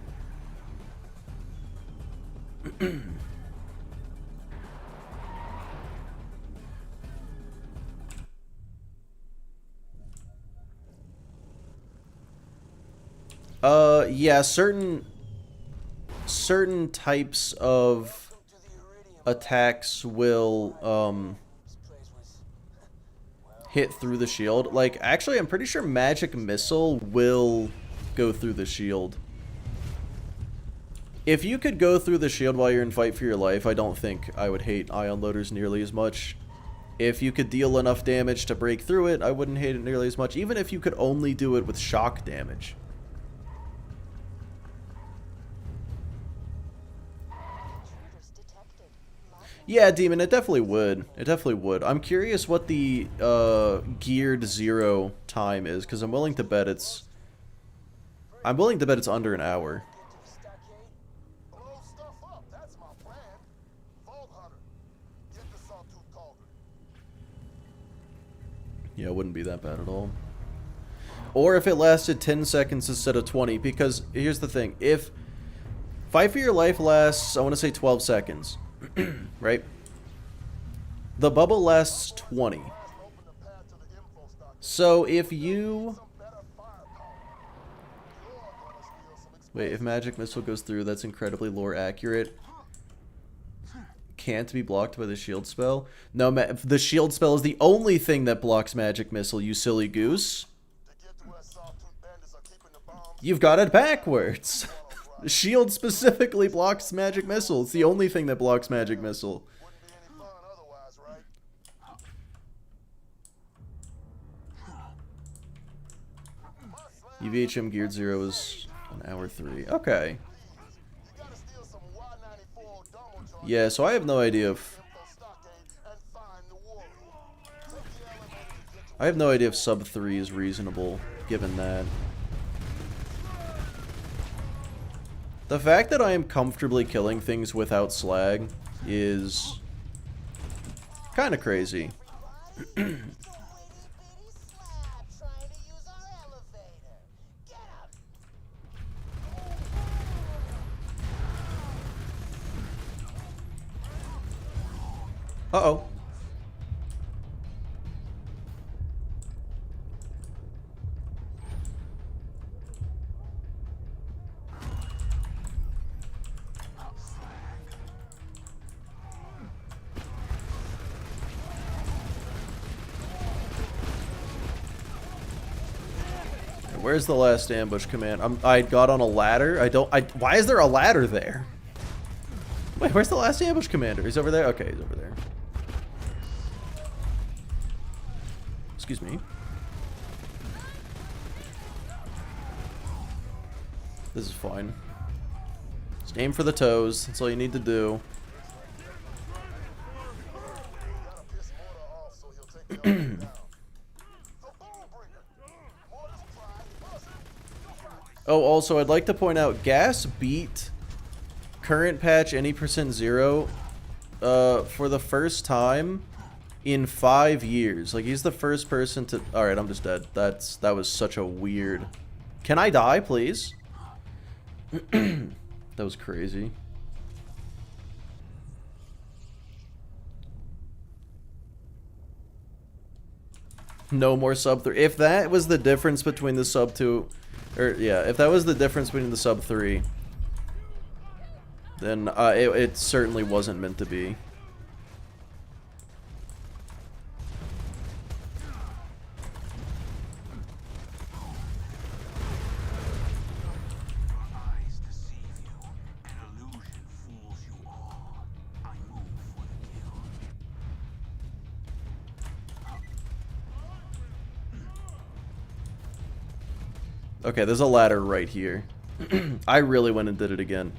Yeah, certain types of attacks will hit through the shield. Like, actually, I'm pretty sure Magic Missile will go through the shield. If you could go through the shield while you're in fight for your life, I don't think I would hate ion loaders nearly as much. If you could deal enough damage to break through it, I wouldn't hate it nearly as much, even if you could only do it with shock damage. Yeah, Demon, it definitely would. It definitely would. I'm curious what the geared 0 time is, because I'm willing to bet it's under an hour. Yeah, it wouldn't be that bad at all. Or if it lasted 10 seconds instead of 20, because here's the thing. If Fight for Your Life lasts, I want to say 12 seconds, right? The bubble lasts 20. So if you... Wait, if Magic Missile goes through, that's incredibly lore accurate. Can't be blocked by the shield spell? No, the shield spell is the only thing that blocks Magic Missile, you silly goose. You've got it backwards. The shield specifically blocks Magic Missile. It's the only thing that blocks Magic Missile. UVHM Geared 0 is an hour 3. Okay. Yeah, so I have no idea if... I have no idea if sub 3 is reasonable, given that. The fact that I am comfortably killing things without slag is kind of crazy. Uh-oh. Where's the last ambush command? I got on a ladder. Why is there a ladder there? Wait, where's the last ambush commander? He's over there? Okay, he's over there. Excuse me. This is fine. Just aim for the toes. That's all you need to do. Oh, also, I'd like to point out, Gas beat current patch any %0 for the first time in 5 years. Like, he's the first person to... Alright, I'm just dead. That was such a weird... Can I die, please? That was crazy. No more sub 3. If that was the difference between the sub 2... Or, yeah, if that was the difference between the sub 3... Then, it certainly wasn't meant to be. Okay, there's a ladder right here. I really went and did it again.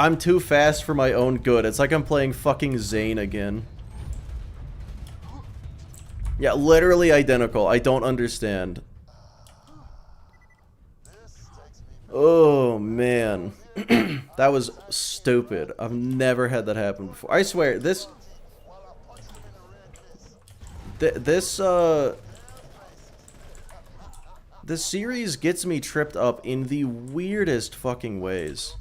I'm too fast for my own good. It's like I'm playing fucking Zane again. Yeah, literally identical. I don't understand. Oh, man. That was stupid. I've never had that happen before. I swear, this series gets me tripped up in the weirdest fucking ways.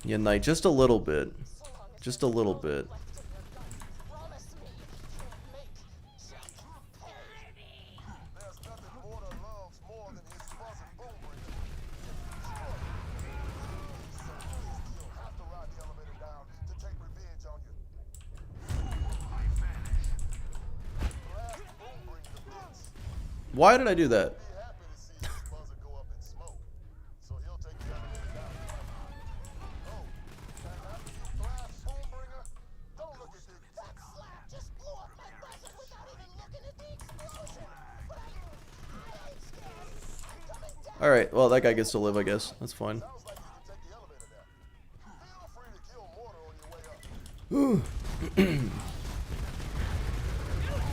Yeah, Knight, just a little bit. Just a little bit. Why did I do that? Alright, well, that guy gets to live, I guess. That's fine.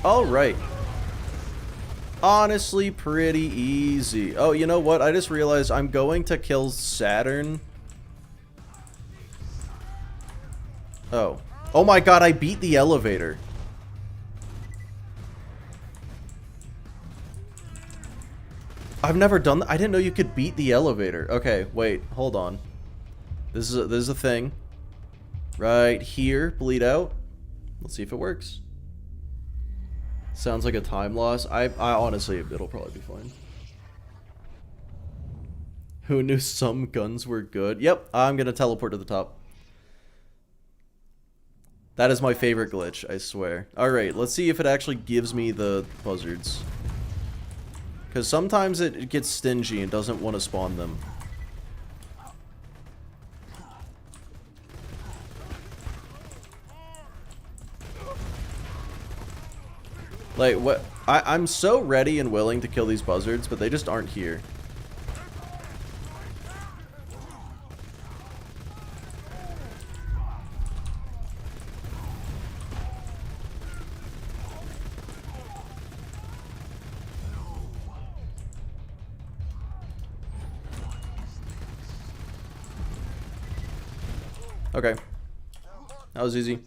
Alright. Honestly, pretty easy. Oh, you know what? I just realized I'm going to kill Saturn. Oh. Oh my god, I beat the elevator. I've never done that. I didn't know you could beat the elevator. Okay, wait, hold on. This is a thing. Right here, bleed out. Let's see if it works. Sounds like a time loss. I honestly, it'll probably be fine. Who knew some guns were good? Yep, I'm gonna teleport to the top. That is my favorite glitch, I swear. Alright, let's see if it actually gives me the buzzards. Because sometimes it gets stingy and doesn't want to spawn them. Like, what? I'm so ready and willing to kill these buzzards, but they just aren't here. Okay. That was easy.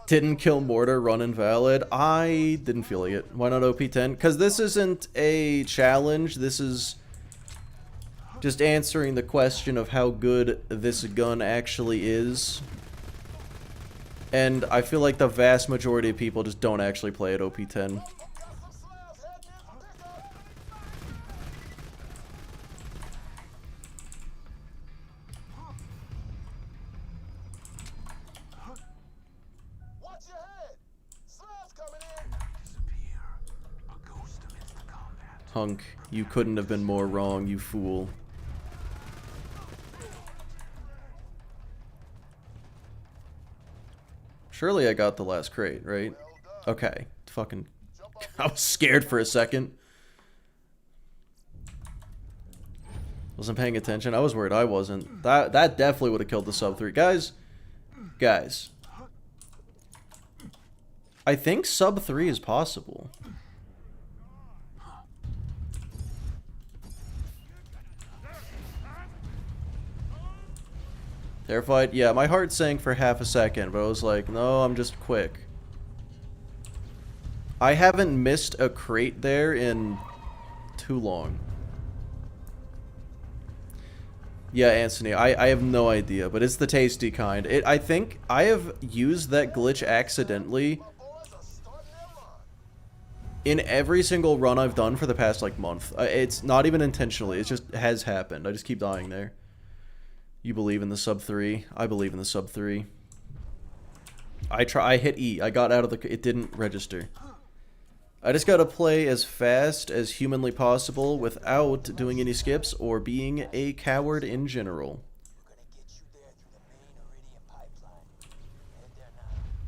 Didn't kill Mortar, run invalid. I didn't feel like it. Why not OP10? Because this isn't a challenge. This is just answering the question of how good this gun actually is. And I feel like the vast majority of people just don't actually play at OP10. Hunk, you couldn't have been more wrong, you fool. Surely I got the last crate, right? Okay, fucking... I was scared for a second. Wasn't paying attention. I was worried I wasn't. That definitely would have killed the sub 3. Guys, I think sub 3 is possible. Terrified? Yeah, my heart sank for half a second, but I was like, no, I'm just quick. I haven't missed a crate there in too long. Yeah, Anthony, I have no idea, but it's the tasty kind. I think I have used that glitch accidentally in every single run I've done for the past, like, month. It's not even intentionally, it just has happened. I just keep dying there. You believe in the sub 3? I believe in the sub 3. I hit E. I got out of the... It didn't register. I just gotta play as fast as humanly possible without doing any skips or being a coward in general.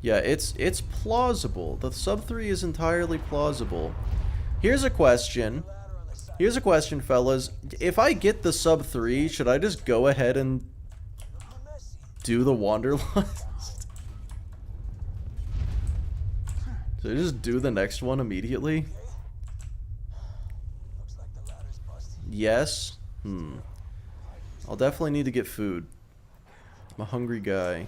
Yeah, it's plausible. The sub 3 is entirely plausible. Here's a question. Here's a question, fellas. If I get the sub 3, should I just go ahead and do the Wanderlust? Should I just do the next one immediately? Yes? I'll definitely need to get food. I'm a hungry guy.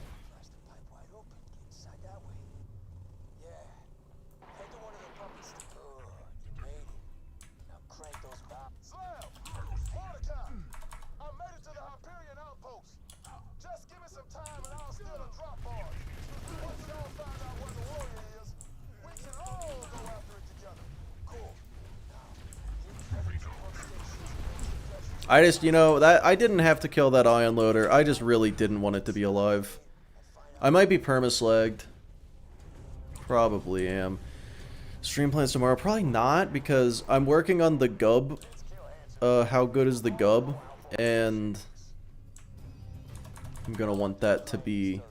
I just, you know, that I didn't have to kill that ion loader. I just really didn't want it to be alive. I might be permaslagged. Probably am. Stream plans tomorrow? Probably not, because I'm working on the gub. How good is the gub? And I'm gonna want that to be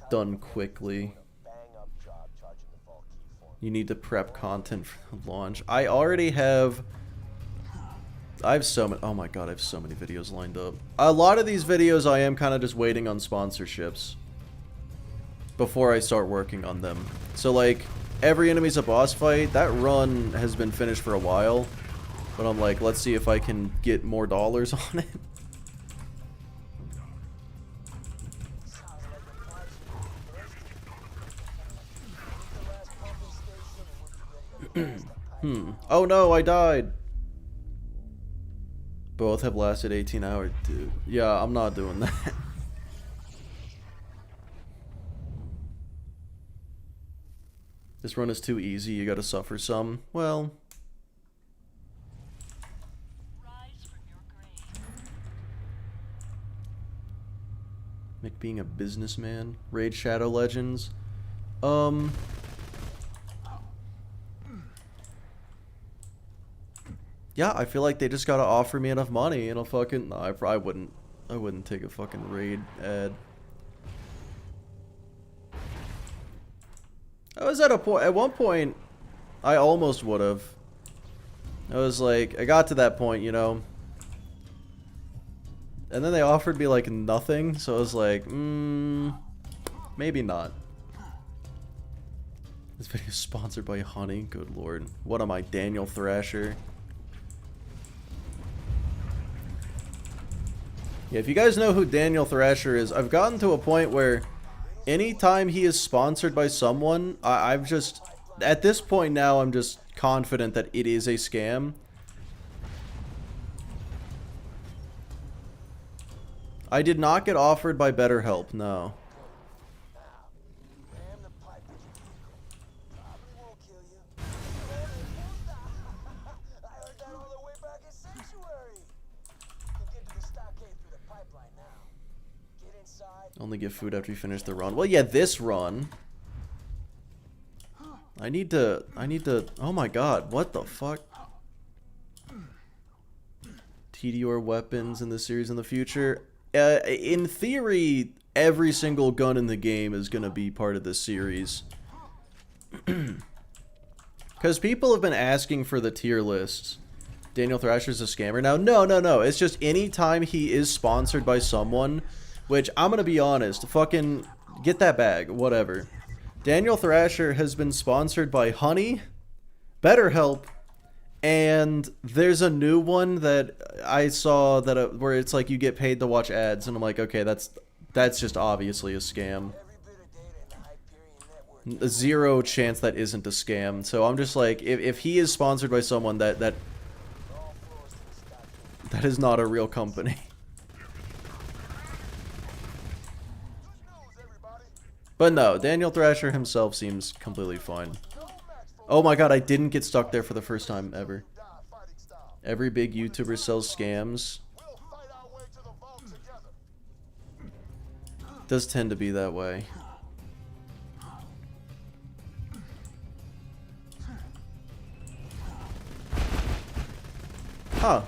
done quickly. You need to prep content for the launch. I already have... I have so many... Oh my god, I have so many videos lined up. A lot of these videos I am kind of just waiting on sponsorships before I start working on them. So like, every enemy's a boss fight. That run has been finished for a while. But I'm like, let's see if I can get more dollars on it. Oh no, I died. Both have lasted 18 hours, dude. Yeah, I'm not doing that. This run is too easy, you gotta suffer some. Well... Mick being a businessman. Raid Shadow Legends. Yeah, I feel like they just gotta offer me enough money and I'll fucking... No, I wouldn't take a fucking raid ad. I was at a point... At one point, I almost would've. I was like... I got to that point, you know. And then they offered me, like, nothing. So I was like, maybe not. This video is sponsored by Honey. Good lord. What am I, Daniel Thrasher? Yeah, if you guys know who Daniel Thrasher is, I've gotten to a point where anytime he is sponsored by someone, I've just... At this point now, I'm just confident that it is a scam. I did not get offered by BetterHelp, no. Only get food after you finish the run. Well, yeah, this run. I need to, oh my god, what the fuck? TDR weapons in this series in the future. In theory, every single gun in the game is going to be part of this series. Because people have been asking for the tier lists. Daniel Thrasher's a scammer now. No. It's just anytime he is sponsored by someone, which I'm going to be honest, fucking get that bag, whatever. Daniel Thrasher has been sponsored by Honey, BetterHelp, and there's a new one that I saw that where it's like you get paid to watch ads, and I'm like, okay, that's just obviously a scam. Zero chance that isn't a scam. So I'm just like, if he is sponsored by someone that is not a real company. But no, Daniel Thrasher himself seems completely fine. Oh my god, I didn't get stuck there for the first time ever. Every big YouTuber sells scams. Does tend to be that way. Huh.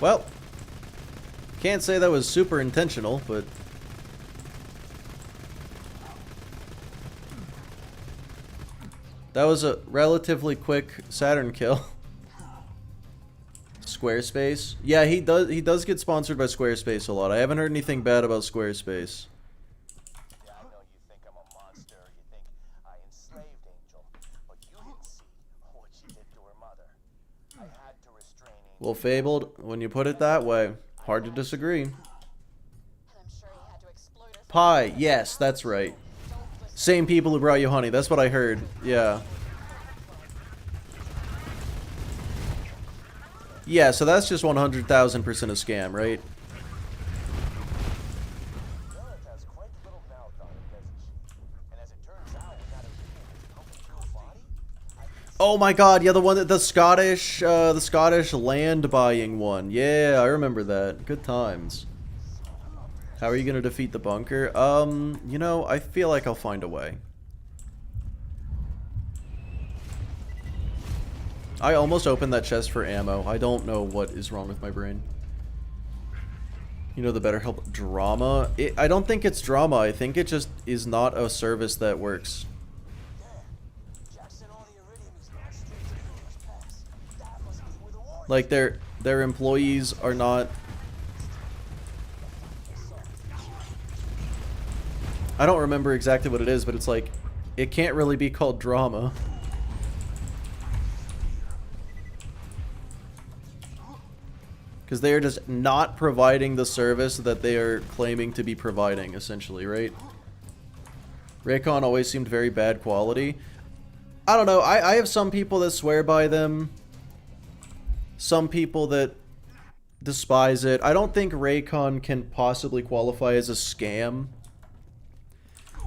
Well, can't say that was super intentional, but that was a relatively quick Saturn kill. Squarespace? Yeah, he does get sponsored by Squarespace a lot. I haven't heard anything bad about Squarespace. Yeah, I know you think I'm a monster. You think I enslaved Angel, but you didn't see what she did to her mother. I had to restrain Angel. Well, Fabled, when you put it that way, hard to disagree. Pie, yes, that's right. Same people who brought you Honey, that's what I heard. Yeah. Yeah, so that's just 100,000% a scam, right? Oh my god, yeah, the one that the Scottish land buying one. Yeah, I remember that. Good times. How are you gonna defeat the bunker? You know, I feel like I'll find a way. I almost opened that chest for ammo. I don't know what is wrong with my brain. You know the BetterHelp drama? I don't think it's drama. I think it just is not a service that works. Like their employees are not. I don't remember exactly what it is, but it's like it can't really be called drama. Because they are just not providing the service that they are claiming to be providing, essentially, right? Raycon always seemed very bad quality. I don't know, I have some people that swear by them. Some people that despise it. I don't think Raycon can possibly qualify as a scam.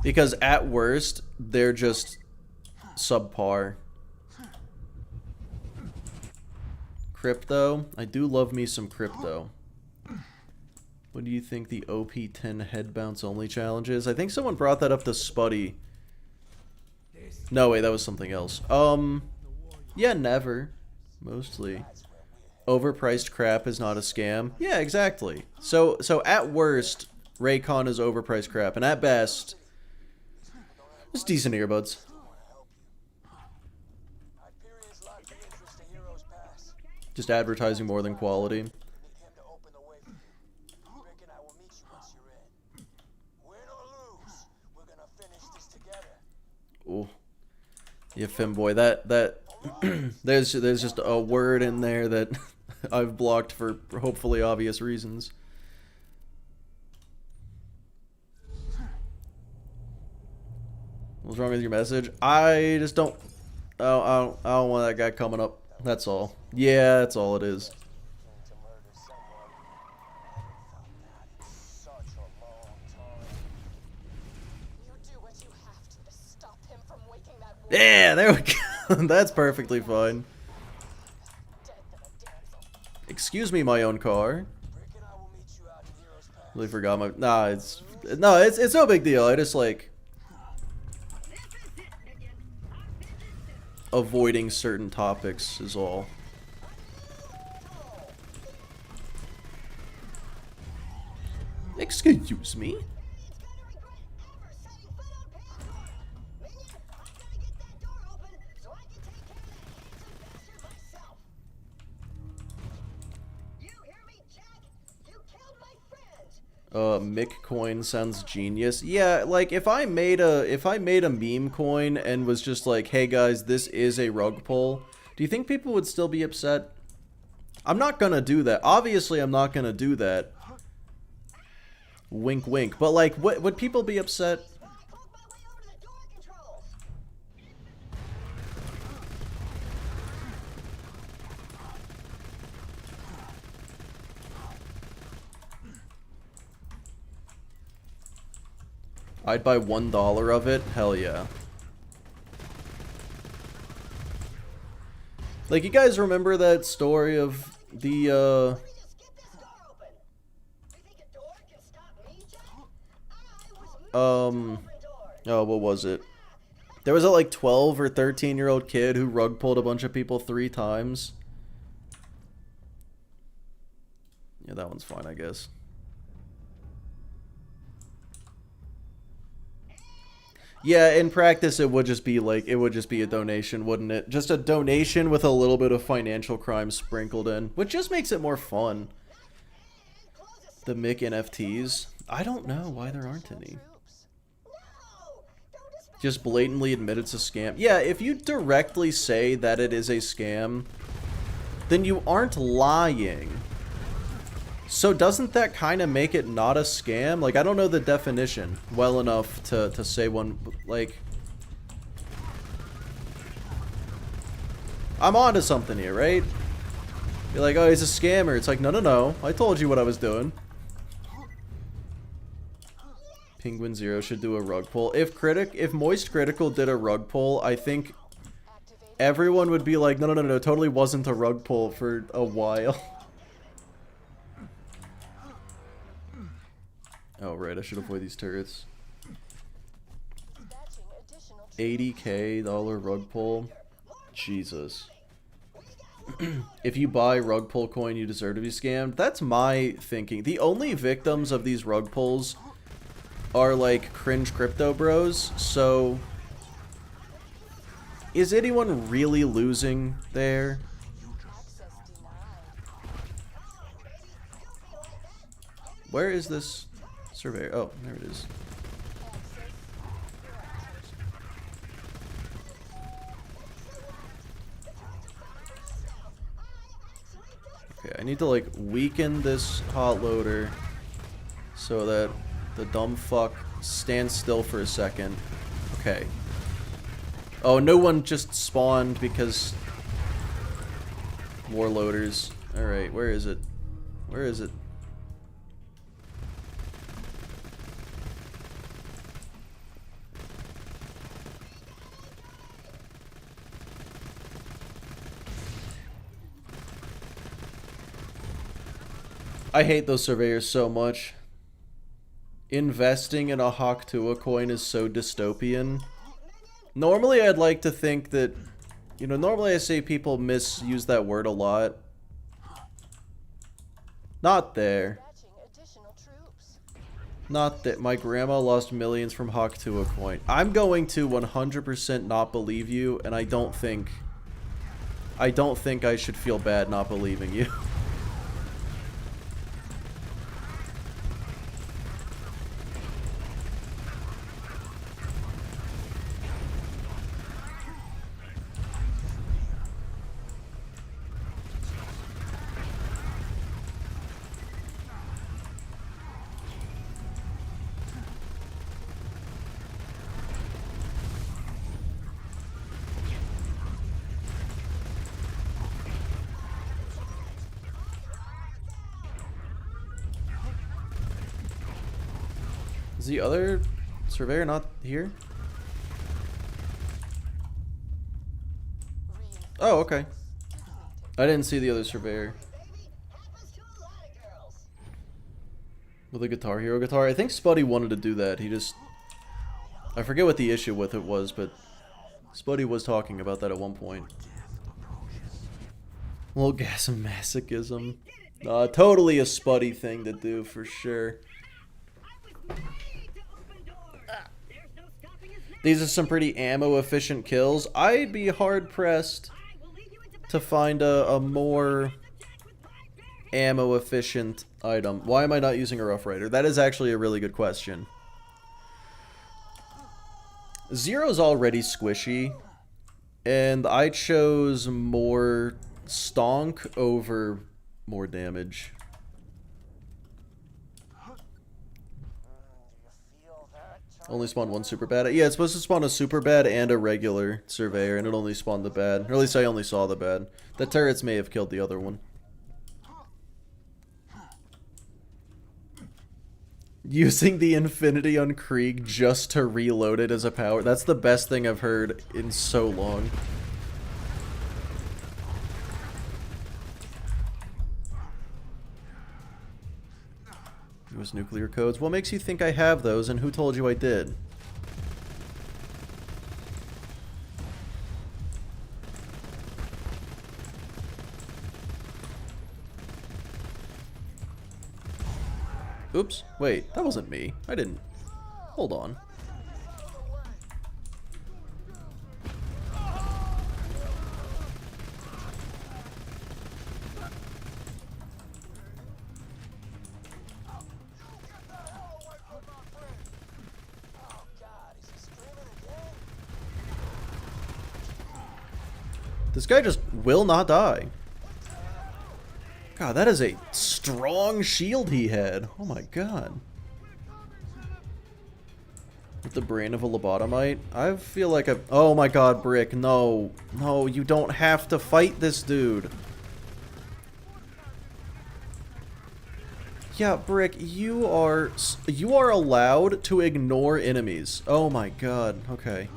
Because at worst, they're just subpar. Crypto. I do love me some crypto. What do you think the OP10 head bounce only challenge is? I think someone brought that up to Spuddy. No, wait, that was something else. Yeah, never. Mostly. Overpriced crap is not a scam. Yeah, exactly. So at worst, Raycon is overpriced crap, and at best, it's decent earbuds. Just advertising more than quality. Ooh. Yeah, femboy. That there's just a word in there that I've blocked for hopefully obvious reasons. What's wrong with your message? I just don't. I don't want that guy coming up. That's all. Yeah, that's all it is. Yeah, there we go. That's perfectly fine. Excuse me, my own car. Really forgot my. Nah, it's no big deal. I just like avoiding certain topics is all. Excuse me. Mick coin sounds genius. Yeah, like if I made a meme coin and was just like, hey guys, this is a rug pull, do you think people would still be upset? I'm not gonna do that. Obviously, I'm not gonna do that. Wink, wink. But like, would people be upset? I'd buy $1 of it. Hell yeah. Like, you guys remember that story of the, oh, what was it? There was a, like, 12 or 13-year-old kid who rug pulled a bunch of people 3 times. Yeah, that one's fine, I guess. Yeah, in practice, it would just be like, it would just be a donation, wouldn't it? Just a donation with a little bit of financial crime sprinkled in, which just makes it more fun. The Mick NFTs? I don't know why there aren't any. Just blatantly admit it's a scam. Yeah, if you directly say that it is a scam, then you aren't lying. So doesn't that kind of make it not a scam? Like, I don't know the definition well enough to say one, like... I'm onto something here, right? You're like, oh, he's a scammer. It's like, no, no, no. I told you what I was doing. Penguin Zero should do a rug pull. If Moist Critical did a rug pull, I think everyone would be like, no, no, no, no, totally wasn't a rug pull for a while. Oh, right, I should avoid these turrets. $80K rug pull? Jesus. If you buy rug pull coin, you deserve to be scammed. That's my thinking. The only victims of these rug pulls are, like, cringe crypto bros, so... Is anyone really losing there? Where is this surveyor? Oh, there it is. Okay, I need to, like, weaken this hot loader so that the dumb fuck stands still for a second. Okay. Oh, no one just spawned because more loaders. Alright, where is it? Where is it? I hate those surveyors so much. Investing in a Haktua coin is so dystopian. Normally I'd like to think that, you know, normally I say people misuse that word a lot. Not there. Not that my grandma lost millions from Haktua coin. I'm going to 100% not believe you, and I don't think I should feel bad not believing you. Is the other surveyor not here? Oh, okay. I didn't see the other surveyor. With a Guitar Hero guitar? I think Spuddy wanted to do that. He just... I forget what the issue with it was, but Spuddy was talking about that at one point. A little gas and masochism. Totally a Spuddy thing to do, for sure. These are some pretty ammo-efficient kills. I'd be hard-pressed to find a more ammo efficient item. Why am I not using a Rough Rider? That is actually a really good question. Zero's already squishy, and I chose more stonk over more damage. Only spawned one super bad. Yeah, it's supposed to spawn a super bad and a regular surveyor, and it only spawned the bad. Or at least I only saw the bad. The turrets may have killed the other one. Using the Infinity on Krieg just to reload it as a power. That's the best thing I've heard in so long. US nuclear codes. What makes you think I have those, and who told you I did? Oops. Wait, that wasn't me. I didn't. Hold on. This guy just will not die. God, that is a strong shield he had. Oh my god. With the brain of a lobotomite? I feel like I've... Oh my god, Brick, no. No, you don't have to fight this dude. Yeah, Brick, you are allowed to ignore enemies. Oh my god, okay.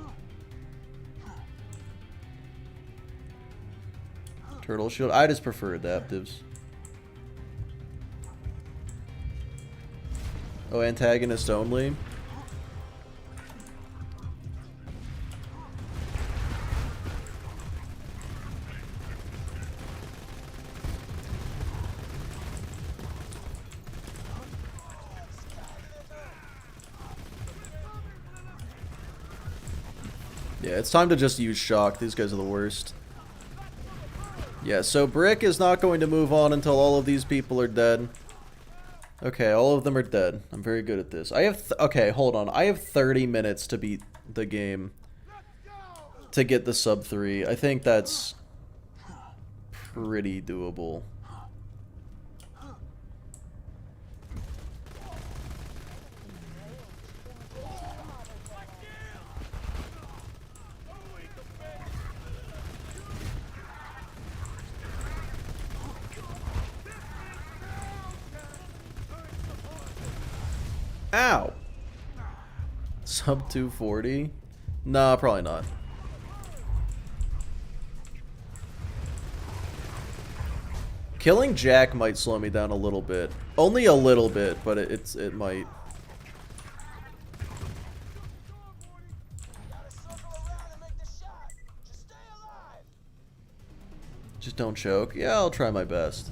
Turtle shield. I just prefer adaptives. Oh, antagonist only? Yeah, it's time to just use shock. These guys are the worst. Yeah, so Brick is not going to move on until all of these people are dead. Okay, all of them are dead. I'm very good at this. I have... okay, hold on. I have 30 minutes to beat the game. To get the sub 3. I think that's pretty doable. Ow! Sub 240? Nah, probably not. Killing Jack might slow me down a little bit. Only a little bit, but it might. Just don't choke. Yeah, I'll try my best.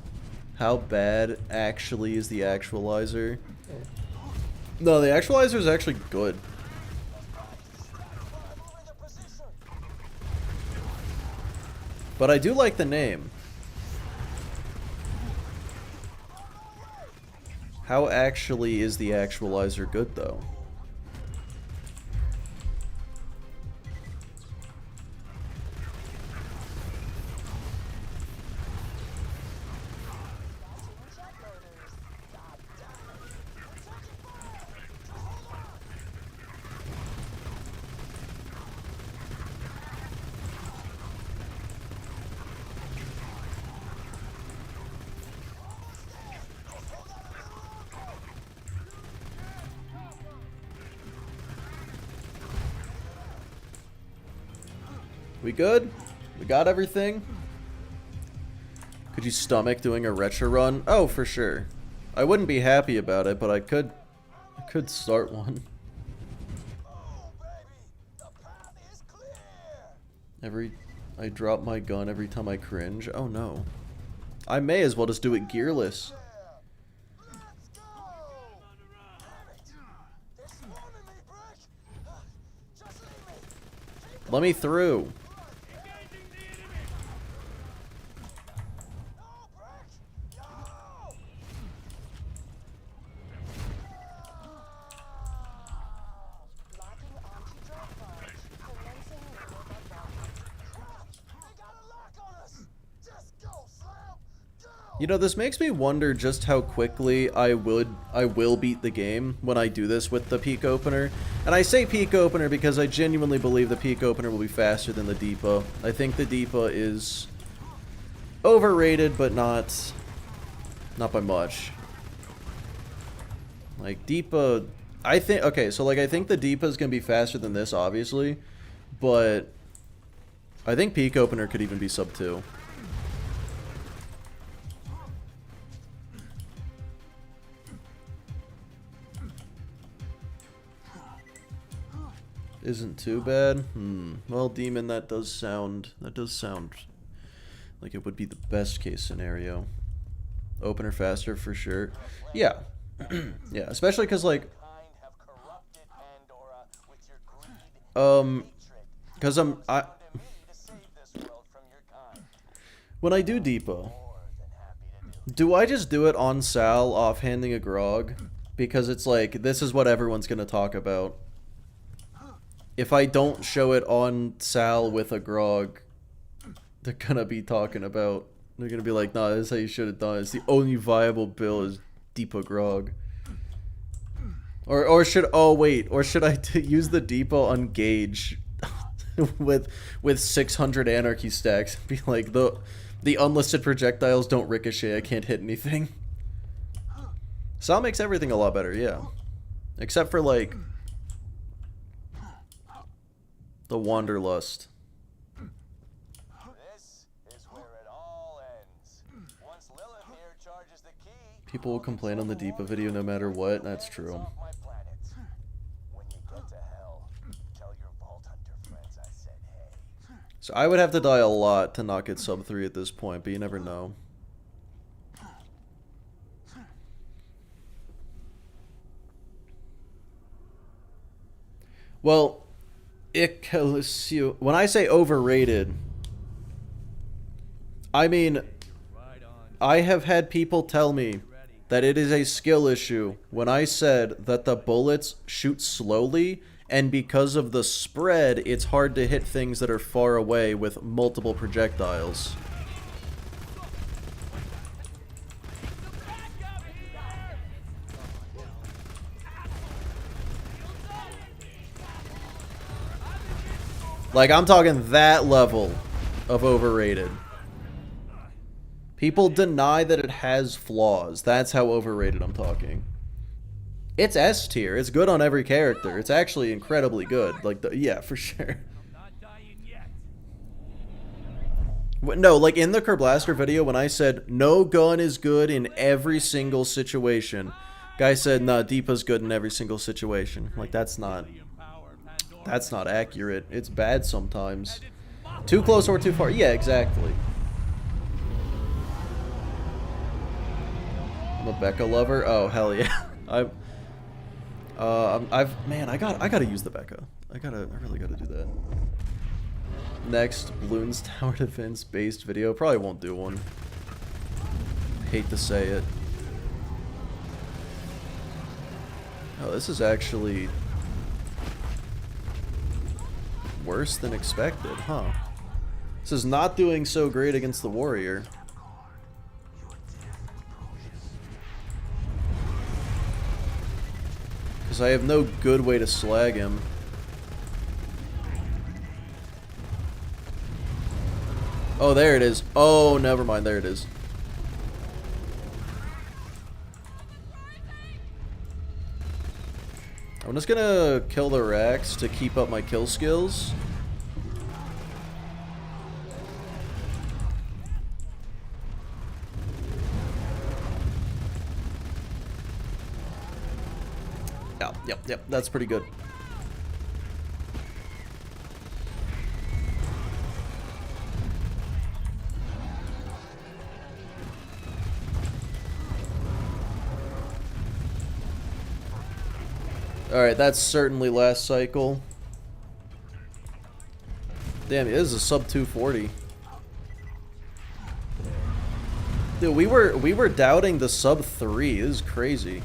How bad actually is the actualizer? No, the actualizer is actually good. But I do like the name. How actually is the actualizer good, though? We good? We got everything? Could you stomach doing a retro run? Oh, for sure. I wouldn't be happy about it, but I could start one. I drop my gun every time I cringe. Oh no. I may as well just do it gearless. Let me through. You know, this makes me wonder just how quickly I will beat the game when I do this with the peak opener. And I say peak opener because I genuinely believe the peak opener will be faster than the Deepa. I think the Deepa is overrated, but not by much. Like Deepa, I think, okay, so like I think the Deepa is gonna be faster than this, obviously, but I think peak opener could even be sub 2. Isn't too bad. Well, Demon, that does sound like it would be the best case scenario. Opener faster for sure. Yeah. Yeah, especially cuz like cuz when I do Deepa, do I just do it on Sal offhanding a grog because it's like this is what everyone's going to talk about? If I don't show it on Sal with a grog, they're gonna be talking about. They're gonna be like, "Nah, this is how you should have done it. It's the only viable bill is Deepa grog." Or should I use the Deepa on Gage with 600 anarchy stacks? Be like the unlisted projectiles don't ricochet. I can't hit anything. Sal makes everything a lot better, yeah, except for like the Wanderlust. This is where it all ends. Once Lilith here charges the key, People will complain on the Deepa video no matter what. That's true. when you get to hell, tell your Vault Hunter friends I said hey. So I would have to die a lot to not get sub 3 at this point, but you never know. Well, when I say overrated, I mean, I have had people tell me that it is a skill issue when I said that the bullets shoot slowly, and because of the spread, it's hard to hit things that are far away with multiple projectiles. Like, I'm talking that level of overrated. People deny that it has flaws. That's how overrated I'm talking. It's S tier. It's good on every character. It's actually incredibly good. Like, yeah, for sure. No, like in the Kerblaster video, when I said no gun is good in every single situation, guy said, nah, Deepa's good in every single situation. Like, that's not accurate. It's bad sometimes. Too close or too far. Yeah, exactly. I'm a Becca lover. Oh, hell yeah. Man, I gotta use the Becca. I really gotta do that. Next, Bloons Tower Defense based video. Probably won't do one. Hate to say it. Oh, this is actually worse than expected, huh? This is not doing so great against the warrior. Because I have no good way to slag him. Oh, there it is. Oh, never mind. There it is. I'm just gonna kill the Rax to keep up my kill skills. Yep, that's pretty good. Alright, that's certainly last cycle. Damn, it is a sub 240. Dude, we were doubting the sub 3. This is crazy.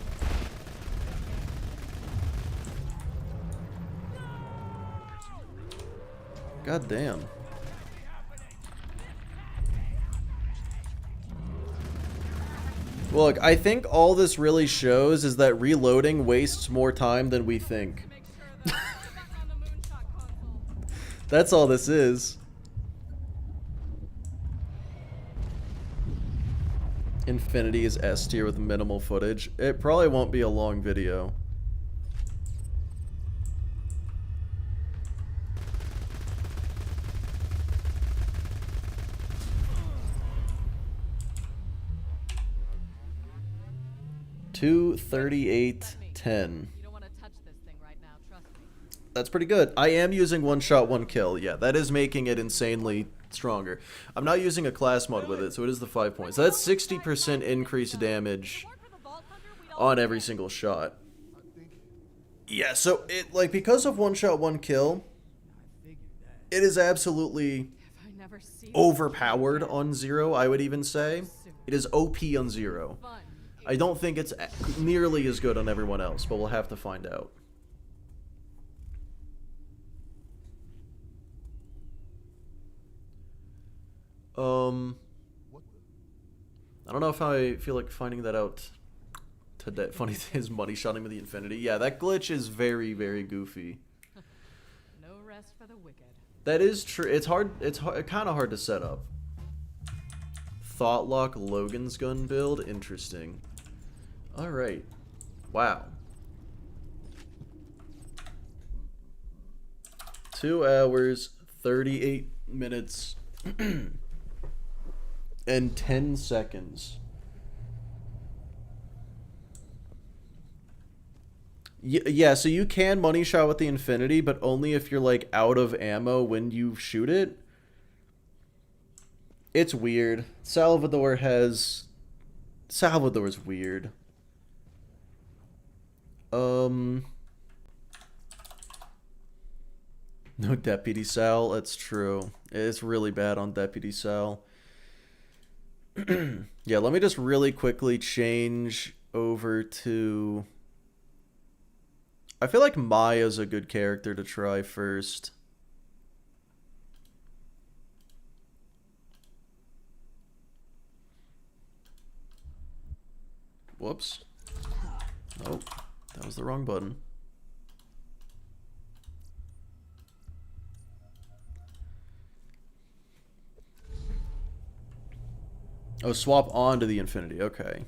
God damn. Look, I think all this really shows is that reloading wastes more time than we think. Make sure that I've gotten on the moonshot console. That's all this is. Infinity is S tier with minimal footage. It probably won't be a long video. $238.10. You don't want to touch this thing right now, trust me. That's pretty good. I am using one shot, one kill. Yeah, that is making it insanely stronger. I'm not using a class mod with it, so it is the 5 points. So that's 60% increased damage on every single shot. Yeah, so it, like, because of one shot, one kill, it is absolutely overpowered on Zero, I would even say. It is OP on Zero. I don't think it's nearly as good on everyone else, but we'll have to find out. I don't know if I feel like finding that out today. Funny thing is, money shotting with the Infinity. Yeah, that glitch is very, very goofy. No rest for the wicked. That is true. It's hard. It's kind of hard to set up. Thoughtlock Logan's gun build. Interesting. All right. Wow. 2 hours, 38 minutes, and 10 seconds. Yeah, so you can money shot with the Infinity, but only if you're, like, out of ammo when you shoot it. It's weird. Salvador's weird. No Deputy Sal, that's true. It's really bad on Deputy Sal. Yeah, let me just really quickly change over to... I feel like Maya's a good character to try first. Whoops. Nope, that was the wrong button. Oh, swap onto the Infinity. Okay.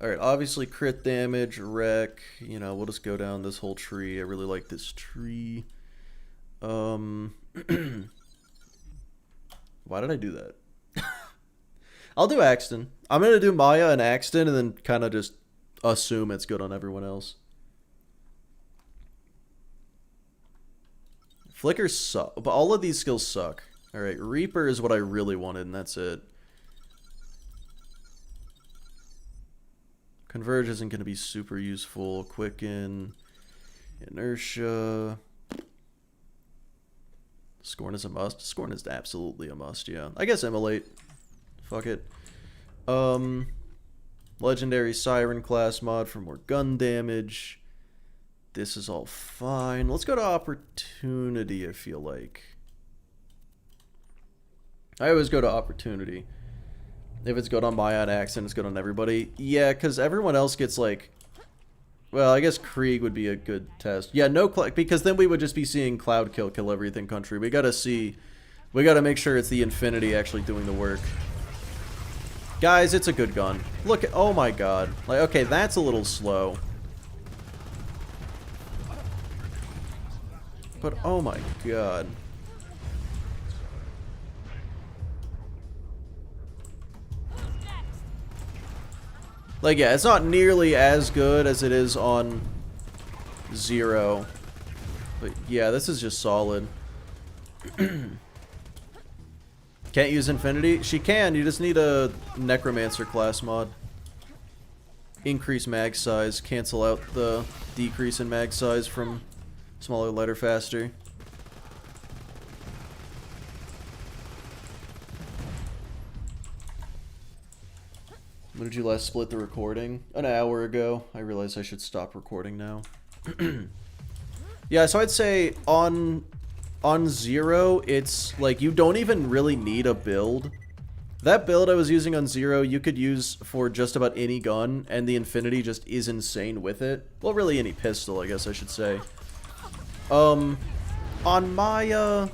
Alright, obviously crit damage, wreck. You know, we'll just go down this whole tree. I really like this tree. Why did I do that? I'll do Axton. I'm going to do Maya and Axton and then kind of just assume it's good on everyone else. Flickers suck. But all of these skills suck. Alright, Reaper is what I really wanted and that's it. Converge isn't going to be super useful. Quicken. Inertia. Scorn is a must. Scorn is absolutely a must, yeah. I guess Immolate. Fuck it. Legendary Siren class mod for more gun damage. This is all fine. Let's go to Opportunity, I feel like. I always go to Opportunity. If it's good on Maya and Axton, it's good on everybody. Yeah, because everyone else gets, like... Well, I guess Krieg would be a good test. Yeah, no... Because then we would just be seeing Cloud kill everything country. We gotta see... We gotta make sure it's the Infinity actually doing the work. Guys, it's a good gun. Look at... Oh my god. Like, okay, that's a little slow. But, oh my god. Like, yeah, it's not nearly as good as it is on Zero. But, yeah, this is just solid. Can't use Infinity? She can, you just need a Necromancer class mod. Increase mag size, cancel out the decrease in mag size from smaller, lighter, faster. When did you last split the recording? An hour ago. I realized I should stop recording now. Yeah, so I'd say on Zero, it's like you don't even really need a build. That build I was using on Zero, you could use for just about any gun, and the Infinity just is insane with it. Well, really any pistol, I guess I should say. On Maya...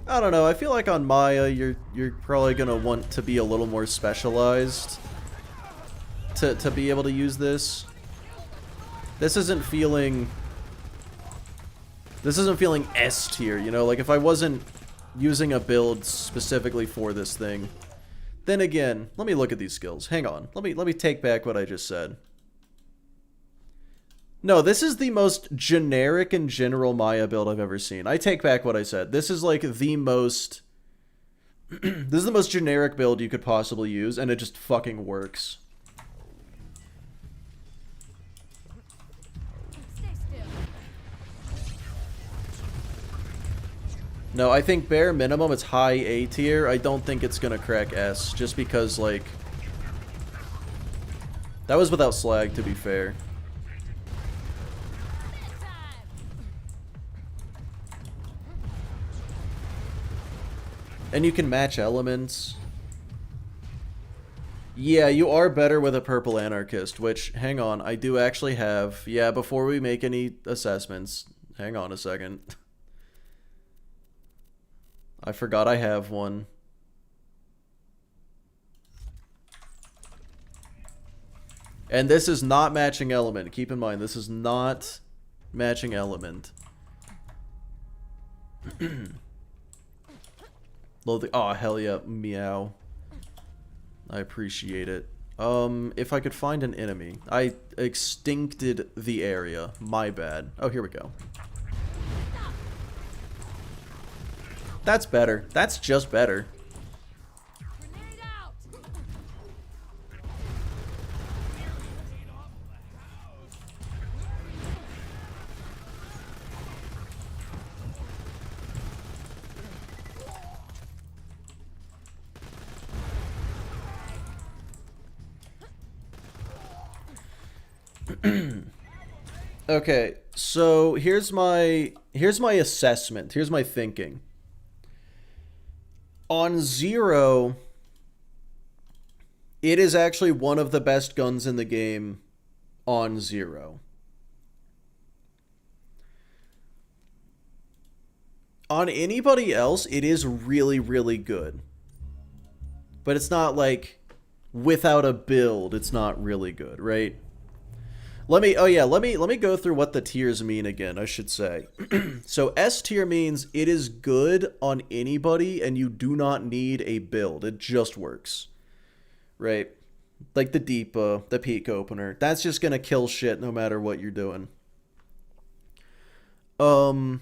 I don't know, I feel like on Maya, you're probably gonna want to be a little more specialized to be able to use this. This isn't feeling S tier, you know? Like, if I wasn't using a build specifically for this thing, then again, let me look at these skills. Hang on. Let me take back what I just said. No, this is the most generic and general Maya build I've ever seen. I take back what I said. This is like the most... this is the most generic build you could possibly use, and it just fucking works. No, I think bare minimum it's high A tier. I don't think it's gonna crack S, just because, like... That was without slag, to be fair. And you can match elements. Yeah, you are better with a purple anarchist, which, hang on, I do actually have... Yeah, before we make any assessments, hang on a second. I forgot I have one. And this is not matching element. Keep in mind, this is not matching element. Oh, hell yeah. Meow. I appreciate it. If I could find an enemy. I extincted the area. My bad. Oh, here we go. That's better. That's just better. Okay, so here's my assessment. Here's my thinking. On Zero, it is actually one of the best guns in the game on Zero. On anybody else, it is really, really good. But it's not like without a build, it's not really good, right? Let me go through what the tiers mean again, I should say. So S tier means it is good on anybody and you do not need a build. It just works. Right? Like the Deepa, the peak opener. That's just gonna kill shit no matter what you're doing. A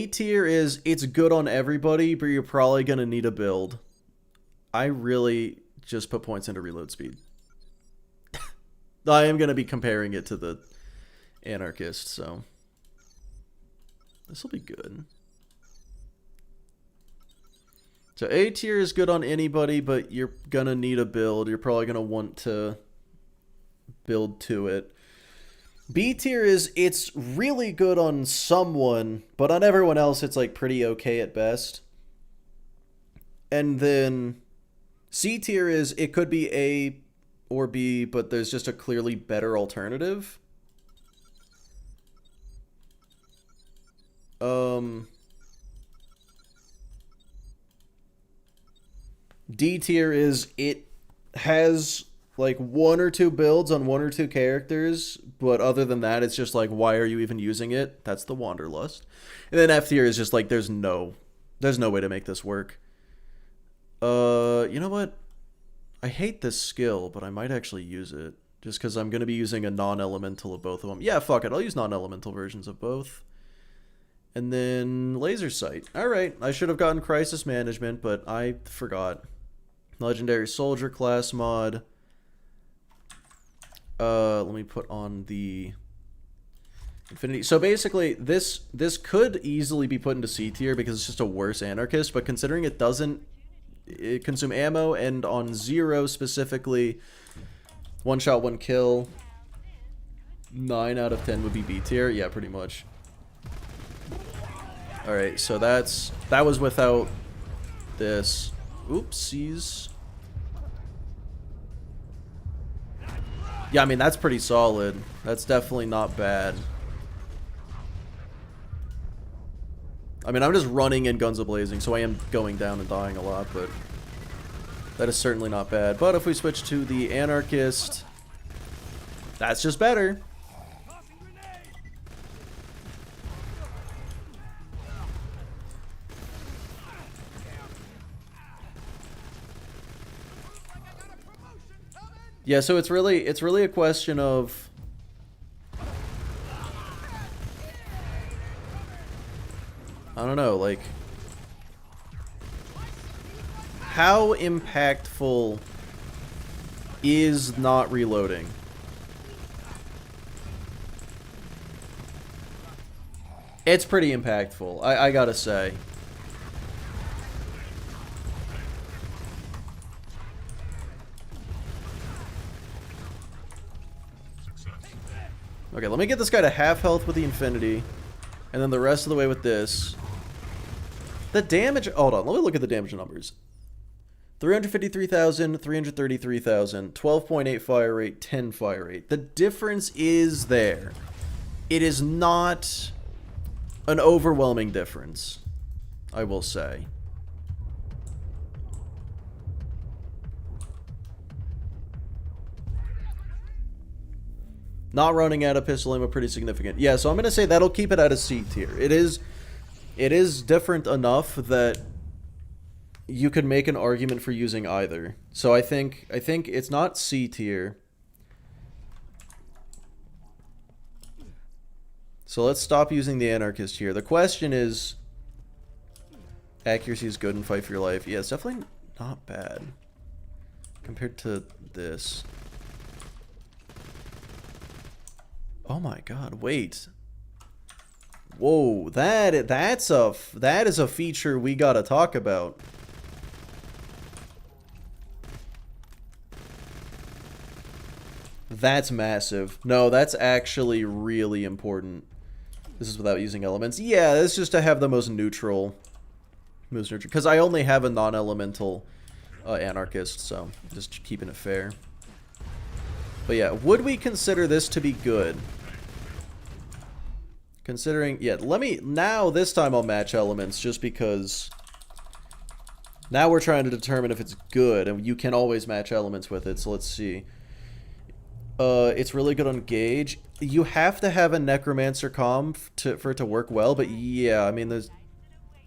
tier is it's good on everybody, but you're probably gonna need a build. I really just put points into reload speed. I am going to be comparing it to the anarchist, so this will be good. So A tier is good on anybody, but you're going to need a build. You're probably going to want to build to it. B tier is it's really good on someone, but on everyone else it's like pretty okay at best. And then C tier is it could be A or B, but there's just a clearly better alternative. D tier is it has like one or two builds on one or two characters, but other than that, it's just like, why are you even using it? That's the Wanderlust. And then F tier is just like, there's no way to make this work. You know what? I hate this skill, but I might actually use it. Just because I'm going to be using a non-elemental of both of them. Yeah, fuck it. I'll use non-elemental versions of both. And then Laser Sight. Alright, I should have gotten Crisis Management, but I forgot. Legendary Soldier class mod. Let me put on the Infinity. So basically, this could easily be put into C tier because it's just a worse anarchist, but considering it doesn't consume ammo, and on Zero specifically, one shot, one kill, 9 out of 10 would be B tier. Yeah, pretty much. Alright, so that was without this. Oopsies. Yeah, I mean, that's pretty solid. That's definitely not bad. I mean, I'm just running in guns a-blazing, so I am going down and dying a lot, but that is certainly not bad. But if we switch to the Anarchist, that's just better. Yeah, so it's really a question of I don't know, like how impactful is not reloading? It's pretty impactful, I gotta say. Okay, let me get this guy to half health with the Infinity, and then the rest of the way with this. The damage... Hold on, let me look at the damage numbers. 353,000, 333,000, 12.8 fire rate, 10 fire rate. The difference is there. It is not an overwhelming difference, I will say. Not running out of pistol ammo, pretty significant. Yeah, so I'm going to say that'll keep it at a C tier. It is different enough that you could make an argument for using either. So I think it's not C tier. So let's stop using the Anarchist here. The question is, accuracy is good and fight for your life. Yeah, it's definitely not bad compared to this. Oh my god, wait. Whoa, that is a feature we gotta talk about. That's massive. No, that's actually really important. This is without using elements. Yeah, it's just to have the most neutral. Because I only have a non-elemental Anarchist, so just keeping it fair. But yeah, would we consider this to be good? Considering, yeah, this time I'll match elements just because now we're trying to determine if it's good, and you can always match elements with it, so let's see. It's really good on Gauge. You have to have a Necromancer comm for it to work well, but yeah, I mean, there's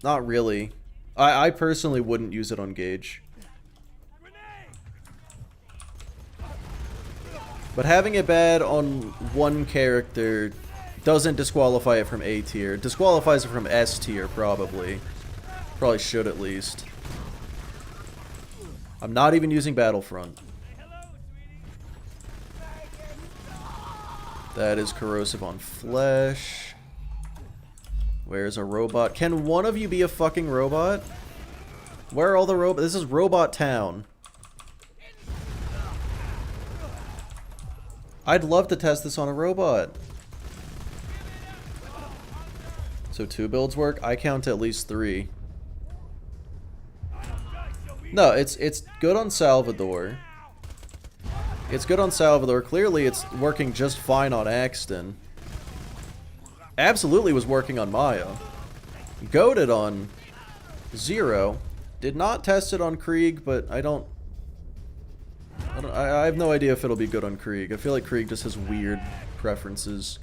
not really. I personally wouldn't use it on Gauge. But having it bad on one character doesn't disqualify it from A tier. It disqualifies it from S tier, probably. Probably should, at least. I'm not even using Battlefront. That is corrosive on flesh. Where's a robot? Can one of you be a fucking robot? Where are all the robots? This is Robot Town. I'd love to test this on a robot. So 2 builds work? I count at least 3. No, it's good on Salvador. It's good on Salvador. Clearly it's working just fine on Axton. Absolutely was working on Maya. Goated on Zero. Did not test it on Krieg, but I have no idea if it'll be good on Krieg. I feel like Krieg just has weird preferences.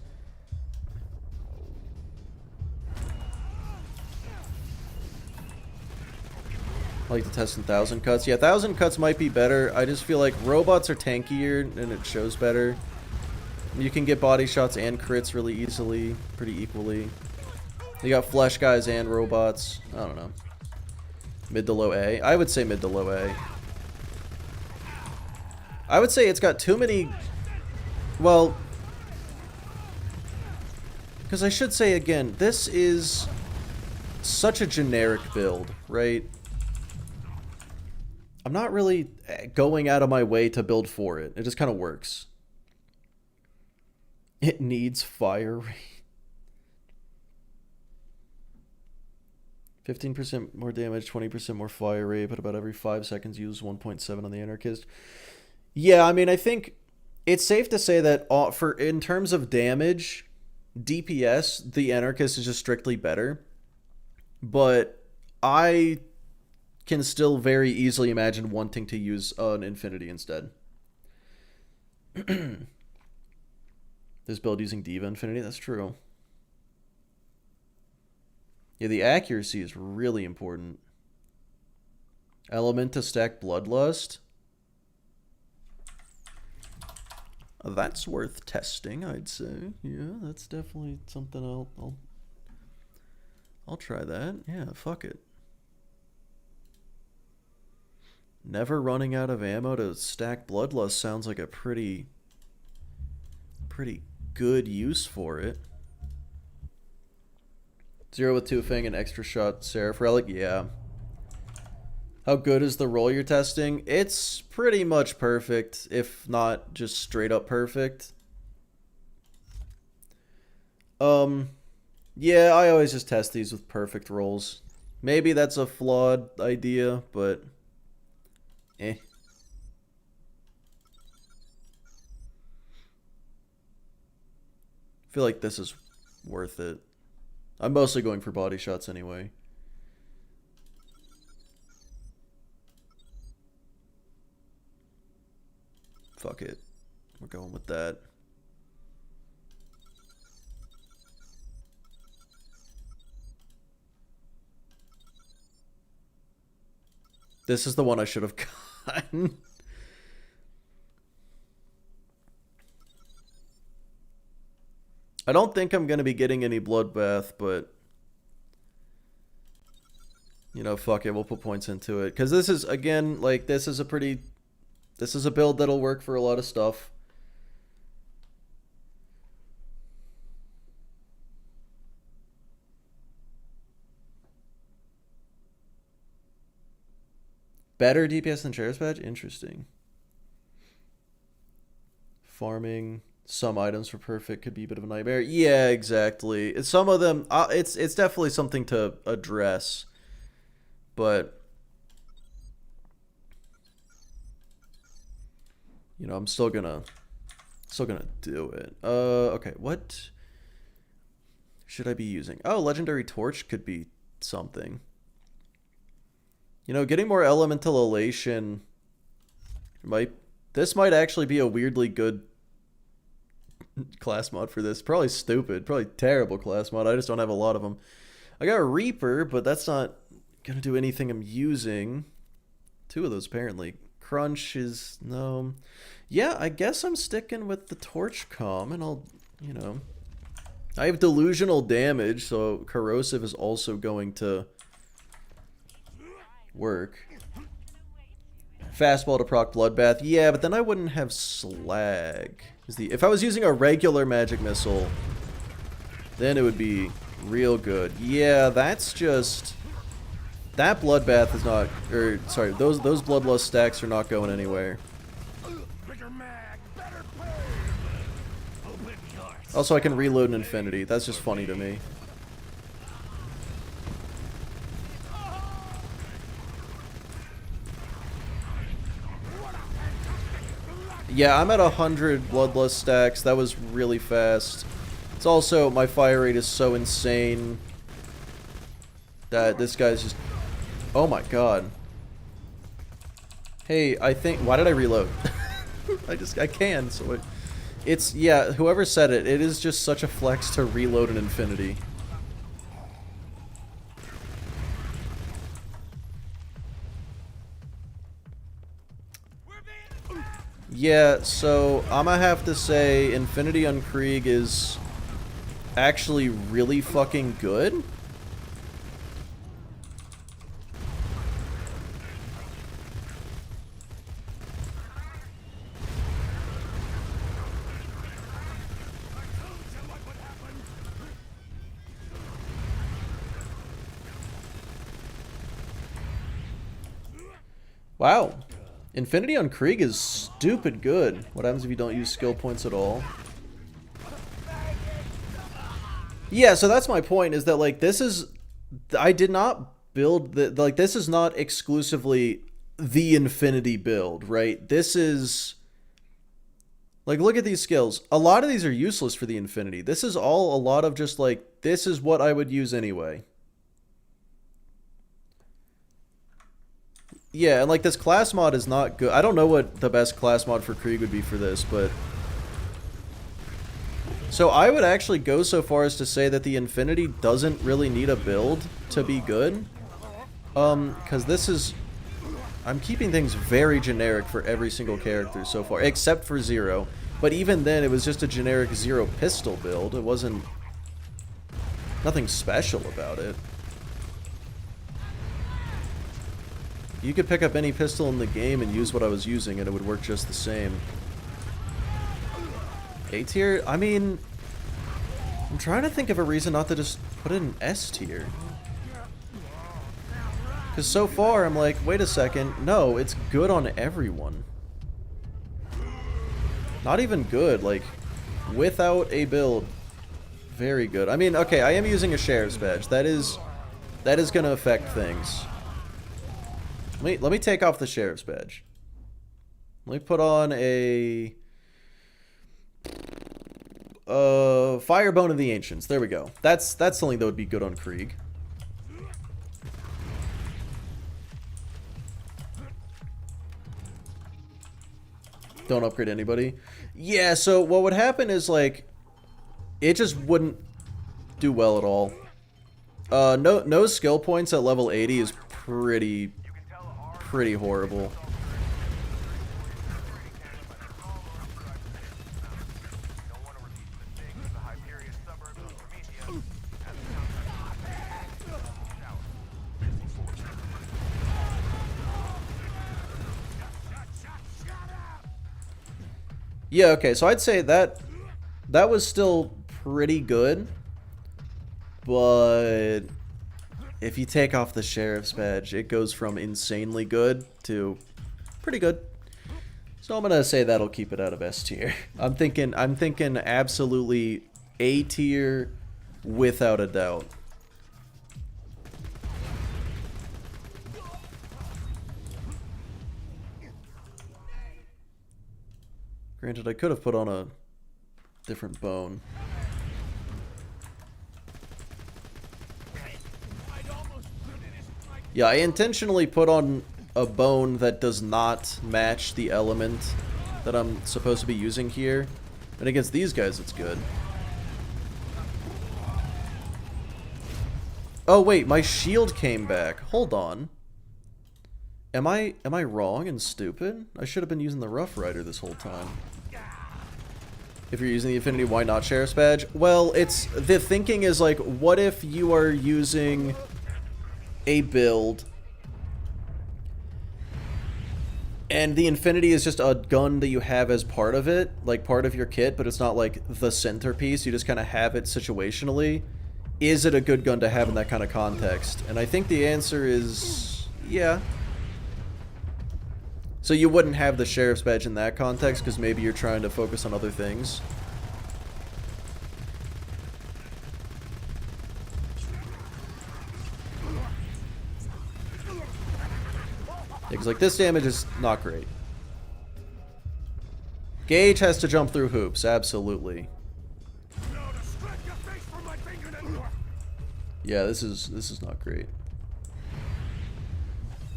I like to test in 1,000 cuts. Yeah, 1,000 cuts might be better. I just feel like robots are tankier and it shows better. You can get body shots and crits really easily, pretty equally. You got flesh guys and robots. I don't know. Mid to low A. I would say mid to low A. I would say it's got too many... Well... Because I should say again, this is such a generic build, right? I'm not really going out of my way to build for it. It just kind of works. It needs fire rate. 15% more damage, 20% more fire rate, but about every 5 seconds use 1.7 on the Anarchist. Yeah, I mean, I think it's safe to say that for in terms of damage, DPS, the Anarchist is just strictly better. But I can still very easily imagine wanting to use an Infinity instead. This build using Diva Infinity, that's true. Yeah, the accuracy is really important. Element to stack Bloodlust. That's worth testing, I'd say. Yeah, that's definitely something I'll try that. Yeah, fuck it. Never running out of ammo to stack Bloodlust sounds like a pretty good use for it. 0 with 2 Fang and extra shot Seraph Relic, yeah. How good is the roll you're testing? It's pretty much perfect, if not just straight up perfect. Yeah, I always just test these with perfect rolls. Maybe that's a flawed idea, but eh. I feel like this is worth it. I'm mostly going for body shots anyway. Fuck it. We're going with that. This is the one I should have gotten. I don't think I'm going to be getting any Bloodbath, but you know, fuck it, we'll put points into it. Because this is, again, like, this is a build that'll work for a lot of stuff. Better DPS than Sheriff's Badge? Interesting. Farming some items for perfect could be a bit of a nightmare. Yeah, exactly. Some of them, it's definitely something to address. But you know, I'm still gonna do it. Okay, what should I be using? Oh, Legendary Torch could be something. You know, getting more Elemental Elation this might actually be a weirdly good class mod for this. Probably stupid, probably terrible class mod. I just don't have a lot of them. I got a Reaper, but that's not gonna do anything I'm using. 2 of those apparently. Crunch is no. Yeah, I guess I'm sticking with the Torch Com, and I'll, you know, I have delusional damage, so corrosive is also going to work. Fastball to proc Bloodbath. Yeah, but then I wouldn't have slag. If I was using a regular magic missile, then it would be real good. Yeah, that's just... That Bloodbath is not... Or, sorry, those Bloodlust stacks are not going anywhere. Also, I can reload an Infinity. That's just funny to me. Yeah, I'm at 100 Bloodlust stacks. That was really fast. It's also, my fire rate is so insane that this guy's just... Oh my god. Hey, I think... Why did I reload? I can, so it's... Yeah, whoever said it, it is just such a flex to reload an Infinity. Yeah, so I'm gonna have to say Infinity on Krieg is actually really fucking good. Wow. Infinity on Krieg is stupid good. What happens if you don't use skill points at all? Yeah, so that's my point, is that, like, this is... I did not build that, like, this is not exclusively the Infinity build, right? This is like, look at these skills. A lot of these are useless for the Infinity. This is all a lot of just like, this is what I would use anyway. Yeah, and like this class mod is not good. I don't know what the best class mod for Krieg would be for this, but so I would actually go so far as to say that the Infinity doesn't really need a build to be good. Because this is, I'm keeping things very generic for every single character so far, except for Zero. But even then, it was just a generic Zero pistol build. It wasn't nothing special about it. You could pick up any pistol in the game and use what I was using, and it would work just the same. A tier? I mean, I'm trying to think of a reason not to just put it in S tier. Because so far, I'm like, wait a second. No, it's good on everyone. Not even good, like, without a build. Very good. I mean, okay, I am using a sheriff's badge. That is going to affect things. Let me take off the sheriff's badge. Let me put on a Firebone of the Ancients. There we go. That's something that would be good on Krieg. Don't upgrade anybody. Yeah, so what would happen is, like, it just wouldn't do well at all. No skill points at level 80 is pretty horrible. Yeah, okay, so I'd say that was still pretty good, but if you take off the sheriff's badge, it goes from insanely good to pretty good. So I'm gonna say that'll keep it out of S tier. I'm thinking absolutely A tier without a doubt. Granted, I could have put on a different bone. Yeah, I intentionally put on a bone that does not match the element that I'm supposed to be using here. And against these guys, it's good. Oh wait, my shield came back. Hold on. Am I wrong and stupid? I should have been using the Rough Rider this whole time. If you're using the Infinity, why not Sheriff's Badge? Well, it's, the thinking is like, what if you are using a build and the Infinity is just a gun that you have as part of it, like part of your kit, but it's not like the centerpiece, you just kind of have it situationally. Is it a good gun to have in that kind of context? And I think the answer is yeah. So you wouldn't have the Sheriff's Badge in that context because maybe you're trying to focus on other things. Because like this damage is not great. Gage has to jump through hoops, absolutely. Yeah, this is not great.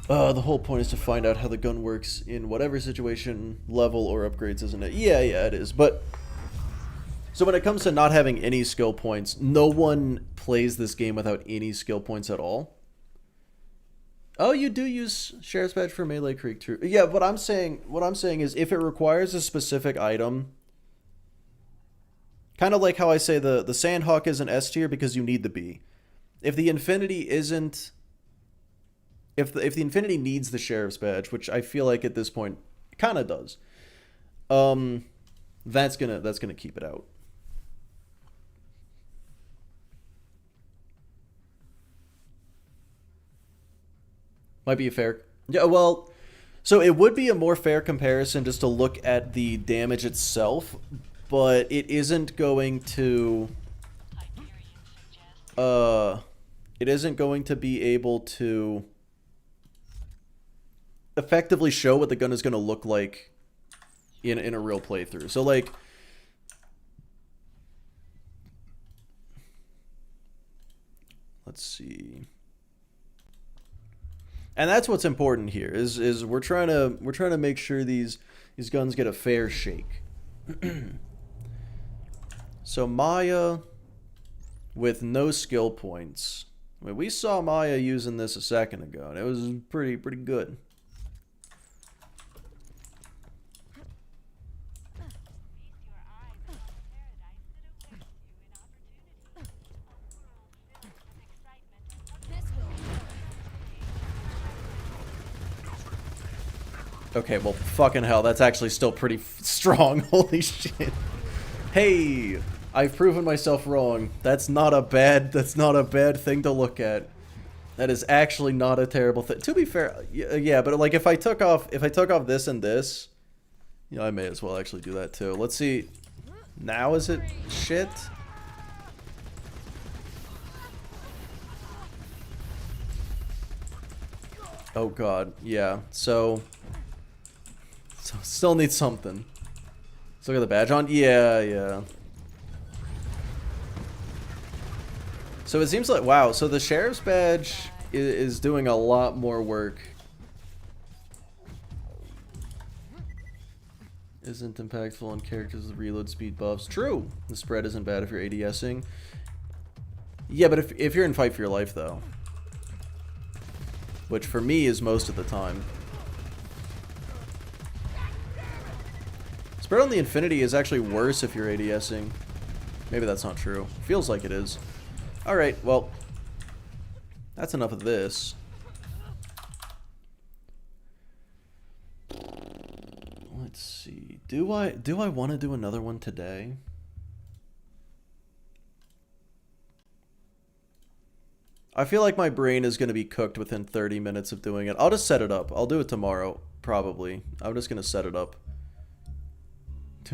The whole point is to find out how the gun works in whatever situation, level, or upgrades, isn't it? Yeah, it is. But so when it comes to not having any skill points, no one plays this game without any skill points at all. Oh, you do use Sheriff's Badge for Melee Krieg, true. Yeah, what I'm saying is if it requires a specific item, kind of like how I say the Sandhawk is an S tier because you need the B. If the Infinity isn't, if the Infinity needs the Sheriff's Badge, which I feel like at this point it kind of does, that's gonna keep it out. Might be a fair, yeah. Well, so it would be a more fair comparison just to look at the damage itself, but it isn't going to, it isn't going to be able to effectively show what the gun is going to look like in a real playthrough. So like, let's see. And that's what's important here is we're trying to make sure these guns get a fair shake. So Maya with no skill points. I mean, we saw Maya using this a second ago, and it was pretty good. Okay, well, fucking hell, that's actually still pretty strong. Holy shit. Hey, I've proven myself wrong. That's not a bad thing to look at. That is actually not a terrible thing. To be fair, yeah, but like if I took off this and this, you know, I may as well actually do that too. Let's see. Now is it shit? Oh god, yeah. So still need something. Let's look at the badge on. Yeah. So it seems like, wow, so the sheriff's badge is doing a lot more work. Isn't impactful on characters with reload speed buffs. True. The spread isn't bad if you're ADSing. Yeah, but if you're in fight for your life, though. Which for me is most of the time. Spread on the Infinity is actually worse if you're ADSing. Maybe that's not true. Feels like it is. Alright, well, that's enough of this. Let's see. Do I want to do another one today? I feel like my brain is going to be cooked within 30 minutes of doing it. I'll just set it up. I'll do it tomorrow, probably. I'm just going to set it up.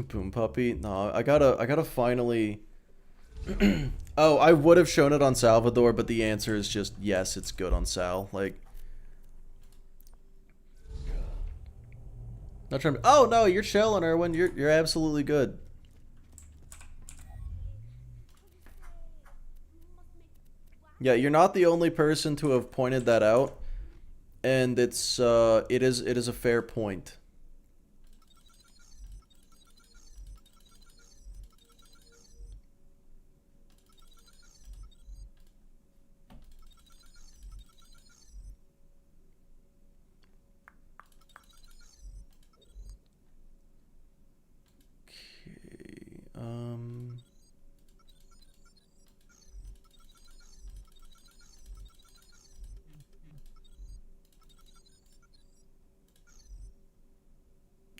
Boom puppy. No, I gotta finally... Oh, I would have shown it on Salvador, but the answer is just yes, it's good on Sal. Like, not trying to... Oh no, you're chilling, Erwin. You're absolutely good. Yeah, you're not the only person to have pointed that out, and it is a fair point.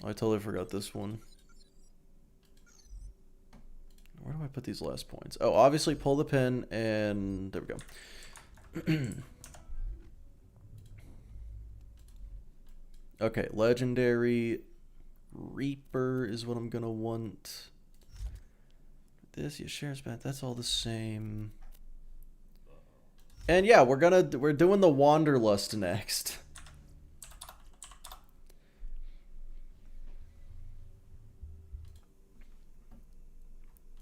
I totally forgot this one. Where do I put these last points? Oh, obviously pull the pin, and there we go. Okay, Legendary Reaper is what I'm gonna want. This, your shares back, that's all the same. And yeah, we're doing the Wanderlust next.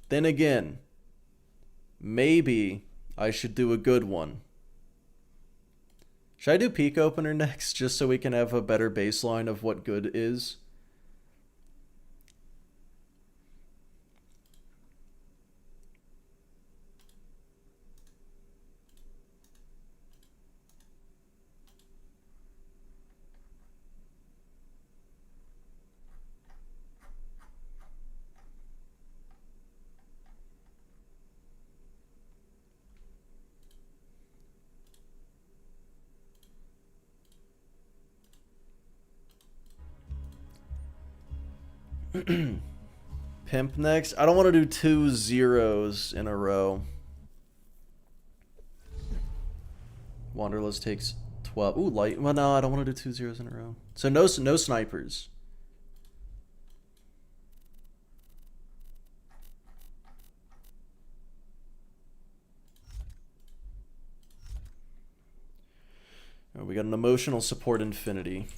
Then again, maybe I should do a good one. Should I do Peak Opener next, just so we can have a better baseline of what good is? Pimp next. I don't want to do 2 zeros in a row. Wanderlust takes 12. Ooh, light. Well, no, I don't want to do 2 zeros in a row. So no snipers. Oh, we got an emotional support infinity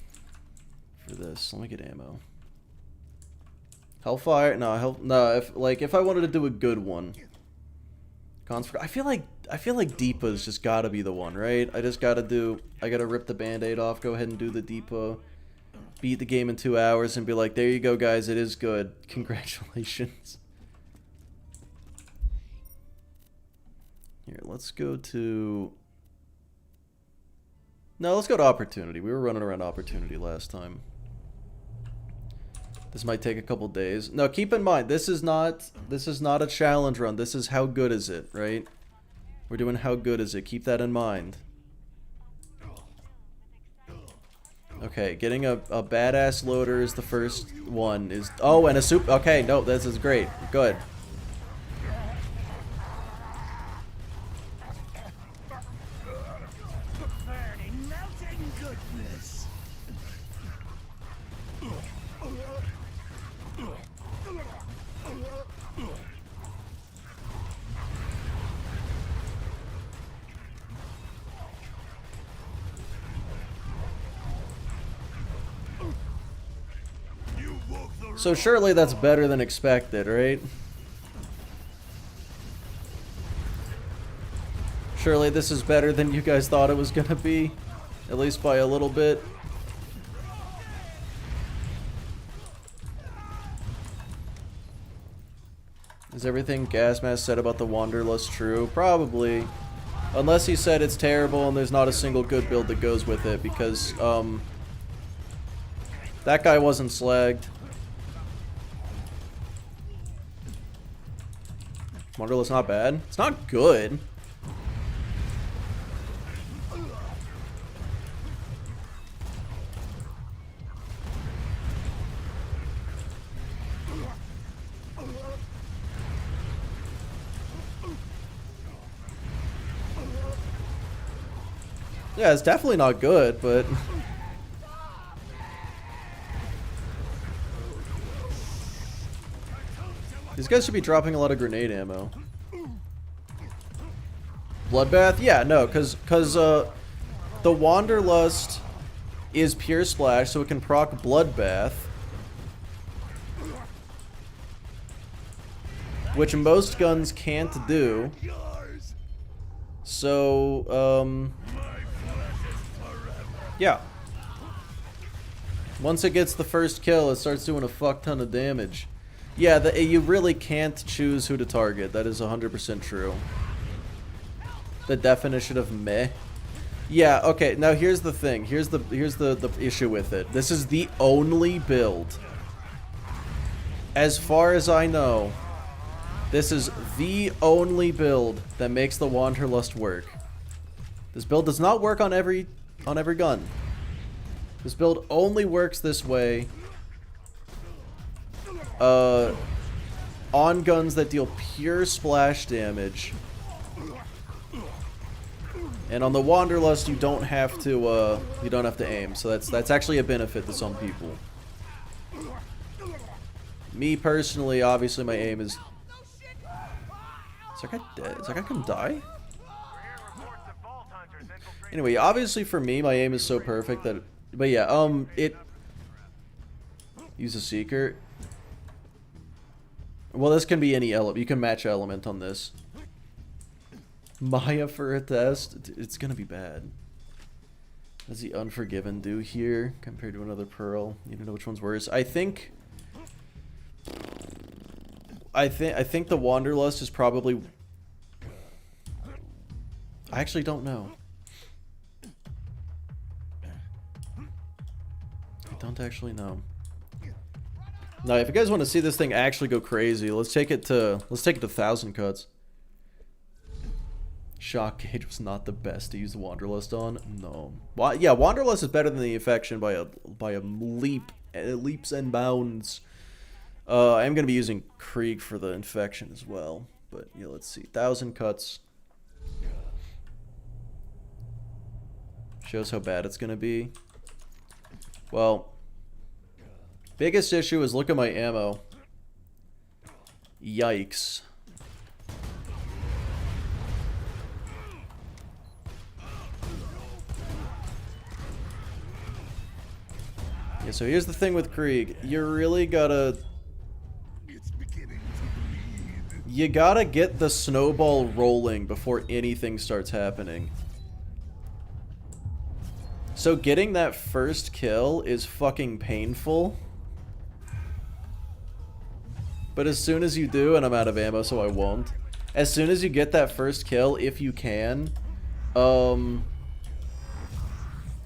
for this. Let me get ammo. Hellfire? No, no. If I wanted to do a good one, I feel like Deepa's just gotta be the one, right? I gotta rip the band-aid off, go ahead and do the Deepa, beat the game in 2 hours, and be like, there you go, guys, it is good. Congratulations. Here, let's go to... No, let's go to Opportunity. We were running around Opportunity last time. This might take a couple days. No, keep in mind, this is not a challenge run. This is how good is it, right? We're doing how good is it. Keep that in mind. Okay, getting a badass loader is the first one. Oh, and a soup. Okay, no, this is great. Good. So surely that's better than expected, right? Surely this is better than you guys thought it was gonna be, at least by a little bit. Is everything Gasmask said about the Wanderlust true? Probably. Unless he said it's terrible and there's not a single good build that goes with it, because, that guy wasn't slagged. Wanderlust not bad. It's not good. Yeah, it's definitely not good, but... These guys should be dropping a lot of grenade ammo. Bloodbath? Yeah, no, because the Wanderlust is Pure Splash, so it can proc Bloodbath. Which most guns can't do. So, yeah. Once it gets the first kill, it starts doing a fuck ton of damage. Yeah, you really can't choose who to target. That is 100% true. The definition of meh. Yeah, okay, now here's the thing. Here's the issue with it. This is the only build. As far as I know, this is the only build that makes the Wanderlust work. This build does not work on every gun. This build only works this way on guns that deal pure splash damage. And on the Wanderlust you don't have to aim. So that's actually a benefit to some people. Me personally, obviously my aim is... Is that guy dead? Is that guy gonna die? Anyway, obviously for me my aim is so perfect that... But yeah, use a Seeker. Well, this can be any element. You can match element on this. Maya for a test? It's gonna be bad. What does the Unforgiven do here compared to another Pearl? You don't know which one's worse. I think the Wanderlust is probably... I actually don't know. I don't actually know. Now, if you guys want to see this thing actually go crazy, let's take it to 1,000 cuts. Shock Gauge was not the best to use the Wanderlust on. No. Yeah, Wanderlust is better than the Affection by a leaps and bounds. I am gonna be using Krieg for the Infection as well, but yeah, let's see. 1,000 cuts shows how bad it's gonna be. Well, biggest issue is look at my ammo. Yikes. Yeah, so here's the thing with Krieg. You really gotta... You gotta get the snowball rolling before anything starts happening. So getting that first kill is fucking painful. But as soon as you do, and I'm out of ammo so I won't. As soon as you get that first kill, if you can,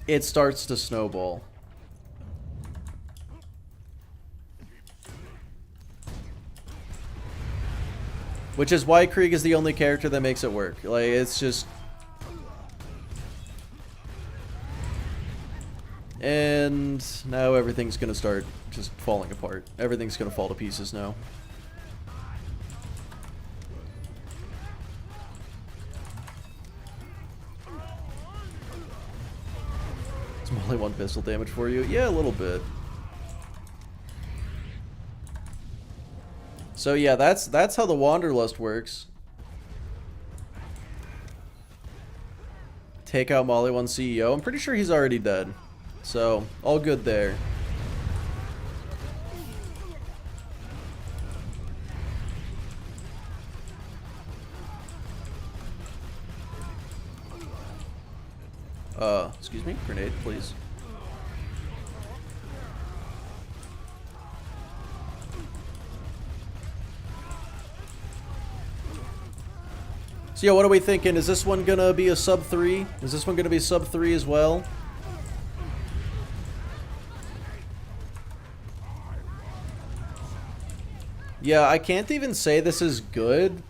it starts to snowball. Which is why Krieg is the only character that makes it work. Like, it's just... And now everything's gonna start just falling apart. Everything's gonna fall to pieces now. It's only 1 pistol damage for you? Yeah, a little bit. So yeah, that's how the Wanderlust works. Take out Molly 1 CEO. I'm pretty sure he's already dead. So, all good there. Excuse me? Grenade, please. So yeah, what are we thinking? Is this one gonna be a sub 3? Is this one gonna be sub 3 as well? Yeah, I can't even say this is good.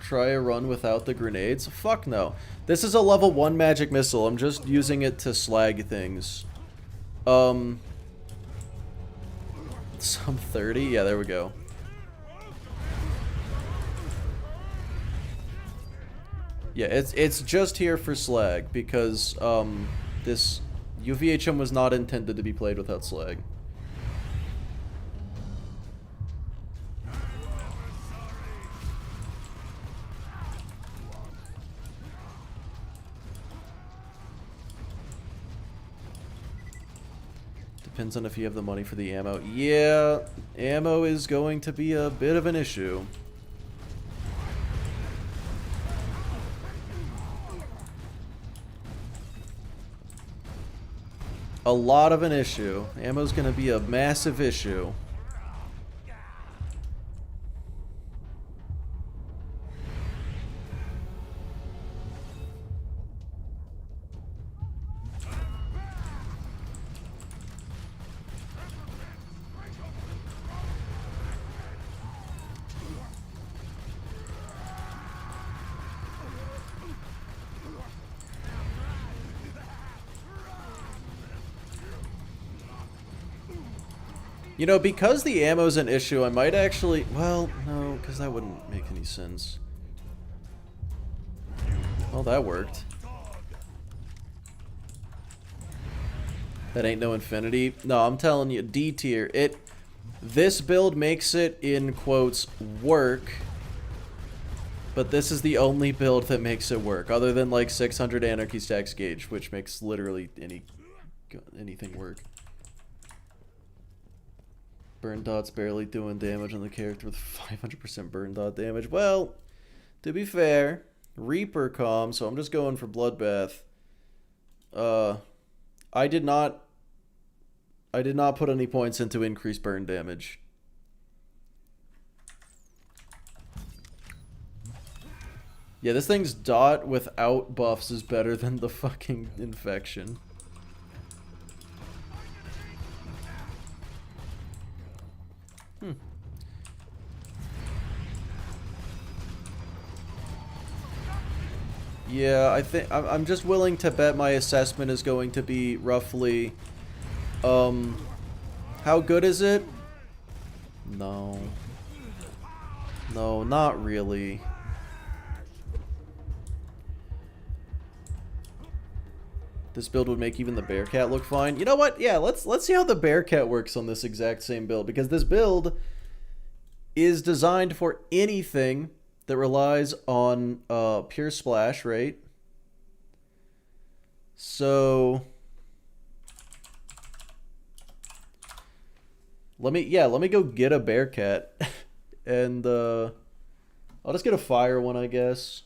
Try a run without the grenades? Fuck no. This is a level 1 magic missile. I'm just using it to slag things. Sub 30? Yeah, there we go. Yeah, it's just here for slag because this UVHM was not intended to be played without slag. Depends on if you have the money for the ammo. Yeah, ammo is going to be a bit of an issue. A lot of an issue. Ammo's gonna be a massive issue. You know, because the ammo's an issue, I might actually... Well, no, because that wouldn't make any sense. Well, that worked. That ain't no infinity. No, I'm telling you, D tier. This build makes it, in quotes, work. But this is the only build that makes it work. Other than, like, 600 Anarchy Stacks Gauge, which makes literally anything work. Burn dot's barely doing damage on the character with 500% burn dot damage. Well, to be fair, Reaper calm, so I'm just going for Bloodbath. I did not put any points into increased burn damage. Yeah, this thing's dot without buffs is better than the fucking infection. Yeah, I think I'm just willing to bet my assessment is going to be roughly, how good is it? No. No, not really. This build would make even the Bearcat look fine. You know what? Yeah, let's see how the Bearcat works on this exact same build, because this build is designed for anything that relies on pure splash, right? So Let me go get a bear cat. And I'll just get a fire one, I guess.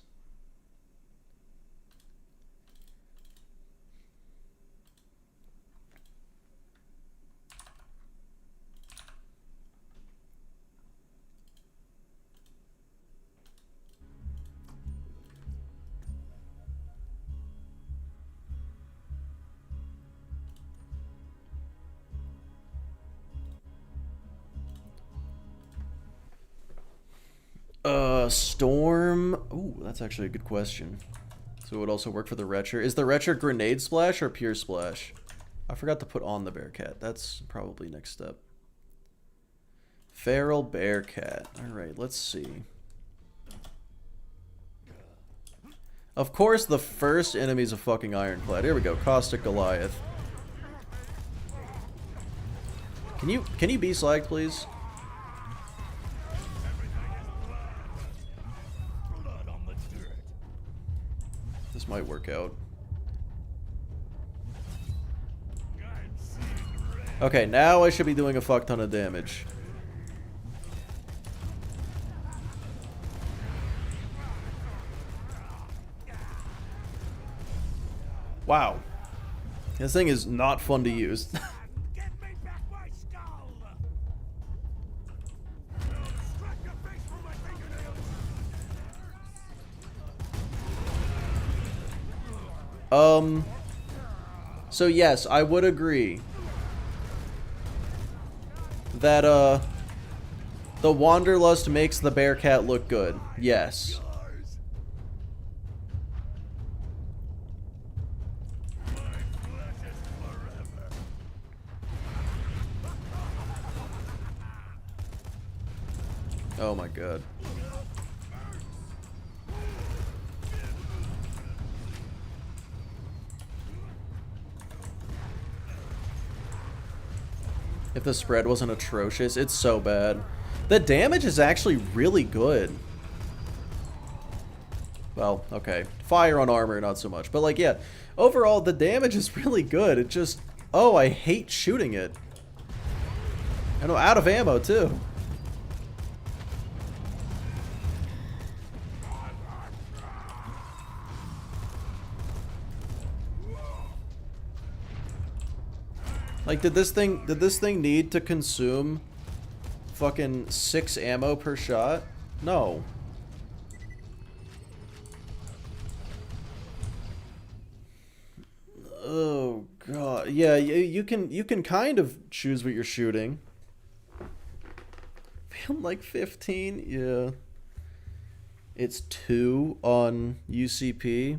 Storm. Ooh, that's actually a good question. So it would also work for the Retcher. Is the Retcher grenade splash or pure splash? I forgot to put on the Bearcat. That's probably next step. Feral Bearcat. Alright, let's see. Of course, the first enemy's a fucking Ironclad. Here we go. Caustic Goliath. Can you be slagged, please? This might work out. Okay, now I should be doing a fuck ton of damage. Wow. This thing is not fun to use. So yes, I would agree that, the Wanderlust makes the Bearcat look good. Yes. Oh my god. If the spread wasn't atrocious, it's so bad. The damage is actually really good. Well, okay. Fire on armor, not so much. But like, yeah, overall, the damage is really good. It just... Oh, I hate shooting it. And I'm out of ammo, too. Like, did this thing need to consume fucking 6 ammo per shot? No. Oh god. Yeah, you can kind of choose what you're shooting. Feel like 15? Yeah. It's 2 on UCP.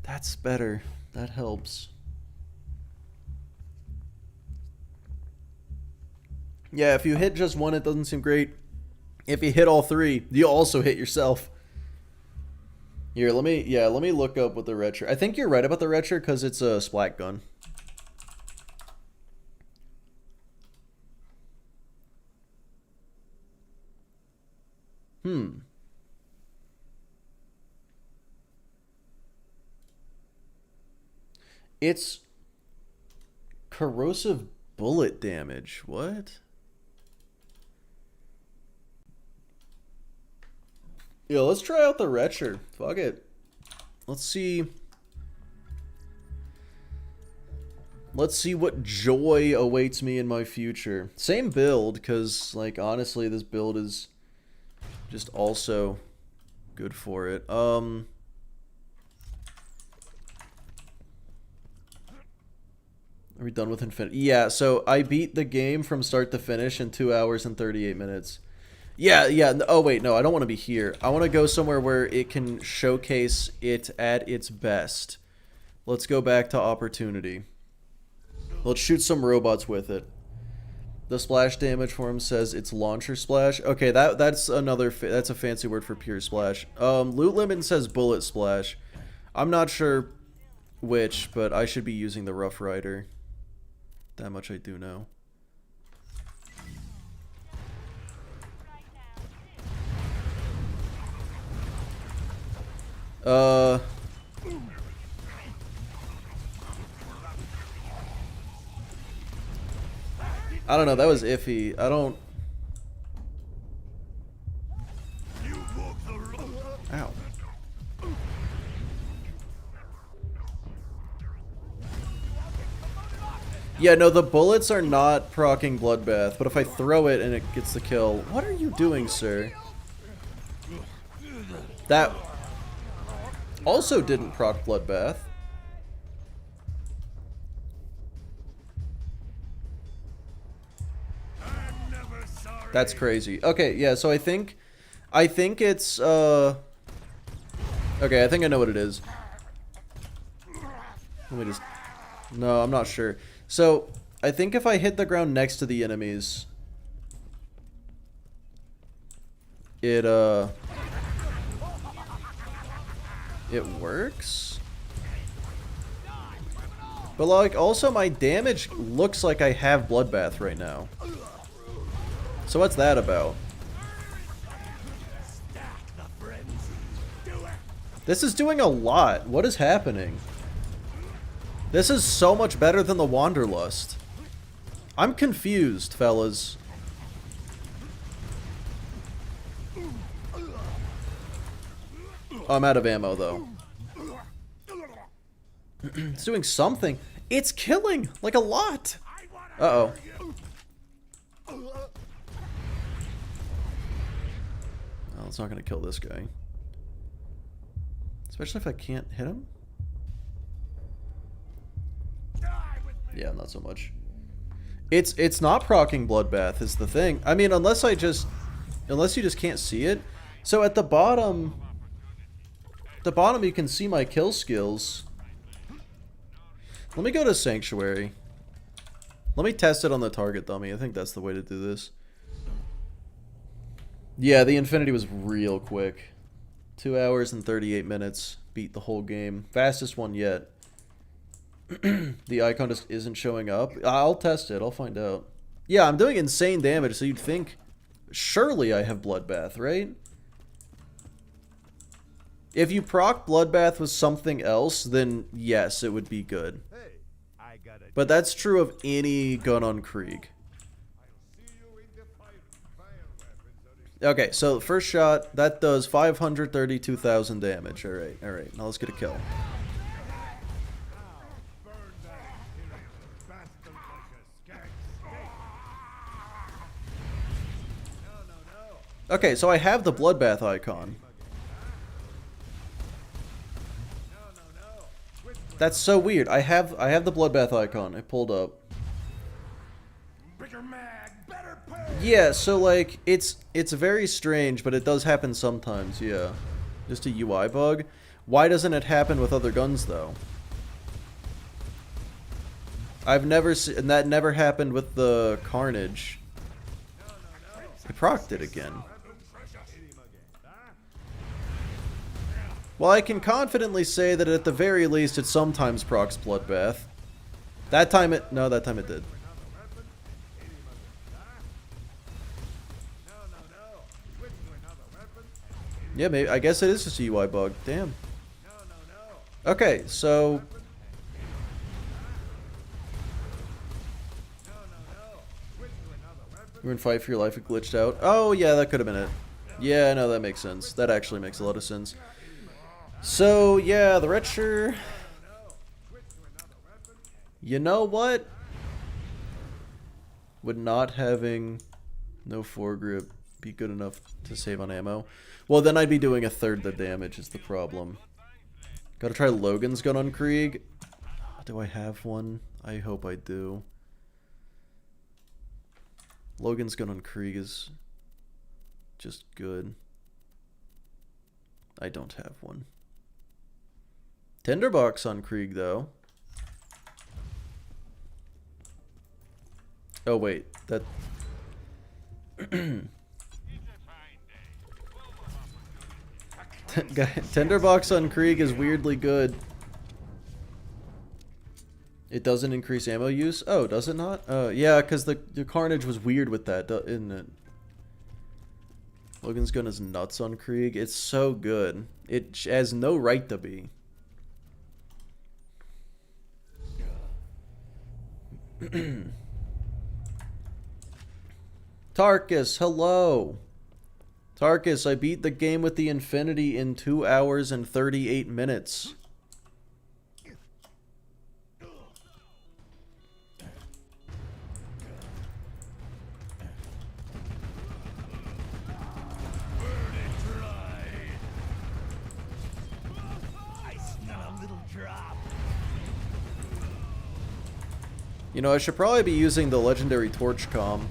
That's better. That helps. Yeah, if you hit just one, it doesn't seem great. If you hit all 3, you also hit yourself. Here, let me look up what the Retcher... I think you're right about the Retcher because it's a splat gun. It's corrosive bullet damage. What? Yo, let's try out the Retcher. Fuck it. Let's see. Let's see what joy awaits me in my future. Same build, because, like, honestly, this build is just also good for it. Are we done with Infinity? Yeah, so I beat the game from start to finish in 2 hours and 38 minutes. Yeah. Oh, wait, no, I don't want to be here. I want to go somewhere where it can showcase it at its best. Let's go back to Opportunity. Let's shoot some robots with it. The splash damage for him says it's launcher splash. Okay, that's another... that's a fancy word for pure splash. Loot limit says bullet splash. I'm not sure which, but I should be using the Rough Rider. That much I do know. I don't know, that was iffy. I don't... Ow. Yeah, no, the bullets are not proccing Bloodbath, but if I throw it and it gets the kill... What are you doing, sir? That also didn't proc Bloodbath. That's crazy. Okay, yeah, so I think it's, okay, I think I know what it is. Let me just... No, I'm not sure. So, I think if I hit the ground next to the enemies, it works? But, like, also my damage looks like I have Bloodbath right now. So what's that about? This is doing a lot. What is happening? This is so much better than the Wanderlust. I'm confused, fellas. I'm out of ammo, though. It's doing something. It's killing! Like a lot! Uh-oh. Well, it's not gonna kill this guy. Especially if I can't hit him. Yeah, not so much. It's not proccing Bloodbath is the thing. I mean, unless you just can't see it. So at the bottom you can see my kill skills. Let me go to Sanctuary. Let me test it on the target dummy. I think that's the way to do this. Yeah, the Infinity was real quick. 2 hours and 38 minutes. Beat the whole game. Fastest one yet. The icon just isn't showing up. I'll test it. I'll find out. Yeah, I'm doing insane damage, so you'd think... Surely I have Bloodbath, right? If you proc Bloodbath with something else, then yes, it would be good. But that's true of any gun on Krieg. Okay, so first shot, that does 532,000 damage. Alright, alright. Now let's get a kill. Okay, so I have the Bloodbath icon. That's so weird. I have the Bloodbath icon. It pulled up. Yeah, so like it's very strange, but it does happen sometimes, yeah. Just a UI bug. Why doesn't it happen with other guns though? I've never seen, and that never happened with the Carnage. I procced it again. Well, I can confidently say that at the very least it sometimes procs Bloodbath. That time it... No, that time it did. Yeah, maybe. I guess it is just a UI bug. Damn. Okay, so... You're in fight for your life, it glitched out. Oh, yeah, that could have been it. Yeah, no, that makes sense. That actually makes a lot of sense. So, yeah, the Retcher... You know what? Would not having no foregrip be good enough to save on ammo? Well, then I'd be doing a third the damage is the problem. Gotta try Logan's gun on Krieg. Do I have one? I hope I do. Logan's gun on Krieg is just good. I don't have one. Tinderbox on Krieg, though. Oh, wait. That... Tinderbox on Krieg is weirdly good. It doesn't increase ammo use? Oh, does it not? Yeah, because the Carnage was weird with that, isn't it? Logan's gun is nuts on Krieg. It's so good. It has no right to be. Tarkus, hello. Tarkus, I beat the game with the Infinity in 2 hours and 38 minutes. You know, I should probably be using the legendary torch comm.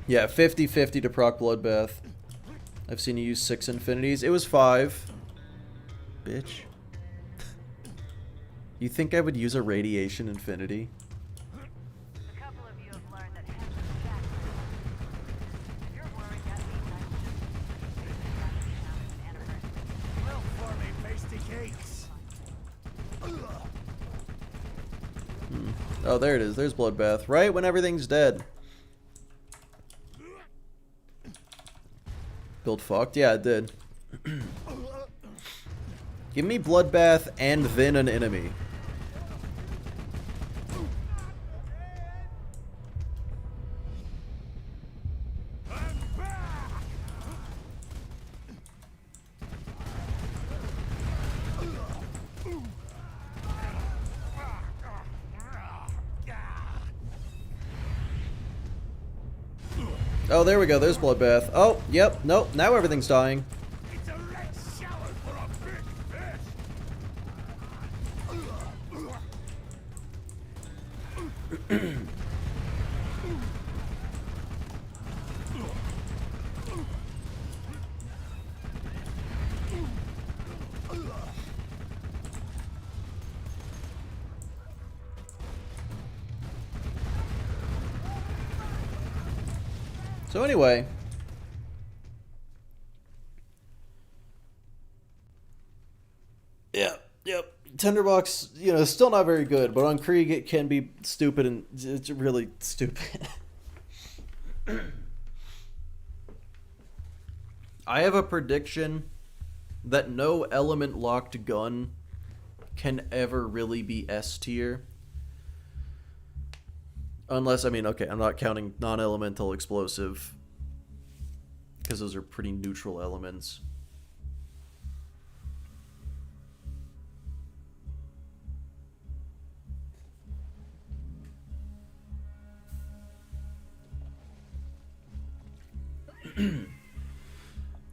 Yeah, 50-50 to proc Bloodbath. I've seen you use 6 infinities. It was 5. Bitch. You think I would use a radiation infinity? A couple of you have learned that heaven is back. If you're worried, that means I'm just Milk for me, pasty cakes. Oh, there it is. There's Bloodbath. Right when everything's dead. Build fucked? Yeah, it did. Give me Bloodbath and then an enemy. Oh, there we go. There's Bloodbath. Oh, yep. Nope. Now everything's dying. It's a red shower for a big fish. So anyway. Yeah, yep. Tinderbox, you know, still not very good, but on Krieg it can be stupid, and it's really stupid. I have a prediction that no element locked gun can ever really be S tier. Unless, I mean, okay, I'm not counting non-elemental explosive, because those are pretty neutral elements.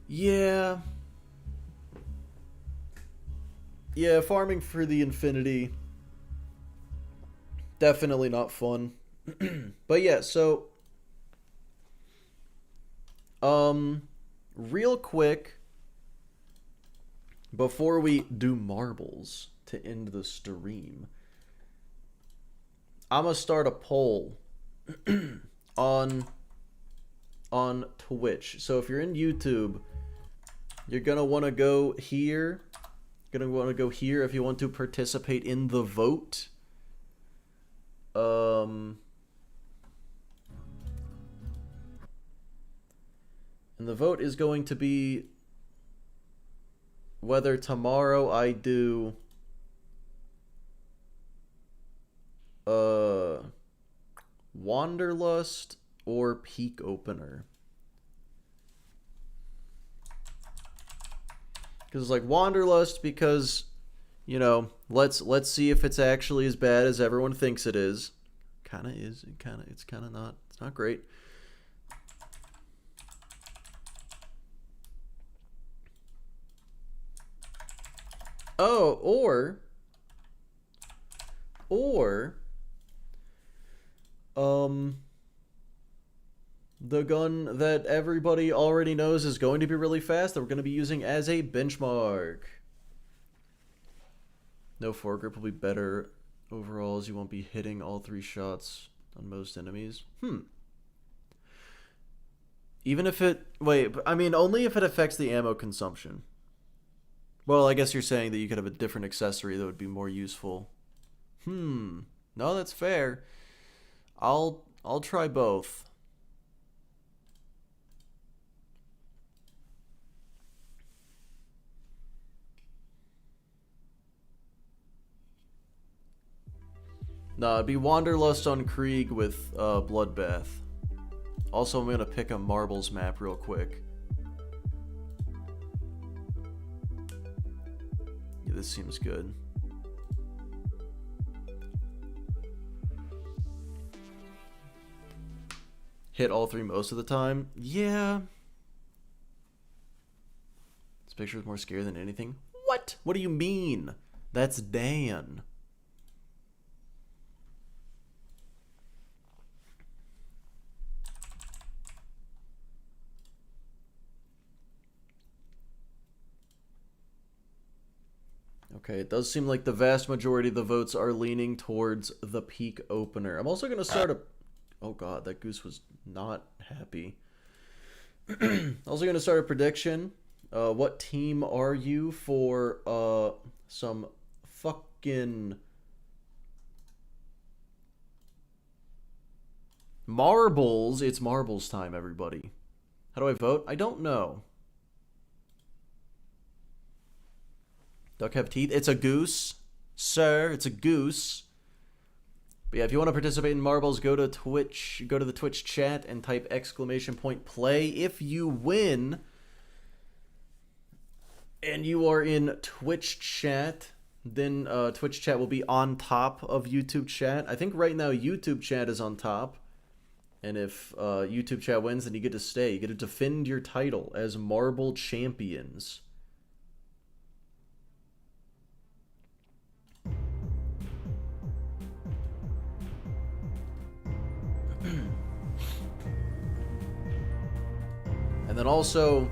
Yeah. Yeah, farming for the infinity. Definitely not fun. But yeah, so real quick before we do marbles to end the stream, I'm gonna start a poll on Twitch. So if you're in YouTube, you're gonna want to go here. Gonna want to go here if you want to participate in the vote. And the vote is going to be whether tomorrow I do Wanderlust or Peak Opener. Because it's like Wanderlust because, you know, let's see if it's actually as bad as everyone thinks it is. Kinda is. It's kinda not. It's not great. Oh, or the gun that everybody already knows is going to be really fast that we're going to be using as a benchmark. No foregrip will be better overall, as you won't be hitting all 3 shots on most enemies. Even if it... Wait, I mean, only if it affects the ammo consumption. Well, I guess you're saying that you could have a different accessory that would be more useful. No, that's fair. I'll try both. No, it'd be Wanderlust on Krieg with Bloodbath. Also, I'm gonna pick a Marbles map real quick. Yeah, this seems good. Hit all three most of the time? Yeah. This picture is more scary than anything. What? What do you mean? That's Dan. Okay, it does seem like the vast majority of the votes are leaning towards the peak opener. I'm also going to start a... Oh god, that goose was not happy. Also going to start a prediction. What team are you for some fucking... marbles? It's marbles time, everybody. How do I vote? I don't know. Duck have teeth? It's a goose. Sir, it's a goose. But yeah, if you want to participate in marbles, go to Twitch, go to the Twitch chat and type !play. If you win and you are in Twitch chat, then Twitch chat will be on top of YouTube chat. I think right now YouTube chat is on top. And if YouTube chat wins, then you get to stay. You get to defend your title as Marble Champions. And then also,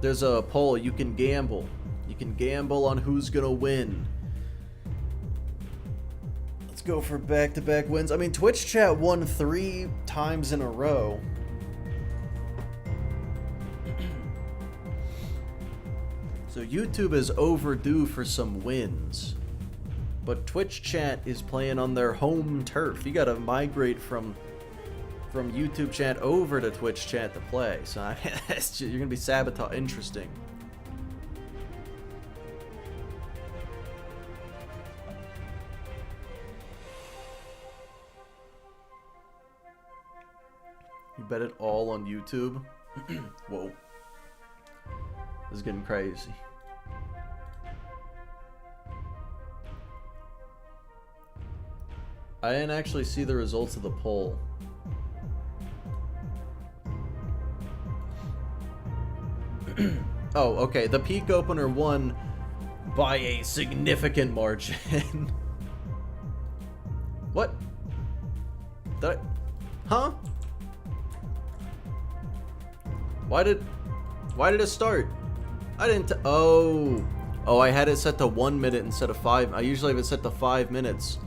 there's a poll. You can gamble. You can gamble on who's gonna win. Let's go for back-to-back wins. I mean, Twitch chat won 3 times in a row. So YouTube is overdue for some wins. But Twitch chat is playing on their home turf. You gotta migrate from YouTube chat over to Twitch chat to play. So I mean, you're gonna be sabotage. Interesting. You bet it all on YouTube? Whoa. This is getting crazy. I didn't actually see the results of the poll. Oh, okay. The peak opener won by a significant margin. What? Did I... Huh? Why did it start? I didn't... Oh, I had it set to 1 minute instead of 5. I usually have it set to 5 minutes.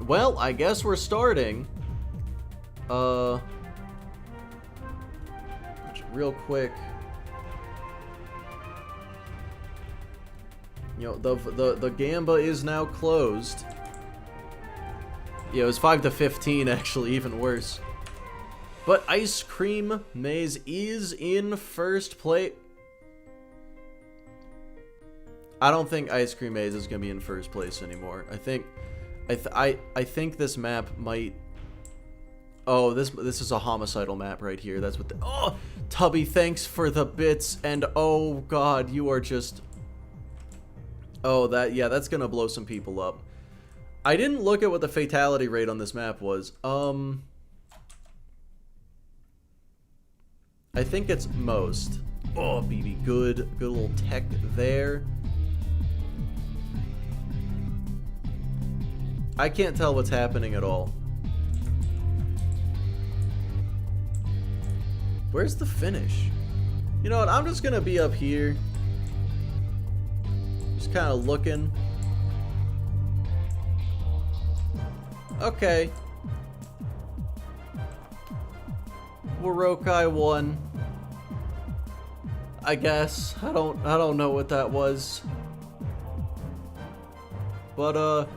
Well, I guess we're starting. Real quick. You know, the Gamba is now closed. Yeah, it was 5 to 15, actually, even worse. But Ice Cream Maze is in first place. I don't think Ice Cream Maze is gonna be in first place anymore. I think this map might. Oh, this is a homicidal map right here. That's what the. Oh, Tubby, thanks for the bits, and oh god, you are just. Oh, that's gonna blow some people up. I didn't look at what the fatality rate on this map was. I think it's most. Oh, BB, good little tech there. I can't tell what's happening at all. Where's the finish? You know what? I'm just gonna be up here. Just kind of looking. Okay. Warokai won. I guess. I don't know what that was. But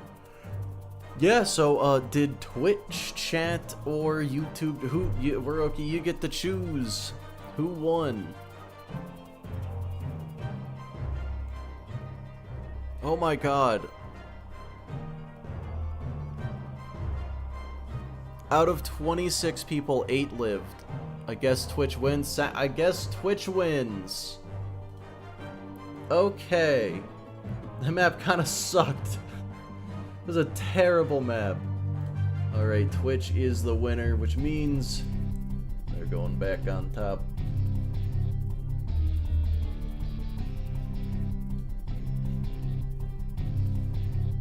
yeah, so did Twitch chat or YouTube Waroki, you get to choose who won. Oh my god. Out of 26 people, 8 lived. I guess Twitch wins. I guess Twitch wins. Okay. The map kind of sucked. It was a terrible map. Alright, Twitch is the winner, which means they're going back on top.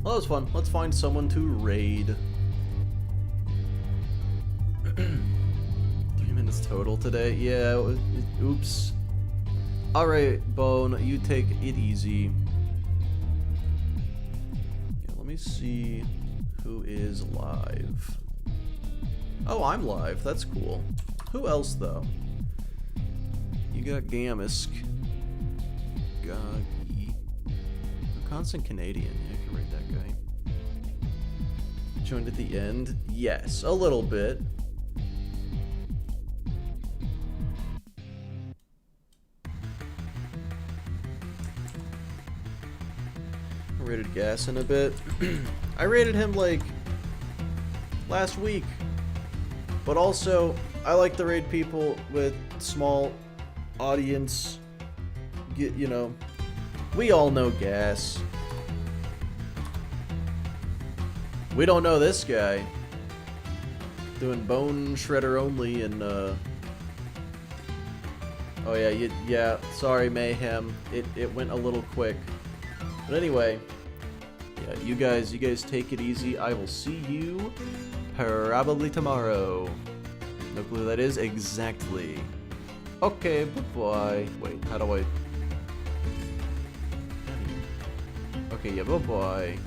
Well, that was fun. Let's find someone to raid. 3 minutes total today. Yeah, oops. Alright, Bone, you take it easy. Yeah, let me see who is live. Oh, I'm live. That's cool. Who else, though? You got Gamisk. Goggy. Constant Canadian. Yeah, I can rate that guy. Joined at the end? Yes, a little bit. I rated Gas in a bit. I rated him like last week. But also, I like to raid people with small audience. You know, we all know Gas. We don't know this guy. Doing Bone Shredder only and oh yeah, yeah, sorry Mayhem. It went a little quick. But anyway, yeah, you guys take it easy. I will see you probably tomorrow. No clue who that is exactly. Okay, bye-bye. Wait, how do I... Okay, yeah, bye-bye.